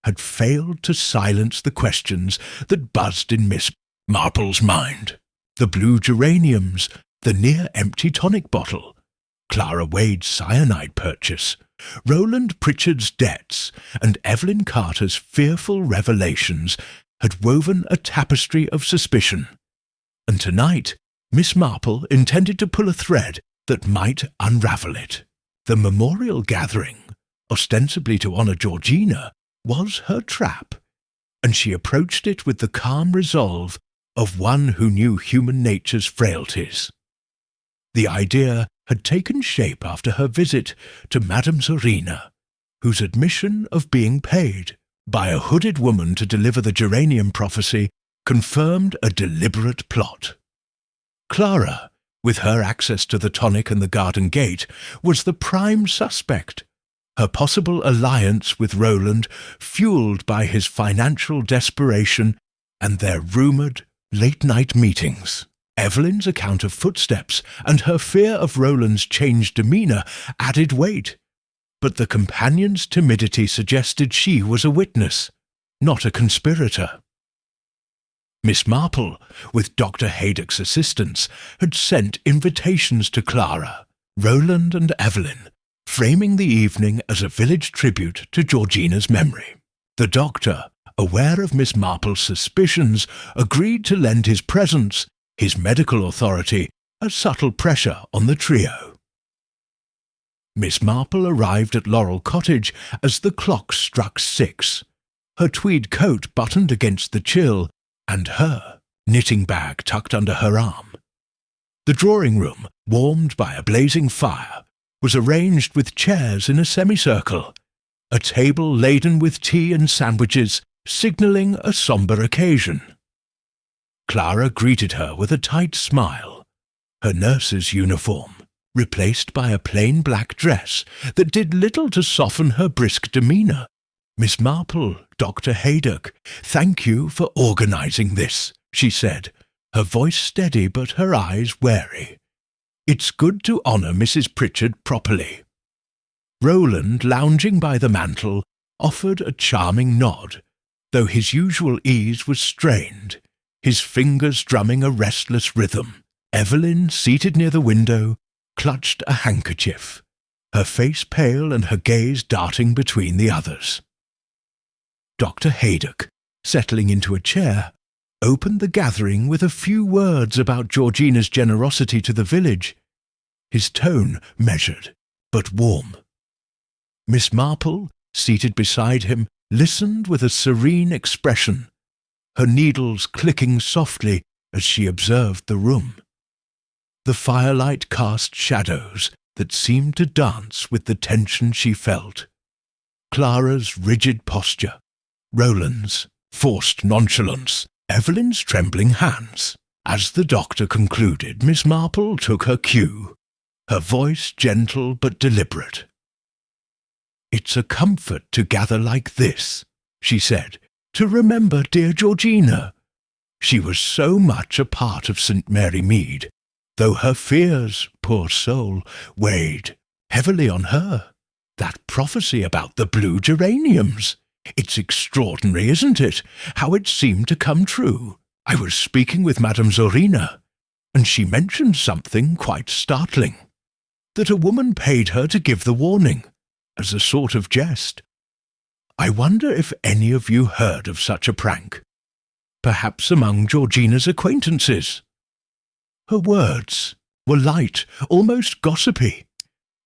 had failed to silence the questions that buzzed in Miss Marple's mind. The blue geraniums, the near-empty tonic bottle, Clara Wade's cyanide purchase, Roland Pritchard's debts, and Evelyn Carter's fearful revelations had woven a tapestry of suspicion. And tonight, Miss Marple intended to pull a thread that might unravel it. The memorial gathering, ostensibly to honour Georgina, was her trap, and she approached it with the calm resolve of one who knew human nature's frailties. The idea had taken shape after her visit to Madame Zorina, whose admission of being paid by a hooded woman to deliver the geranium prophecy confirmed a deliberate plot. Clara, with her access to the tonic and the garden gate, was the prime suspect, her possible alliance with Roland fueled by his financial desperation and their rumoured late-night meetings. Evelyn's account of footsteps and her fear of Roland's changed demeanour added weight, but the companion's timidity suggested she was a witness, not a conspirator. Miss Marple, with Dr. Haydock's assistance, had sent invitations to Clara, Roland and Evelyn, framing the evening as a village tribute to Georgina's memory. The doctor, aware of Miss Marple's suspicions, agreed to lend his presence, his medical authority, a subtle pressure on the trio. Miss Marple arrived at Laurel Cottage as the clock struck 6, her tweed coat buttoned against the chill, and her knitting bag tucked under her arm. The drawing-room, warmed by a blazing fire, was arranged with chairs in a semicircle, a table laden with tea and sandwiches signalling a sombre occasion. Clara greeted her with a tight smile, her nurse's uniform, replaced by a plain black dress that did little to soften her brisk demeanour. "Miss Marple, Dr. Haydock, thank you for organising this," she said, her voice steady but her eyes wary. "It's good to honour Mrs. Pritchard properly." Roland, lounging by the mantel, offered a charming nod, though his usual ease was strained, his fingers drumming a restless rhythm. Evelyn, seated near the window, clutched a handkerchief, her face pale and her gaze darting between the others. Dr. Haydock, settling into a chair, opened the gathering with a few words about Georgina's generosity to the village, his tone measured but warm. Miss Marple, seated beside him, listened with a serene expression, her needles clicking softly as she observed the room. The firelight cast shadows that seemed to dance with the tension she felt. Clara's rigid posture, Roland's forced nonchalance, Evelyn's trembling hands. As the doctor concluded, Miss Marple took her cue, her voice gentle but deliberate. "It's a comfort to gather like this," she said, "to remember dear Georgina. She was so much a part of St. Mary Mead, though her fears, poor soul, weighed heavily on her. That prophecy about the blue geraniums. It's extraordinary, isn't it, how it seemed to come true. I was speaking with Madame Zorina, and she mentioned something quite startling, that a woman paid her to give the warning, as a sort of jest. I wonder if any of you heard of such a prank, perhaps among Georgina's acquaintances." Her words were light, almost gossipy,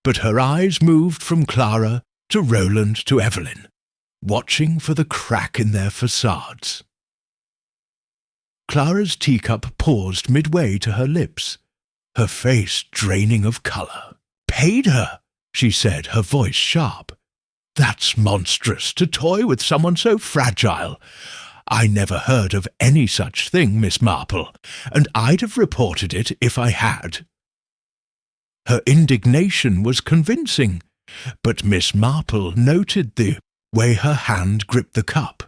but her eyes moved from Clara to Roland to Evelyn, watching for the crack in their facades. Clara's teacup paused midway to her lips, her face draining of colour. "Paid her," she said, her voice sharp. "That's monstrous, to toy with someone so fragile. I never heard of any such thing, Miss Marple, and I'd have reported it if I had." Her indignation was convincing, but Miss Marple noted the way her hand gripped the cup,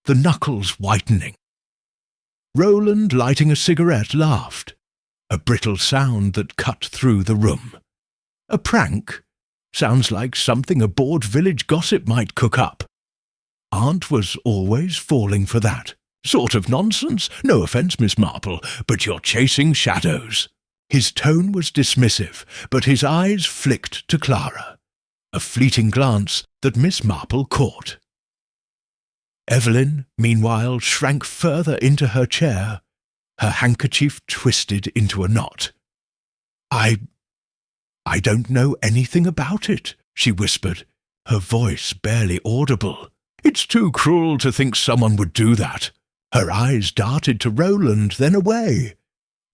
the knuckles whitening. Roland, lighting a cigarette, laughed, a brittle sound that cut through the room. A prank? Sounds like something a bored village gossip might cook up. Aunt was always falling for that. Sort of nonsense. No offence, Miss Marple, but you're chasing shadows. His tone was dismissive, but his eyes flicked to Clara. A fleeting glance that Miss Marple caught. Evelyn, meanwhile, shrank further into her chair, her handkerchief twisted into a knot. I don't know anything about it, she whispered, her voice barely audible. It's too cruel to think someone would do that. Her eyes darted to Roland, then away.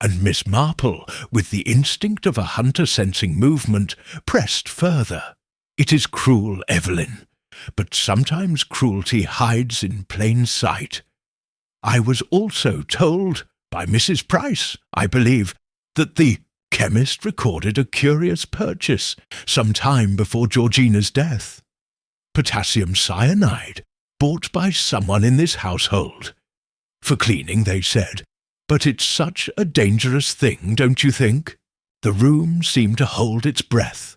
And Miss Marple, with the instinct of a hunter sensing movement, pressed further. It is cruel, Evelyn, but sometimes cruelty hides in plain sight. I was also told, by Mrs. Price, I believe, that the chemist recorded a curious purchase some time before Georgina's death. Potassium cyanide, bought by someone in this household. For cleaning, they said, but it's such a dangerous thing, don't you think? The room seemed to hold its breath.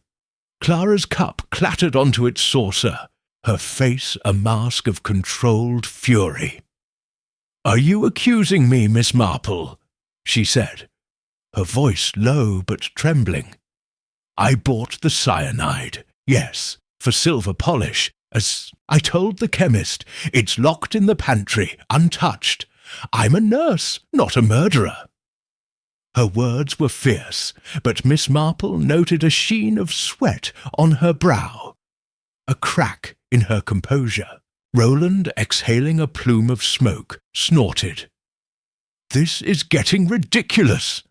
Clara's cup clattered onto its saucer, her face a mask of controlled fury. "Are you accusing me, Miss Marple?" she said, her voice low but trembling. "I bought the cyanide, yes, for silver polish, as I told the chemist. It's locked in the pantry, untouched. I'm a nurse, not a murderer." Her words were fierce, but Miss Marple noted a sheen of sweat on her brow, a crack in her composure. Roland, exhaling a plume of smoke, snorted. "This is getting ridiculous.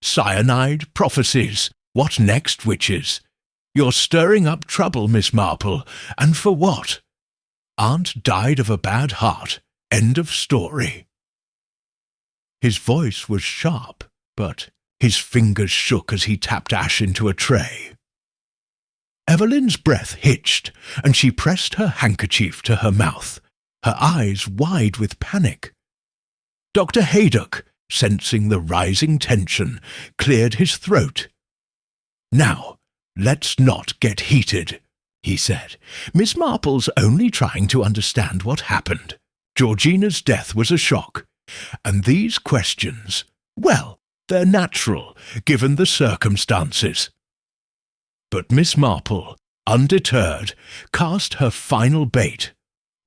Cyanide, prophecies, what next, witches? You're stirring up trouble, Miss Marple, and for what? Aunt died of a bad heart. End of story." His voice was sharp, but his fingers shook as he tapped ash into a tray. Evelyn's breath hitched, and she pressed her handkerchief to her mouth, her eyes wide with panic. Dr. Haydock, sensing the rising tension, cleared his throat. "Now, let's not get heated," he said. "Miss Marple's only trying to understand what happened. Georgina's death was a shock, and these questions, well, they're natural, given the circumstances." But Miss Marple, undeterred, cast her final bait,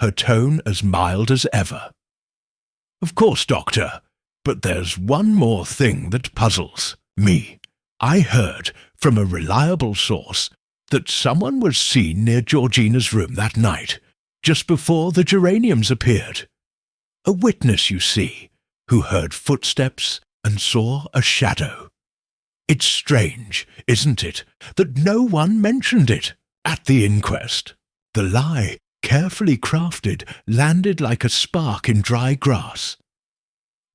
her tone as mild as ever. "Of course, Doctor, but there's one more thing that puzzles me. I heard, from a reliable source, that someone was seen near Georgina's room that night, just before the geraniums appeared. A witness, you see, who heard footsteps and saw a shadow. It's strange, isn't it, that no one mentioned it at the inquest. The lie, carefully crafted, landed like a spark in dry grass."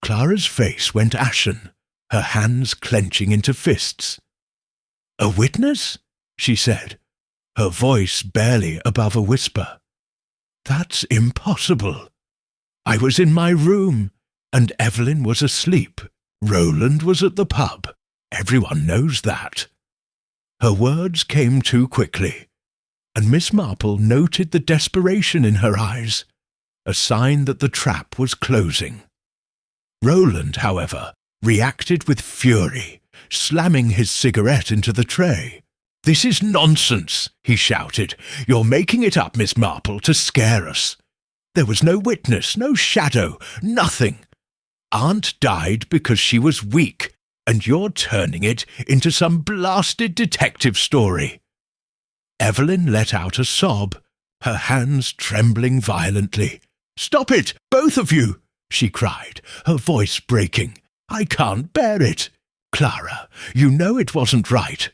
Clara's face went ashen, her hands clenching into fists. "A witness?" she said, her voice barely above a whisper. "That's impossible. I was in my room, and Evelyn was asleep. Roland was at the pub. Everyone knows that." Her words came too quickly, and Miss Marple noted the desperation in her eyes, a sign that the trap was closing. Roland, however, reacted with fury, slamming his cigarette into the tray. "This is nonsense," he shouted. "You're making it up, Miss Marple, to scare us. There was no witness, no shadow, nothing. Aunt died because she was weak, and you're turning it into some blasted detective story." Evelyn let out a sob, her hands trembling violently. "Stop it, both of you!" she cried, her voice breaking. "I can't bear it. Clara, you know it wasn't right.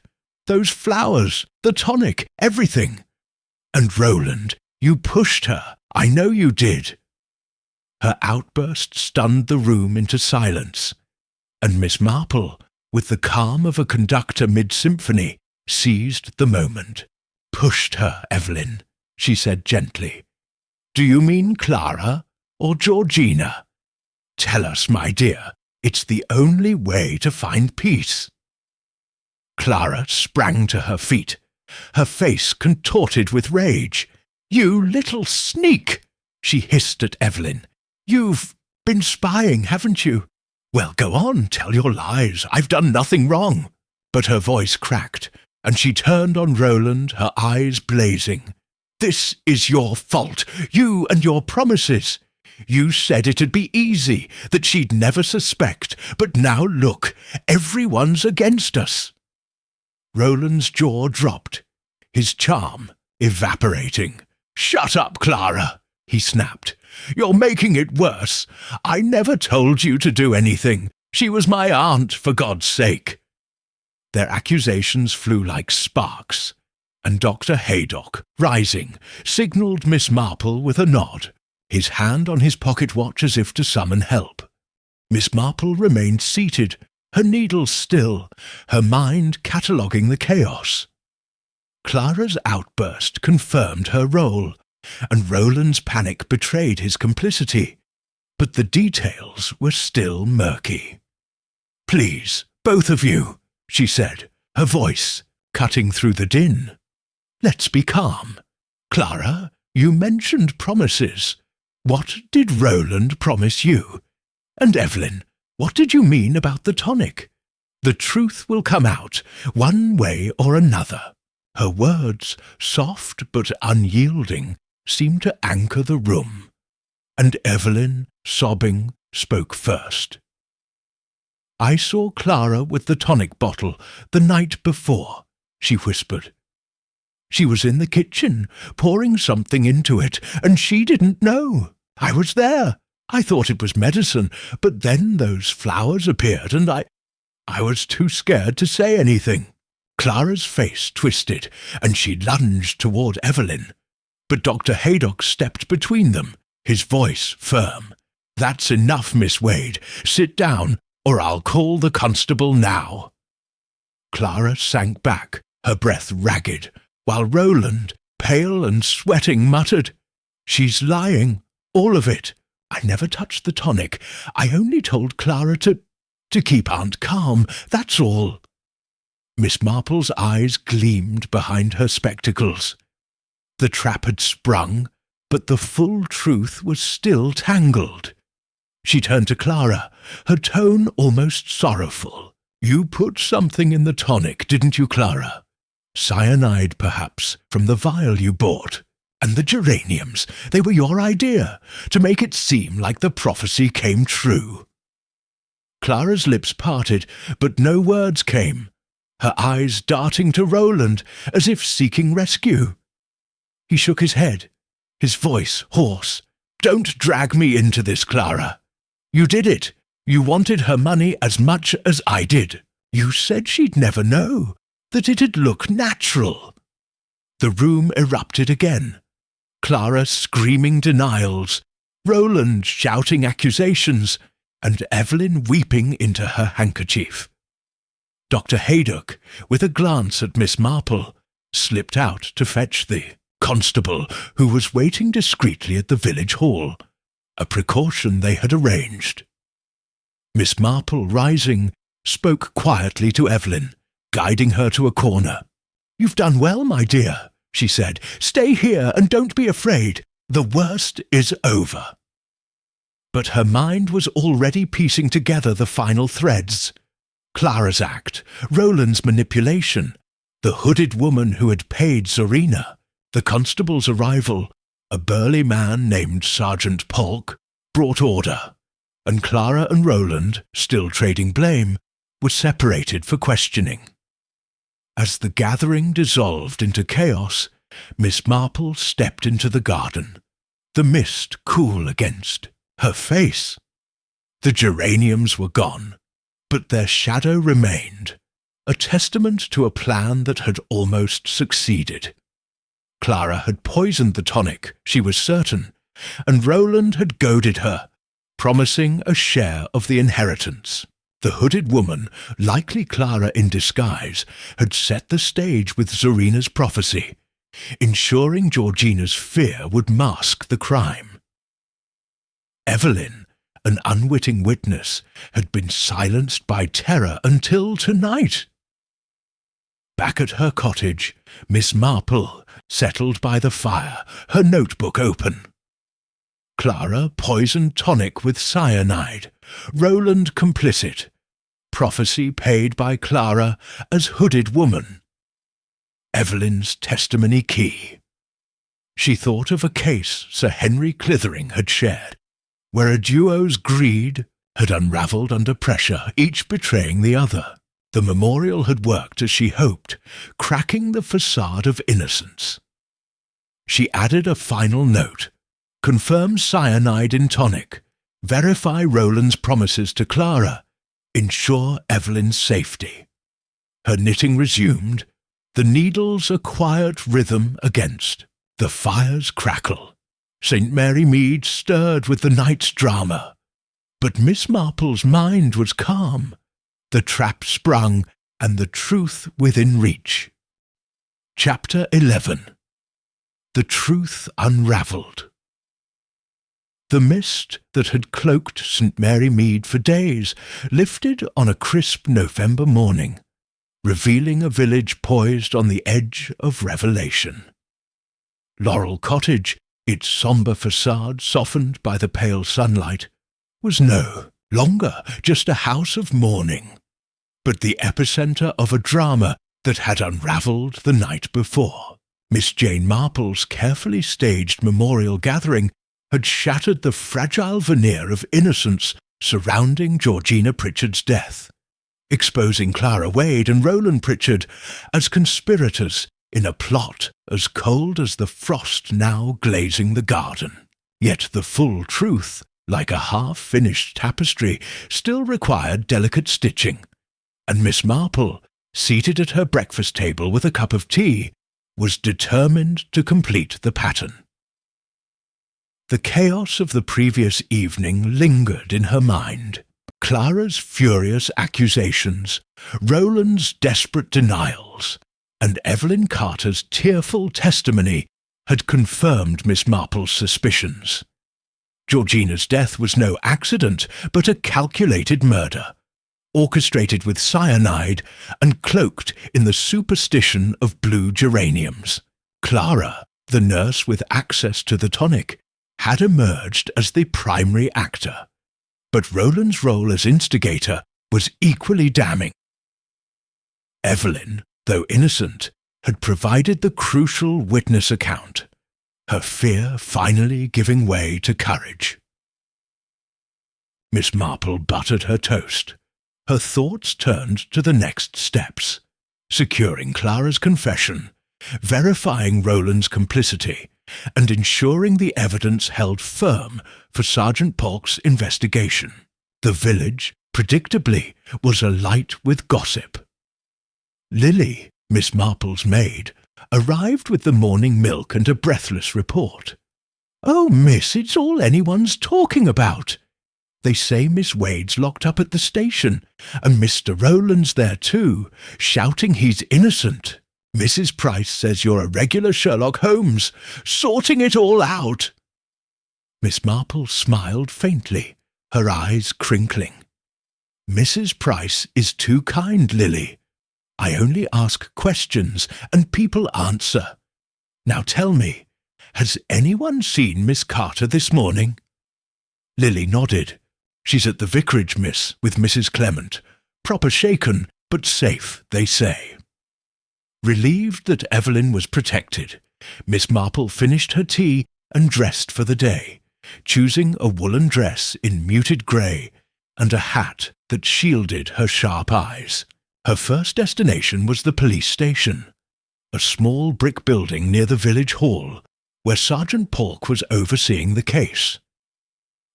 Those flowers, the tonic, everything. And Roland, you pushed her. I know you did." Her outburst stunned the room into silence, and Miss Marple, with the calm of a conductor mid-symphony, seized the moment. "Pushed her, Evelyn," she said gently. "Do you mean Clara or Georgina? Tell us, my dear. It's the only way to find peace." Clara sprang to her feet, her face contorted with rage. "You little sneak!" she hissed at Evelyn. "You've been spying, haven't you? Well, go on, tell your lies. I've done nothing wrong." But her voice cracked, and she turned on Roland, her eyes blazing. "This is your fault, you and your promises. You said it'd be easy, that she'd never suspect, but now look, everyone's against us." Roland's jaw dropped, his charm evaporating. "Shut up, Clara," he snapped. "You're making it worse. I never told you to do anything. She was my aunt, for God's sake." Their accusations flew like sparks, and Dr. Haydock, rising, signalled Miss Marple with a nod, his hand on his pocket watch as if to summon help. Miss Marple remained seated, her needle still, her mind cataloguing the chaos. Clara's outburst confirmed her role, and Roland's panic betrayed his complicity, but the details were still murky. "Please, both of you," she said, her voice cutting through the din. "Let's be calm. Clara, you mentioned promises. What did Roland promise you? And Evelyn, what did you mean about the tonic? The truth will come out, one way or another." Her words, soft but unyielding, seemed to anchor the room, and Evelyn, sobbing, spoke first. "I saw Clara with the tonic bottle the night before," she whispered. "She was in the kitchen, pouring something into it, and she didn't know. I was there. I thought it was medicine, but then those flowers appeared, and I was too scared to say anything." Clara's face twisted, and she lunged toward Evelyn. But Dr. Haydock stepped between them, his voice firm. "That's enough, Miss Wade. Sit down, or I'll call the constable now." Clara sank back, her breath ragged, while Roland, pale and sweating, muttered, "She's lying, all of it. I never touched the tonic. I only told Clara to keep Aunt calm, that's all." Miss Marple's eyes gleamed behind her spectacles. The trap had sprung, but the full truth was still tangled. She turned to Clara, her tone almost sorrowful. "You put something in the tonic, didn't you, Clara? Cyanide, perhaps, from the vial you bought. And the geraniums, they were your idea, to make it seem like the prophecy came true." Clara's lips parted, but no words came, her eyes darting to Roland as if seeking rescue. He shook his head, his voice hoarse. "Don't drag me into this, Clara. You did it. You wanted her money as much as I did. You said she'd never know, that it'd look natural." The room erupted again. Clara screaming denials, Roland shouting accusations, and Evelyn weeping into her handkerchief. Dr. Haydock, with a glance at Miss Marple, slipped out to fetch the constable who was waiting discreetly at the village hall, a precaution they had arranged. Miss Marple, rising, spoke quietly to Evelyn, guiding her to a corner. "You've done well, my dear," she said. "Stay here and don't be afraid. The worst is over." But her mind was already piecing together the final threads. Clara's act, Roland's manipulation, the hooded woman who had paid Zorina, the constable's arrival, a burly man named Sergeant Polk, brought order, and Clara and Roland, still trading blame, were separated for questioning. As the gathering dissolved into chaos, Miss Marple stepped into the garden, the mist cool against her face. The geraniums were gone, but their shadow remained, a testament to a plan that had almost succeeded. Clara had poisoned the tonic, she was certain, and Roland had goaded her, promising a share of the inheritance. The hooded woman, likely Clara in disguise, had set the stage with Zorina's prophecy, ensuring Georgina's fear would mask the crime. Evelyn, an unwitting witness, had been silenced by terror until tonight. Back at her cottage, Miss Marple settled by the fire, her notebook open. Clara poisoned tonic with cyanide, Roland complicit, prophecy paid by Clara as hooded woman. Evelyn's testimony key. She thought of a case Sir Henry Clithering had shared, where a duo's greed had unravelled under pressure, each betraying the other. The memorial had worked as she hoped, cracking the facade of innocence. She added a final note: confirm cyanide in tonic, verify Roland's promises to Clara, ensure Evelyn's safety. Her knitting resumed, the needles a quiet rhythm against, the fires crackle. St. Mary Mead stirred with the night's drama. But Miss Marple's mind was calm, the trap sprung, and the truth within reach. Chapter 11. The Truth Unravelled. The mist that had cloaked St. Mary Mead for days lifted on a crisp November morning, revealing a village poised on the edge of revelation. Laurel Cottage, its sombre facade softened by the pale sunlight, was no longer just a house of mourning, but the epicentre of a drama that had unravelled the night before. Miss Jane Marple's carefully staged memorial gathering had shattered the fragile veneer of innocence surrounding Georgina Pritchard's death, exposing Clara Wade and Roland Pritchard as conspirators in a plot as cold as the frost now glazing the garden. Yet the full truth, like a half-finished tapestry, still required delicate stitching, and Miss Marple, seated at her breakfast table with a cup of tea, was determined to complete the pattern. The chaos of the previous evening lingered in her mind. Clara's furious accusations, Roland's desperate denials, and Evelyn Carter's tearful testimony had confirmed Miss Marple's suspicions. Georgina's death was no accident, but a calculated murder, orchestrated with cyanide and cloaked in the superstition of blue geraniums. Clara, the nurse with access to the tonic, had emerged as the primary actor, but Roland's role as instigator was equally damning. Evelyn, though innocent, had provided the crucial witness account, her fear finally giving way to courage. Miss Marple buttered her toast. Her thoughts turned to the next steps: securing Clara's confession, verifying Roland's complicity, and ensuring the evidence held firm for Sergeant Polk's investigation. The village, predictably, was alight with gossip. Lily, Miss Marple's maid, arrived with the morning milk and a breathless report. "Oh, miss, it's all anyone's talking about. They say Miss Wade's locked up at the station, and Mr. Roland's there too, shouting he's innocent. Mrs. Price says you're a regular Sherlock Holmes, sorting it all out." Miss Marple smiled faintly, her eyes crinkling. "Mrs. Price is too kind, Lily. I only ask questions, and people answer. Now tell me, has anyone seen Miss Carter this morning?" Lily nodded. "She's at the vicarage, miss, with Mrs. Clement. Proper shaken, but safe, they say." Relieved that Evelyn was protected, Miss Marple finished her tea and dressed for the day, choosing a woolen dress in muted grey and a hat that shielded her sharp eyes. Her first destination was the police station, a small brick building near the village hall, where Sergeant Polk was overseeing the case.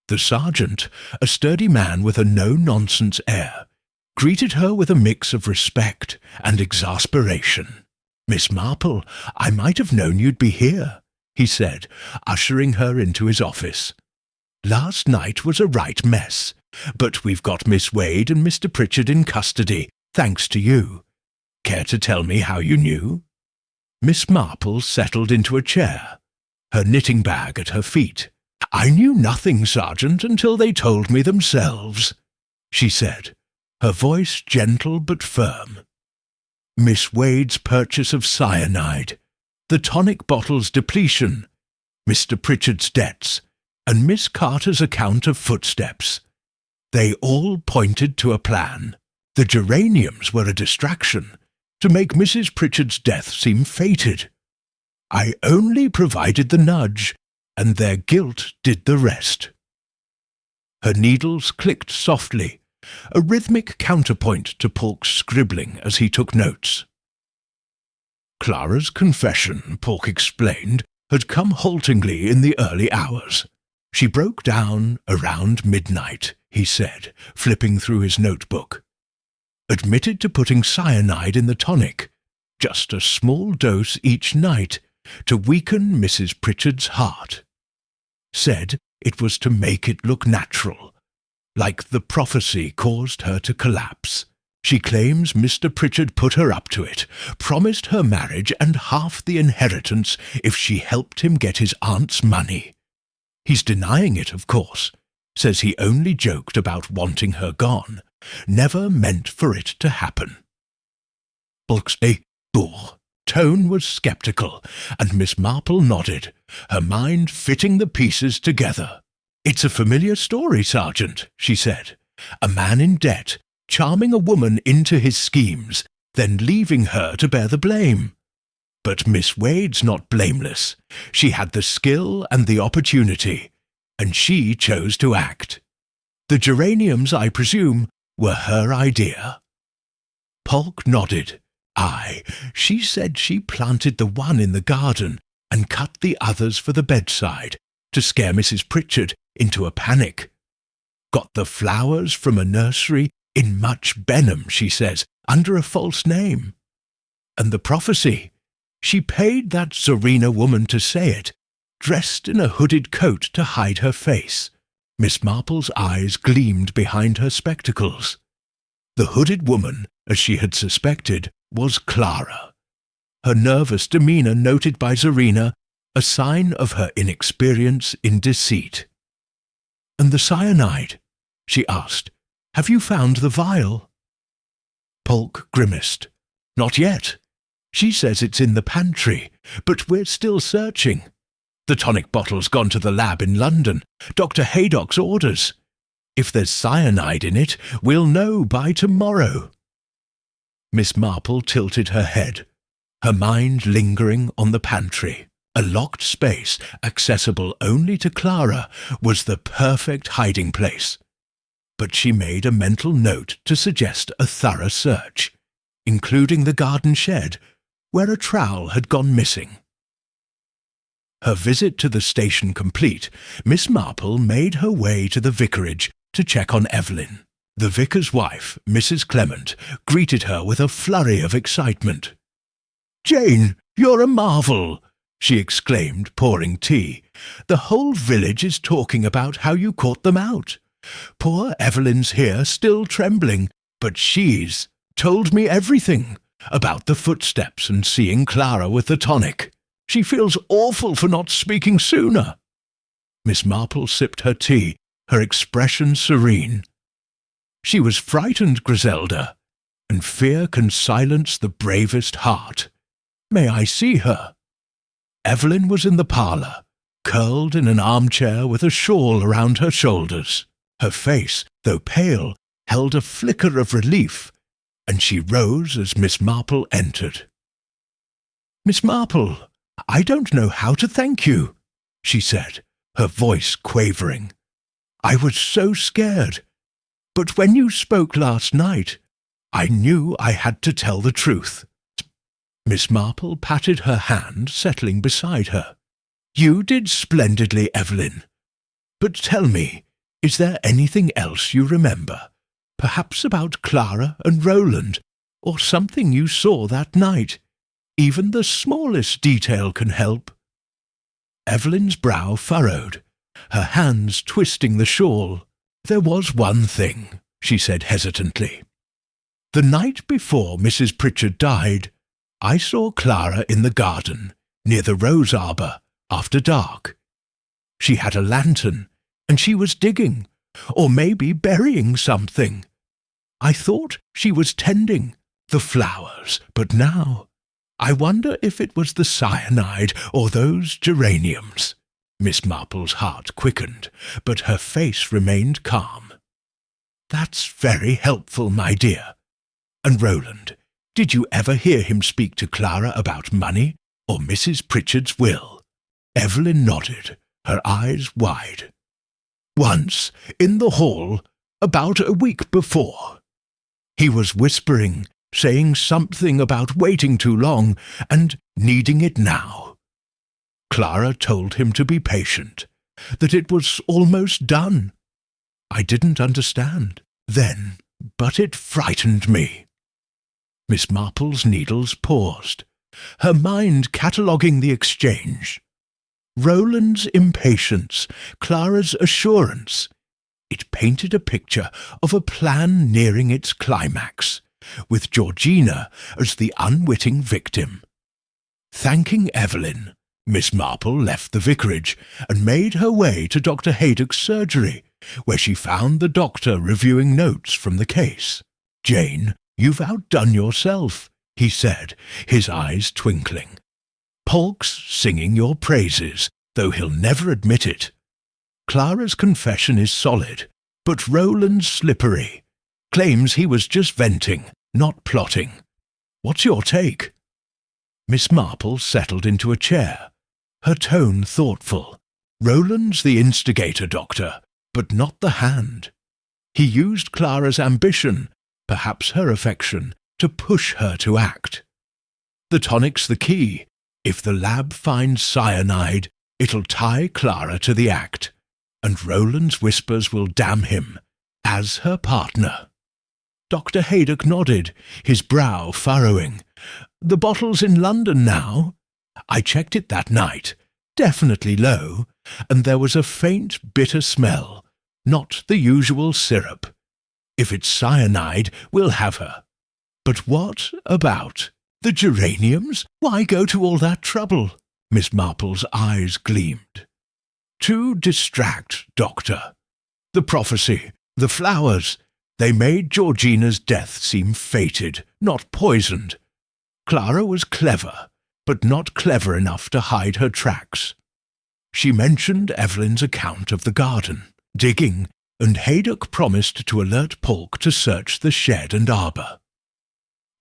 The sergeant, a sturdy man with a no-nonsense air, greeted her with a mix of respect and exasperation. "Miss Marple, I might have known you'd be here," he said, ushering her into his office. "Last night was a right mess, but we've got Miss Wade and Mr. Pritchard in custody, thanks to you. Care to tell me how you knew?" Miss Marple settled into a chair, her knitting bag at her feet. "I knew nothing, Sergeant, until they told me themselves," she said, her voice gentle but firm. Miss Wade's purchase of cyanide, the tonic bottle's depletion, Mr. Pritchard's debts, and Miss Carter's account of footsteps. They all pointed to a plan. The geraniums were a distraction, to make Mrs. Pritchard's death seem fated. I only provided the nudge, and their guilt did the rest. Her needles clicked softly, a rhythmic counterpoint to Polk's scribbling as he took notes. Clara's confession, Polk explained, had come haltingly in the early hours. She broke down around midnight, he said, flipping through his notebook. Admitted to putting cyanide in the tonic, just a small dose each night, to weaken Mrs. Pritchard's heart. Said it was to make it look natural, like the prophecy caused her to collapse. She claims Mr. Pritchard put her up to it, promised her marriage and half the inheritance if she helped him get his aunt's money. He's denying it, of course, says he only joked about wanting her gone, never meant for it to happen. Polk's tone was sceptical, and Miss Marple nodded, her mind fitting the pieces together. "It's a familiar story, Sergeant," she said. "A man in debt, charming a woman into his schemes, then leaving her to bear the blame. But Miss Wade's not blameless. She had the skill and the opportunity, and she chose to act. The geraniums, I presume, were her idea." Polk nodded. Aye, she said she planted the one in the garden and cut the others for the bedside, to scare Mrs. Pritchard into a panic. Got the flowers from a nursery in Much Benham, she says, under a false name. And the prophecy, she paid that Zorina woman to say it, dressed in a hooded coat to hide her face. Miss Marple's eyes gleamed behind her spectacles. The hooded woman, as she had suspected, was Clara. Her nervous demeanour noted by Zorina, a sign of her inexperience in deceit. "And the cyanide?" she asked. "Have you found the vial?" Polk grimaced. "Not yet. She says it's in the pantry, but we're still searching. The tonic bottle's gone to the lab in London, Dr. Haydock's orders. If there's cyanide in it, we'll know by tomorrow." Miss Marple tilted her head, her mind lingering on the pantry. A locked space, accessible only to Clara, was the perfect hiding place. But she made a mental note to suggest a thorough search, including the garden shed, where a trowel had gone missing. Her visit to the station complete, Miss Marple made her way to the vicarage to check on Evelyn. The vicar's wife, Mrs. Clement, greeted her with a flurry of excitement. "Jane, you're a marvel!" she exclaimed, pouring tea. "The whole village is talking about how you caught them out. Poor Evelyn's here, still trembling, but she's told me everything about the footsteps and seeing Clara with the tonic. She feels awful for not speaking sooner." Miss Marple sipped her tea, her expression serene. "She was frightened, Griselda, and fear can silence the bravest heart. May I see her?" Evelyn was in the parlour, curled in an armchair with a shawl around her shoulders. Her face, though pale, held a flicker of relief, and she rose as Miss Marple entered. "Miss Marple, I don't know how to thank you," she said, her voice quavering. "I was so scared. But when you spoke last night, I knew I had to tell the truth." Miss Marple patted her hand, settling beside her. "You did splendidly, Evelyn. But tell me, is there anything else you remember? Perhaps about Clara and Roland, or something you saw that night? Even the smallest detail can help." Evelyn's brow furrowed, her hands twisting the shawl. "There was one thing," she said hesitantly. "The night before Mrs. Pritchard died, I saw Clara in the garden, near the rose arbour, after dark. She had a lantern, and she was digging, or maybe burying something. I thought she was tending, the flowers, but now I wonder if it was the cyanide or those geraniums. Miss Marple's heart quickened, but her face remained calm. That's very helpful, my dear. And Roland, did you ever hear him speak to Clara about money or Mrs. Pritchard's will? Evelyn nodded, her eyes wide. Once, in the hall, about a week before. He was whispering, saying something about waiting too long and needing it now. Clara told him to be patient, that it was almost done. I didn't understand then, but it frightened me. Miss Marple's needles paused, her mind cataloguing the exchange. Roland's impatience, Clara's assurance. It painted a picture of a plan nearing its climax, with Georgina as the unwitting victim. Thanking Evelyn, Miss Marple left the vicarage and made her way to Dr. Haydock's surgery, where she found the doctor reviewing notes from the case. "Jane, you've outdone yourself," he said, his eyes twinkling. "Polk's singing your praises, though he'll never admit it. Clara's confession is solid, but Roland's slippery. Claims he was just venting, not plotting. What's your take?" Miss Marple settled into a chair, her tone thoughtful. "Roland's the instigator, Doctor, but not the hand. He used Clara's ambition, perhaps her affection, to push her to act. The tonic's the key. If the lab finds cyanide, it'll tie Clara to the act, and Roland's whispers will damn him, as her partner." Dr. Haydock nodded, his brow furrowing. "The bottle's in London now. I checked it that night. Definitely low, and there was a faint, bitter smell, not the usual syrup. If it's cyanide, we'll have her. But what about the geraniums? Why go to all that trouble?" Miss Marple's eyes gleamed. "To distract, Doctor. The prophecy, the flowers, they made Georgina's death seem fated, not poisoned. Clara was clever, but not clever enough to hide her tracks. She mentioned Evelyn's account of the garden, digging, and Haydock promised to alert Polk to search the shed and arbour.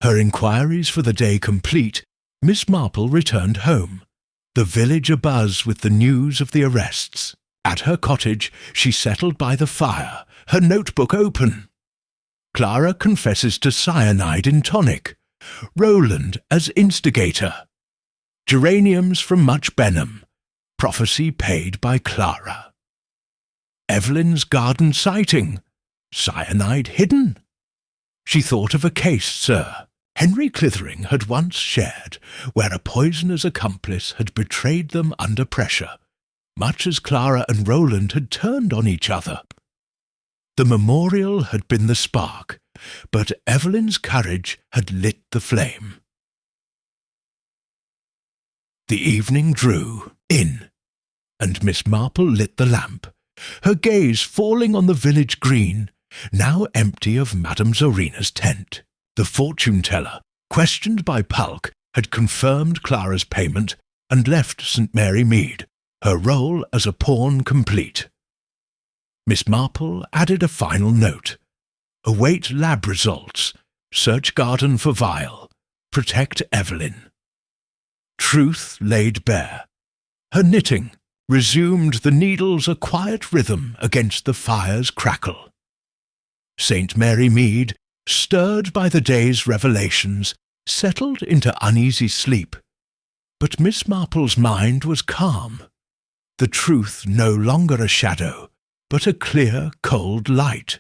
Her inquiries for the day complete, Miss Marple returned home, the village abuzz with the news of the arrests. At her cottage she settled by the fire, her notebook open. Clara confesses to cyanide in tonic, Roland as instigator. Geraniums from Much Benham, prophecy paid by Clara. Evelyn's garden sighting, cyanide hidden. She thought of a case, sir, Henry Clithering had once shared, where a poisoner's accomplice had betrayed them under pressure, much as Clara and Roland had turned on each other. The memorial had been the spark, but Evelyn's courage had lit the flame. The evening drew in, and Miss Marple lit the lamp, her gaze falling on the village green, now empty of Madame Zorina's tent. The fortune-teller, questioned by Polk, had confirmed Clara's payment and left St. Mary Mead, her role as a pawn complete. Miss Marple added a final note. Await lab results. Search garden for vial. Protect Evelyn. Truth laid bare. Her knitting resumed the needle's a quiet rhythm against the fire's crackle. St. Mary Mead, stirred by the day's revelations, settled into uneasy sleep. But Miss Marple's mind was calm. The truth no longer a shadow, but a clear, cold light.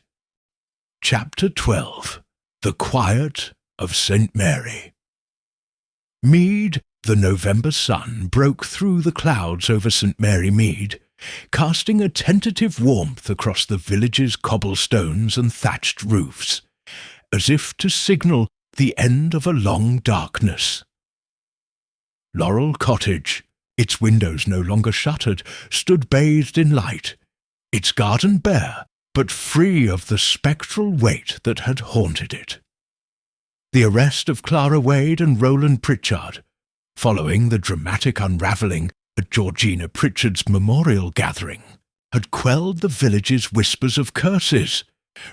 Chapter 12. The Quiet of St. Mary. Mead, the November sun, broke through the clouds over St. Mary Mead, casting a tentative warmth across the village's cobblestones and thatched roofs, as if to signal the end of a long darkness. Laurel Cottage, its windows no longer shuttered, stood bathed in light, its garden bare, but free of the spectral weight that had haunted it. The arrest of Clara Wade and Roland Pritchard, following the dramatic unravelling at Georgina Pritchard's memorial gathering, had quelled the village's whispers of curses,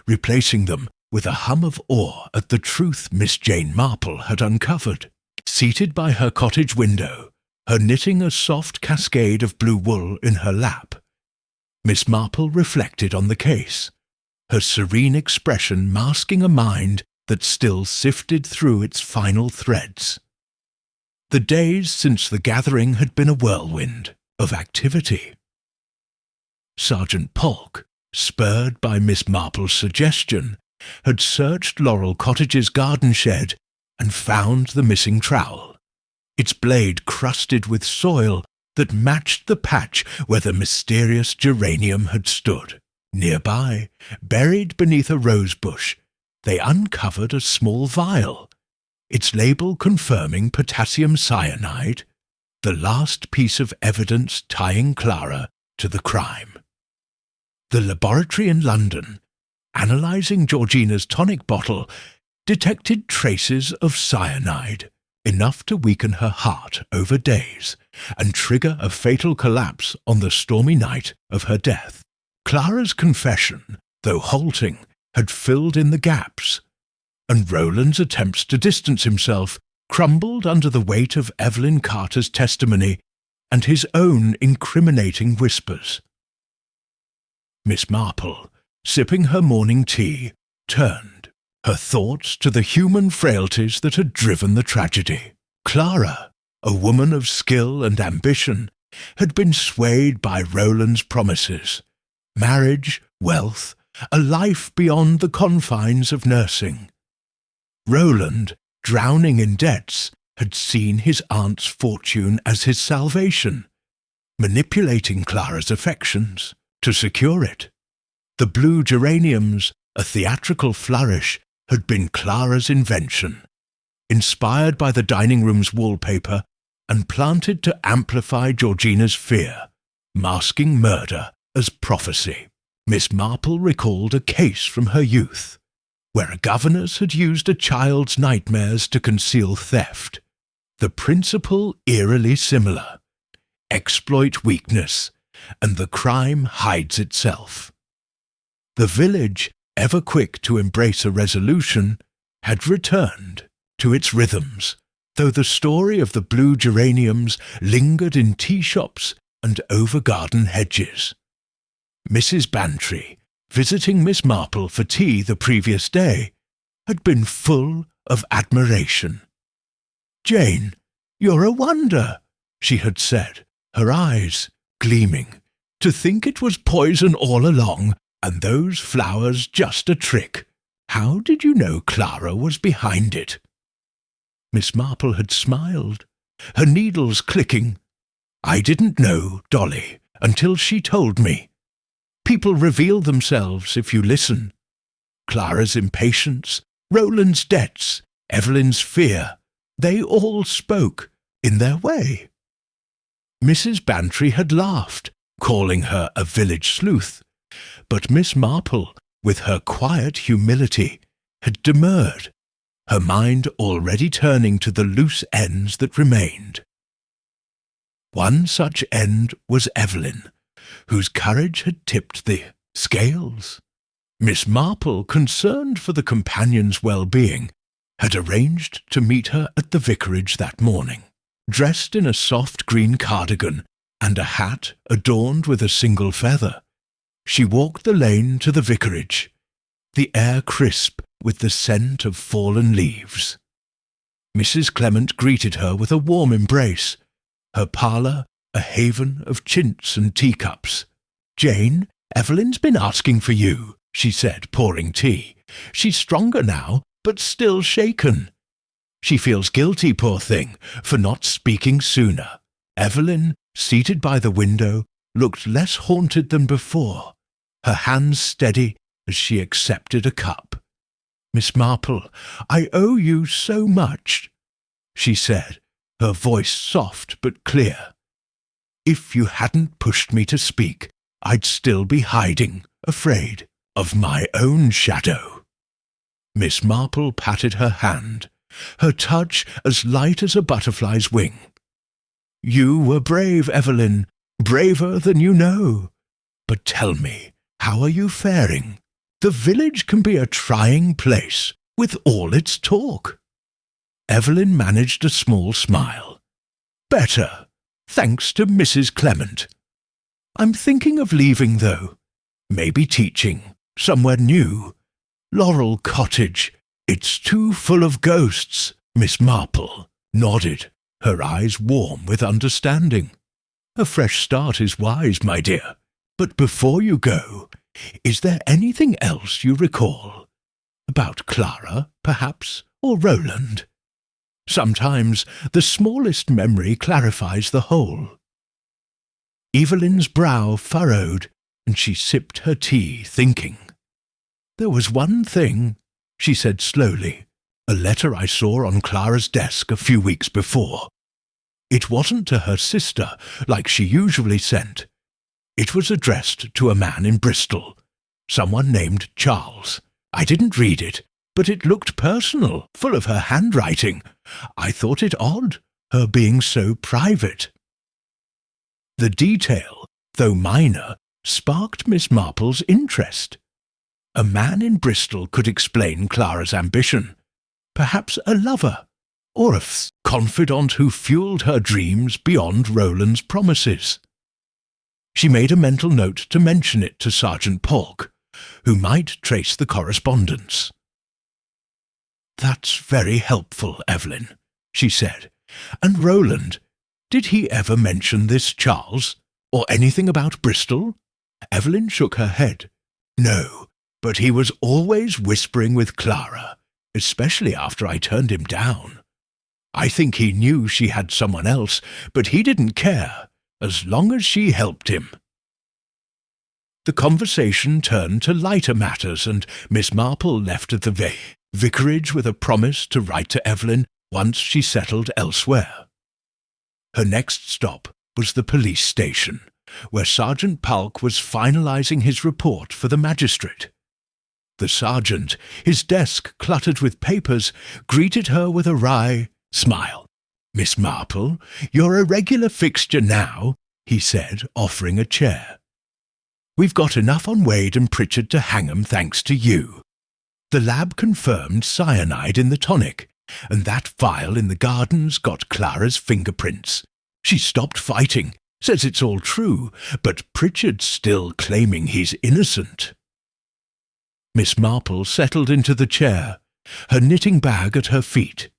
replacing them with a hum of awe at the truth Miss Jane Marple had uncovered. Seated by her cottage window, her knitting a soft cascade of blue wool in her lap, Miss Marple reflected on the case, her serene expression masking a mind that still sifted through its final threads. The days since the gathering had been a whirlwind of activity. Sergeant Polk, spurred by Miss Marple's suggestion, had searched Laurel Cottage's garden shed and found the missing trowel, its blade crusted with soil that matched the patch where the mysterious geranium had stood. Nearby, buried beneath a rose bush, they uncovered a small vial, its label confirming potassium cyanide, the last piece of evidence tying Clara to the crime. The laboratory in London, analysing Georgina's tonic bottle, detected traces of cyanide, enough to weaken her heart over days and trigger a fatal collapse on the stormy night of her death. Clara's confession, though halting, had filled in the gaps, and Roland's attempts to distance himself crumbled under the weight of Evelyn Carter's testimony and his own incriminating whispers. Miss Marple, sipping her morning tea, turned, her thoughts to the human frailties that had driven the tragedy. Clara, a woman of skill and ambition, had been swayed by Roland's promises: marriage, wealth, a life beyond the confines of nursing. Roland, drowning in debts, had seen his aunt's fortune as his salvation, manipulating Clara's affections to secure it. The blue geraniums, a theatrical flourish, had been Clara's invention, inspired by the dining room's wallpaper and planted to amplify Georgina's fear, masking murder as prophecy. Miss Marple recalled a case from her youth, where a governess had used a child's nightmares to conceal theft. The principle eerily similar: exploit weakness, and the crime hides itself. The village, ever quick to embrace a resolution, had returned to its rhythms, though the story of the blue geraniums lingered in tea-shops and over garden hedges. Mrs. Bantry, visiting Miss Marple for tea the previous day, had been full of admiration. "Jane, you're a wonder," she had said, her eyes gleaming. "To think it was poison all along, and those flowers just a trick. How did you know Clara was behind it?" Miss Marple had smiled, her needles clicking. "I didn't know, Dolly, until she told me. People reveal themselves if you listen. Clara's impatience, Roland's debts, Evelyn's fear, they all spoke in their way." Mrs. Bantry had laughed, calling her a village sleuth, but Miss Marple, with her quiet humility, had demurred, her mind already turning to the loose ends that remained. One such end was Evelyn, whose courage had tipped the scales. Miss Marple, concerned for the companion's well-being, had arranged to meet her at the vicarage that morning. Dressed in a soft green cardigan and a hat adorned with a single feather, she walked the lane to the vicarage, the air crisp with the scent of fallen leaves. Mrs. Clement greeted her with a warm embrace, her parlour a haven of chintz and teacups. "Jane, Evelyn's been asking for you," she said, pouring tea. "She's stronger now, but still shaken. She feels guilty, poor thing, for not speaking sooner." Evelyn, seated by the window, looked less haunted than before, her hands steady as she accepted a cup. "Miss Marple, I owe you so much," she said, her voice soft but clear. "If you hadn't pushed me to speak, I'd still be hiding, afraid of my own shadow." Miss Marple patted her hand, her touch as light as a butterfly's wing. "You were brave, Evelyn, braver than you know. But tell me, how are you faring? The village can be a trying place, with all its talk." Evelyn managed a small smile. "Better, thanks to Mrs. Clement. I'm thinking of leaving, though. Maybe teaching, somewhere new. Laurel Cottage, it's too full of ghosts." Miss Marple nodded, her eyes warm with understanding. "A fresh start is wise, my dear. But before you go, is there anything else you recall? About Clara, perhaps, or Roland? Sometimes the smallest memory clarifies the whole." Evelyn's brow furrowed, and she sipped her tea, thinking. "There was one thing," she said slowly, "a letter I saw on Clara's desk a few weeks before. It wasn't to her sister, like she usually sent. It was addressed to a man in Bristol, someone named Charles. I didn't read it, but it looked personal, full of her handwriting. I thought it odd, her being so private." The detail, though minor, sparked Miss Marple's interest. A man in Bristol could explain Clara's ambition. Perhaps a lover, or a confidant who fueled her dreams beyond Roland's promises. She made a mental note to mention it to Sergeant Polk, who might trace the correspondence. "That's very helpful, Evelyn," she said. "And Roland, did he ever mention this Charles, or anything about Bristol?" Evelyn shook her head. "No, but he was always whispering with Clara, especially after I turned him down. I think he knew she had someone else, but he didn't care, as long as she helped him." The conversation turned to lighter matters, and Miss Marple left the vicarage with a promise to write to Evelyn once she settled elsewhere. Her next stop was the police station, where Sergeant Polk was finalizing his report for the magistrate. The sergeant, his desk cluttered with papers, greeted her with a wry smile. "Miss Marple, you're a regular fixture now," he said, offering a chair. "We've got enough on Wade and Pritchard to hang 'em thanks to you. The lab confirmed cyanide in the tonic, and that vial in the gardens got Clara's fingerprints. She stopped fighting, says it's all true, but Pritchard's still claiming he's innocent." Miss Marple settled into the chair, her knitting bag at her feet.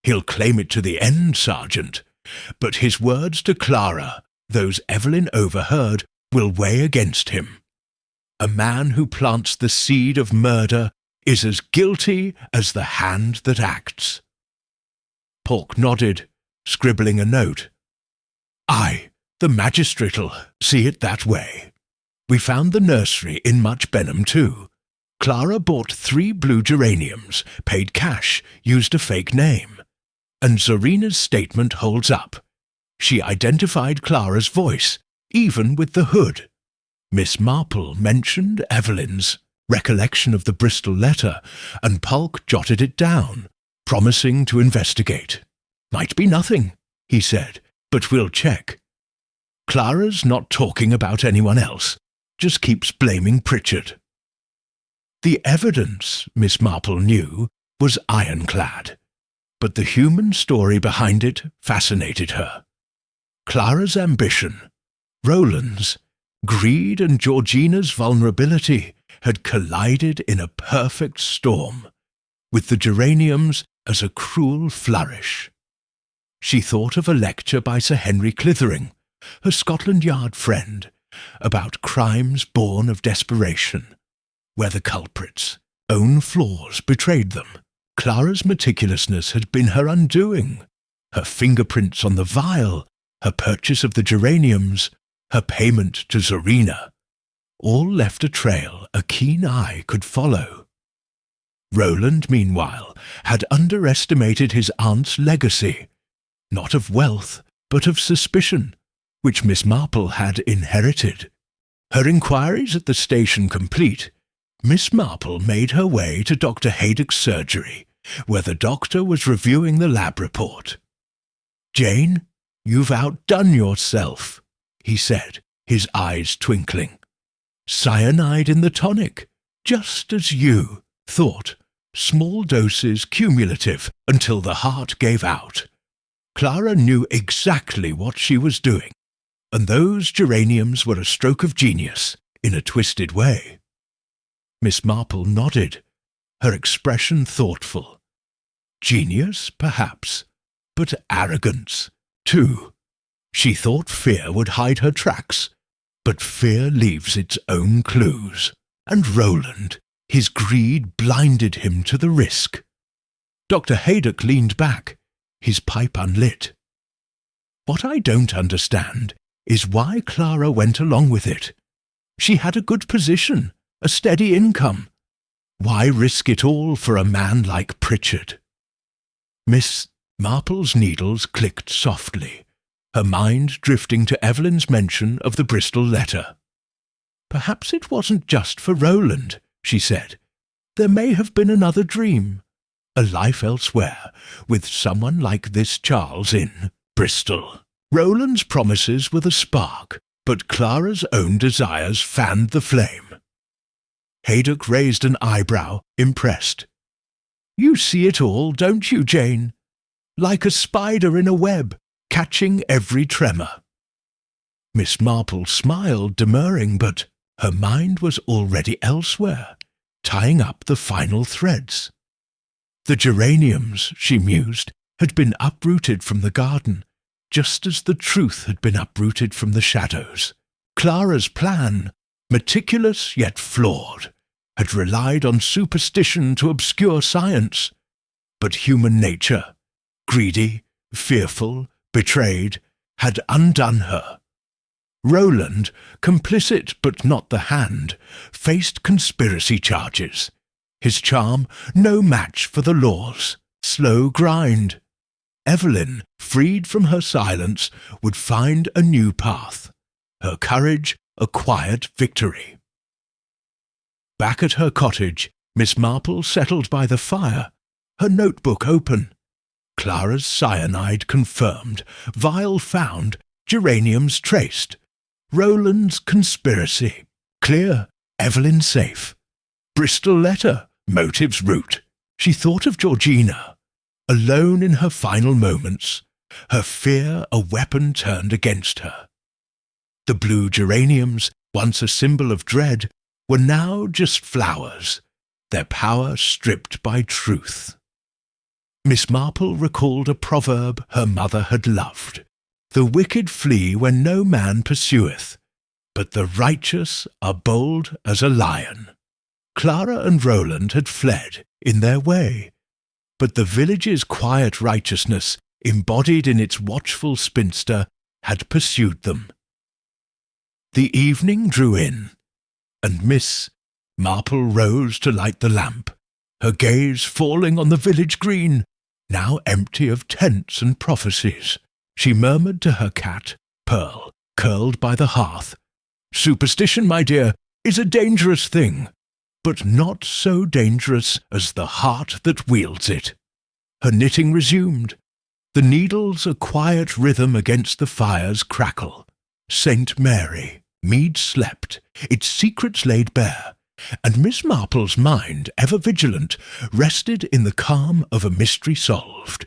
"He'll claim it to the end, Sergeant, but his words to Clara, those Evelyn overheard, will weigh against him. A man who plants the seed of murder is as guilty as the hand that acts." Polk nodded, scribbling a note. "Aye, the magistrate'll see it that way. We found the nursery in Much Benham too. Clara bought 3 blue geraniums, paid cash, used a fake name. And Zorina's statement holds up. She identified Clara's voice, even with the hood." Miss Marple mentioned Evelyn's recollection of the Bristol letter, and Polk jotted it down, promising to investigate. "Might be nothing," he said, "but we'll check. Clara's not talking about anyone else, just keeps blaming Pritchard." The evidence, Miss Marple knew, was ironclad, but the human story behind it fascinated her. Clara's ambition, Roland's, greed and Georgina's vulnerability had collided in a perfect storm, with the geraniums as a cruel flourish. She thought of a lecture by Sir Henry Clithering, her Scotland Yard friend, about crimes born of desperation, where the culprits' own flaws betrayed them. Clara's meticulousness had been her undoing. Her fingerprints on the vial, her purchase of the geraniums, her payment to Zorina, all left a trail a keen eye could follow. Roland, meanwhile, had underestimated his aunt's legacy, not of wealth, but of suspicion, which Miss Marple had inherited. Her inquiries at the station complete, Miss Marple made her way to Dr. Haydock's surgery, where the doctor was reviewing the lab report. "Jane, you've outdone yourself," he said, his eyes twinkling. "Cyanide in the tonic, just as you thought. Small doses cumulative until the heart gave out. Clara knew exactly what she was doing, and those geraniums were a stroke of genius in a twisted way." Miss Marple nodded, her expression thoughtful. Genius, perhaps, but arrogance, too. She thought fear would hide her tracks, but fear leaves its own clues. And Roland, his greed blinded him to the risk. Dr. Haydock leaned back, his pipe unlit. "What I don't understand is why Clara went along with it. She had a good position, a steady income. Why risk it all for a man like Pritchard?" Miss Marple's needles clicked softly, her mind drifting to Evelyn's mention of the Bristol letter. "Perhaps it wasn't just for Roland," she said. "There may have been another dream, a life elsewhere, with someone like this Charles in Bristol." Roland's promises were the spark, but Clara's own desires fanned the flame. Haydock raised an eyebrow, impressed. "You see it all, don't you, Jane? Like a spider in a web, catching every tremor." Miss Marple smiled, demurring, but her mind was already elsewhere, tying up the final threads. The geraniums, she mused, had been uprooted from the garden, just as the truth had been uprooted from the shadows. Clara's plan, meticulous yet flawed, had relied on superstition to obscure science, but human nature, greedy, fearful, betrayed, had undone her. Roland, complicit but not the hand, faced conspiracy charges. His charm no match for the law's slow grind. Evelyn, freed from her silence, would find a new path, her courage a quiet victory. Back at her cottage, Miss Marple settled by the fire, her notebook open. Clara's cyanide confirmed, vial found, geraniums traced. Roland's conspiracy clear, Evelyn safe. Bristol letter, motives root. She thought of Georgina, alone in her final moments, her fear a weapon turned against her. The blue geraniums, once a symbol of dread, were now just flowers, their power stripped by truth. Miss Marple recalled a proverb her mother had loved. "The wicked flee when no man pursueth, but the righteous are bold as a lion." Clara and Roland had fled in their way, but the village's quiet righteousness, embodied in its watchful spinster, had pursued them. The evening drew in, and Miss Marple rose to light the lamp, her gaze falling on the village green, now empty of tents and prophecies. She murmured to her cat, Pearl, curled by the hearth, "Superstition, my dear, is a dangerous thing, but not so dangerous as the heart that wields it." Her knitting resumed, the needles a quiet rhythm against the fire's crackle. Saint Mary, Mead slept, its secrets laid bare, and Miss Marple's mind, ever vigilant, rested in the calm of a mystery solved.